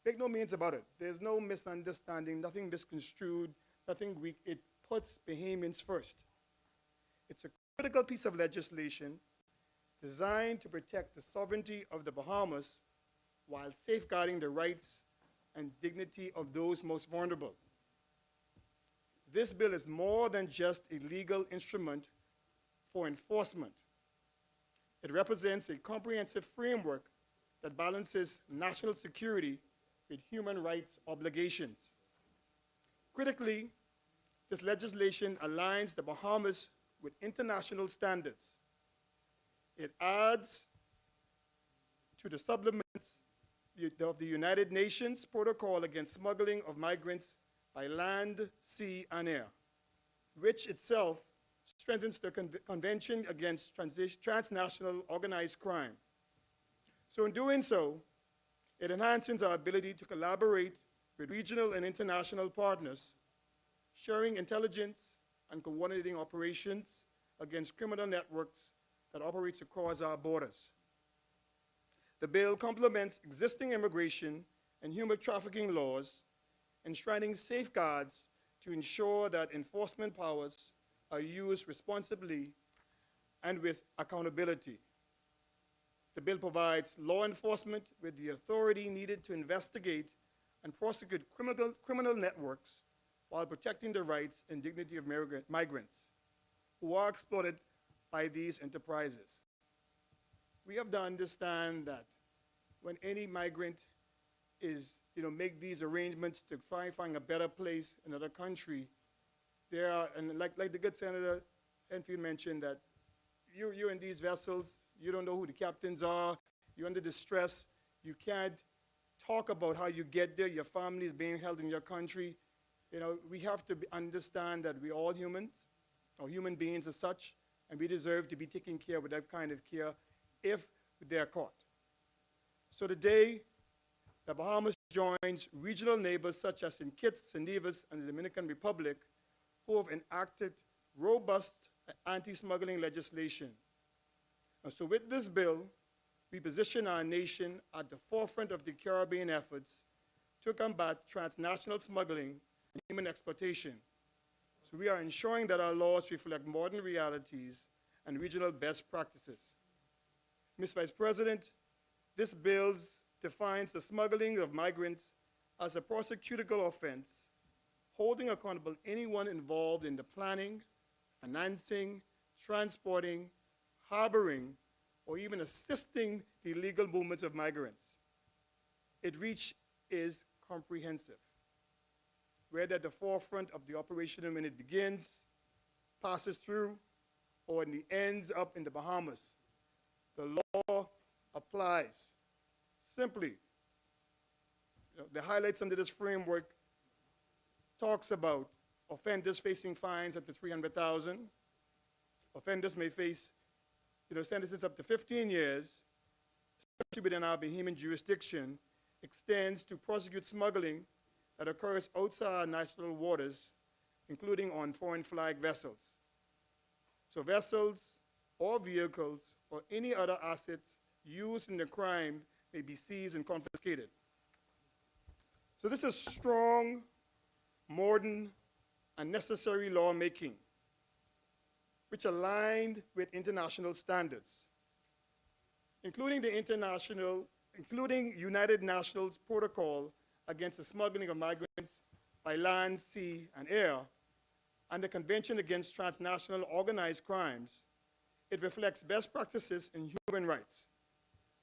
Make no means about it. There's no misunderstanding, nothing misconstrued, nothing weak. It puts Bahamians first. It's a critical piece of legislation designed to protect the sovereignty of the Bahamas while safeguarding the rights and dignity of those most vulnerable. This bill is more than just a legal instrument for enforcement. It represents a comprehensive framework that balances national security with human rights obligations. Critically, this legislation aligns the Bahamas with international standards. It adds to the supplements of the United Nations Protocol against smuggling of migrants by land, sea, and air, which itself strengthens the Convention Against Transnational Organized Crime. So in doing so, it enhances our ability to collaborate with regional and international partners, sharing intelligence and coordinating operations against criminal networks that operates across our borders. The bill complements existing immigration and human trafficking laws, enshrining safeguards to ensure that enforcement powers are used responsibly and with accountability. The bill provides law enforcement with the authority needed to investigate and prosecute criminal networks while protecting the rights and dignity of migrants who are exploited by these enterprises. We have to understand that when any migrant make these arrangements to try and find a better place in another country, there are, and like the good Senator Enfield mentioned, that you're in these vessels, you don't know who the captains are, you're under distress, you can't talk about how you get there, your family is being held in your country. We have to understand that we're all humans, or human beings as such, and we deserve to be taken care of with that kind of care if they're caught. So today, the Bahamas joins regional neighbors such as St. Kitts, St. Nevis, and the Dominican Republic, who have enacted robust anti-smuggling legislation. And so with this bill, we position our nation at the forefront of the Caribbean efforts to combat transnational smuggling and human exploitation. So we are ensuring that our laws reflect modern realities and regional best practices. Ms. Vice President, this bill defines the smuggling of migrants as a prosecutable offense, holding accountable anyone involved in the planning, financing, transporting, harboring, or even assisting the illegal movements of migrants. Its reach is comprehensive. We're at the forefront of the operation when it begins, passes through, or when it ends up in the Bahamas. The law applies. Simply, the highlights under this framework talks about offenders facing fines up to $300,000. Offenders may face sentences up to 15 years, especially within our Bahamian jurisdiction, extends to prosecute smuggling that occurs outside our national waters, including on foreign flag vessels. So vessels or vehicles or any other assets used in the crime may be seized and confiscated. So this is strong, modern, and necessary lawmaking, which aligned with international standards, including United Nations Protocol against the smuggling of migrants by land, sea, and air, and the Convention Against Transnational Organized Crimes. It reflects best practices in human rights,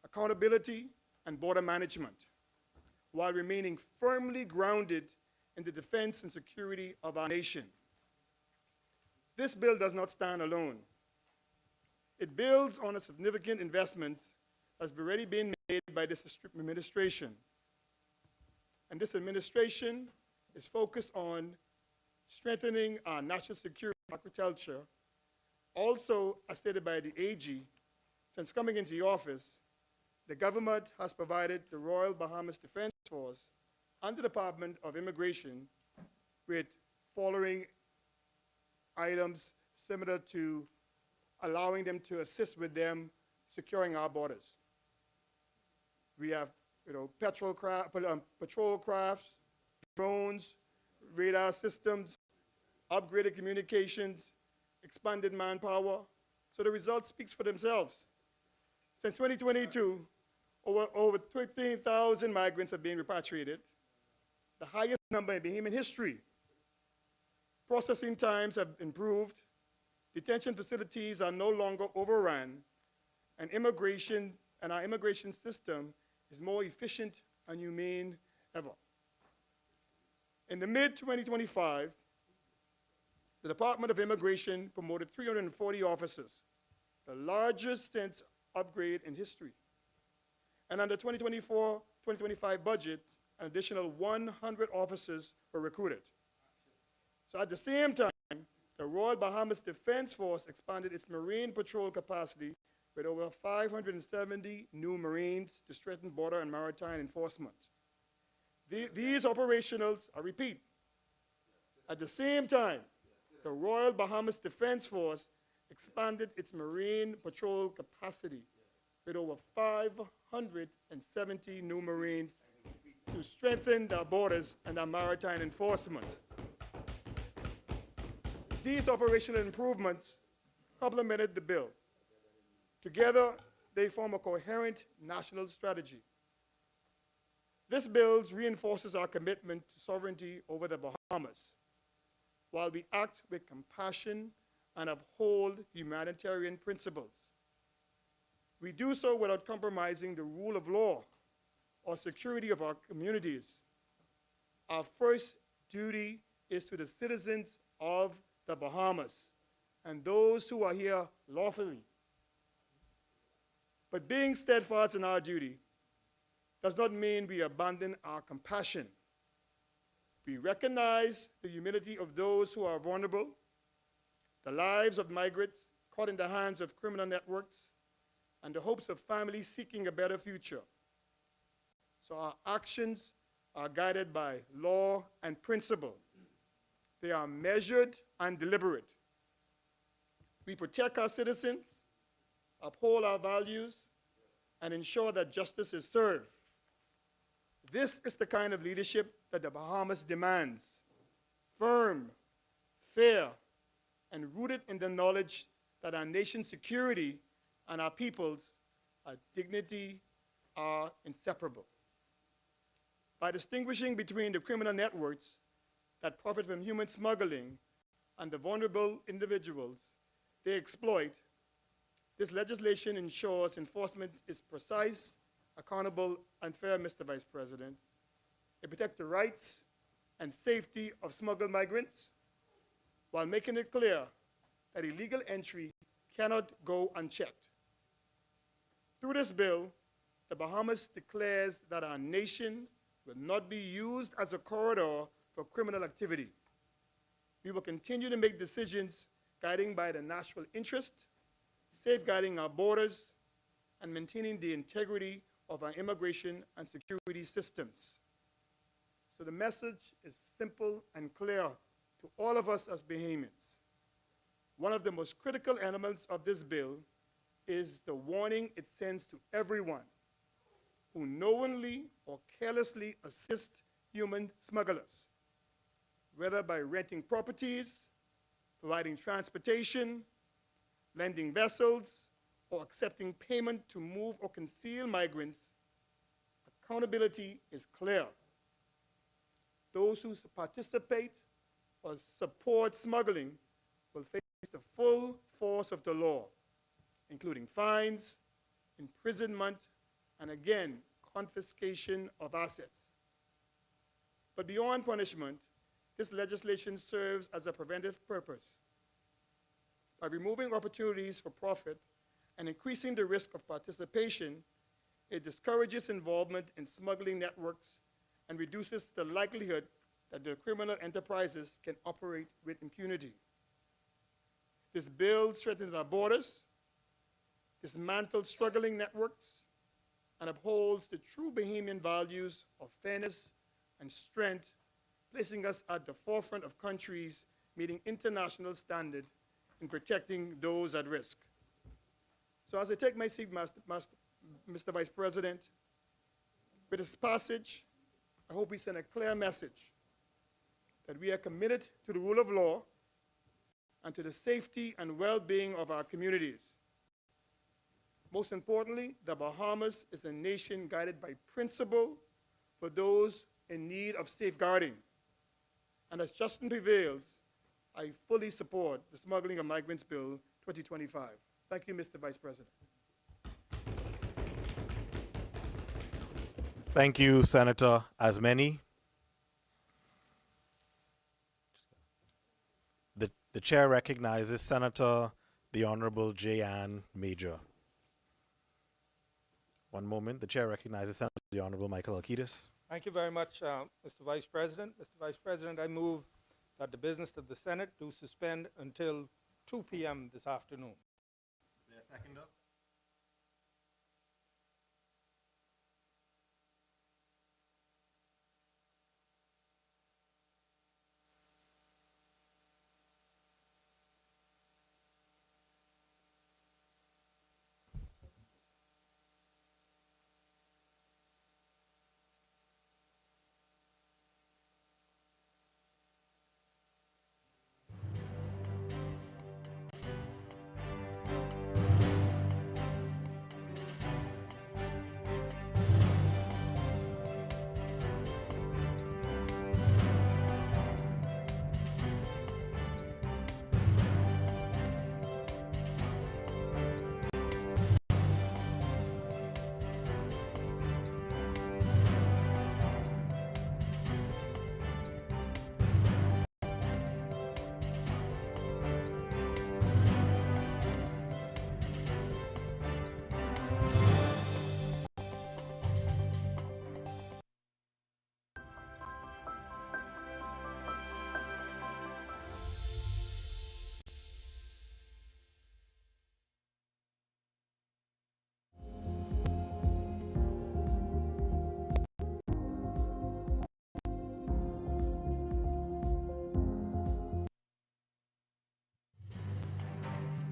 accountability, and border management, while remaining firmly grounded in the defense and security of our nation. This bill does not stand alone. It builds on the significant investments that have already been made by this administration. And this administration is focused on strengthening our national security architecture. Also, as stated by the AG, since coming into the office, the government has provided the Royal Bahamas Defense Force and the Department of Immigration with following items similar to allowing them to assist with them securing our borders. We have, patrol crafts, drones, radar systems, upgraded communications, expanded manpower. So the results speaks for themselves. Since 2022, over 13,000 migrants have been repatriated, the highest number in Bahamian history. Processing times have improved, detention facilities are no longer overrun, and our immigration system is more efficient and humane ever. In the mid-2025, the Department of Immigration promoted 340 officers, the largest since upgrade in history. And under 2024-2025 budget, an additional 100 officers were recruited. So at the same time, the Royal Bahamas Defense Force expanded its Marine patrol capacity with over 570 new Marines to strengthen border and maritime enforcement. These operationals, I repeat, at the same time, the Royal Bahamas Defense Force expanded its Marine patrol capacity with over 570 new Marines to strengthen their borders and their maritime enforcement. These operational improvements complemented the bill. Together, they form a coherent national strategy. This bill reinforces our commitment to sovereignty over the Bahamas, while we act with compassion and uphold humanitarian principles. We do so without compromising the rule of law or security of our communities. Our first duty is to the citizens of the Bahamas and those who are here lawfully. But being steadfast in our duty does not mean we abandon our compassion. We recognize the humility of those who are vulnerable, the lives of migrants caught in the hands of criminal networks, and the hopes of families seeking a better future. So our actions are guided by law and principle. They are measured and deliberate. We protect our citizens, uphold our values, and ensure that justice is served. This is the kind of leadership that the Bahamas demands: firm, fair, and rooted in the knowledge that our nation's security and our people's dignity are inseparable. By distinguishing between the criminal networks that profit from human smuggling and the vulnerable individuals they exploit, this legislation ensures enforcement is precise, accountable, and fair, Mr. Vice President. It protects the rights and safety of smuggled migrants while making it clear that illegal entry cannot go unchecked. Through this bill, the Bahamas declares that our nation will not be used as a corridor for criminal activity. We will continue to make decisions guided by the national interest, safeguarding our borders, and maintaining the integrity of our immigration and security systems. So the message is simple and clear to all of us as Bahamians. One of the most critical elements of this bill is the warning it sends to everyone who knowingly or carelessly assist human smugglers, whether by renting properties, providing transportation, lending vessels, or accepting payment to move or conceal migrants. Accountability is clear. Those who participate or support smuggling will face the full force of the law, including fines, imprisonment, and again, confiscation of assets. But beyond punishment, this legislation serves as a preventive purpose. By removing opportunities for profit and increasing the risk of participation, it discourages involvement in smuggling networks and reduces the likelihood that the criminal enterprises can operate with impunity. This bill strengthens our borders, dismantles struggling networks, and upholds the true Bahamian values of fairness and strength, placing us at the forefront of countries meeting international standard in protecting those at risk. So as I take my seat, Mr. Vice President, with this passage, I hope we send a clear message that we are committed to the rule of law and to the safety and well-being of our communities. Most importantly, the Bahamas is a nation guided by principle for those in need of safeguarding. And as justice prevails, I fully support the Smuggling of Migrants Bill 2025. Thank you, Mr. Vice President. Thank you, Senator Asmani. The chair recognizes Senator the Honorable J.Ann Major. One moment. The chair recognizes Senator the Honorable Michael Alcides. Thank you very much, Mr. Vice President. Mr. Vice President, I move that the business of the Senate do suspend until 2 p.m. this afternoon. Is there a seconder?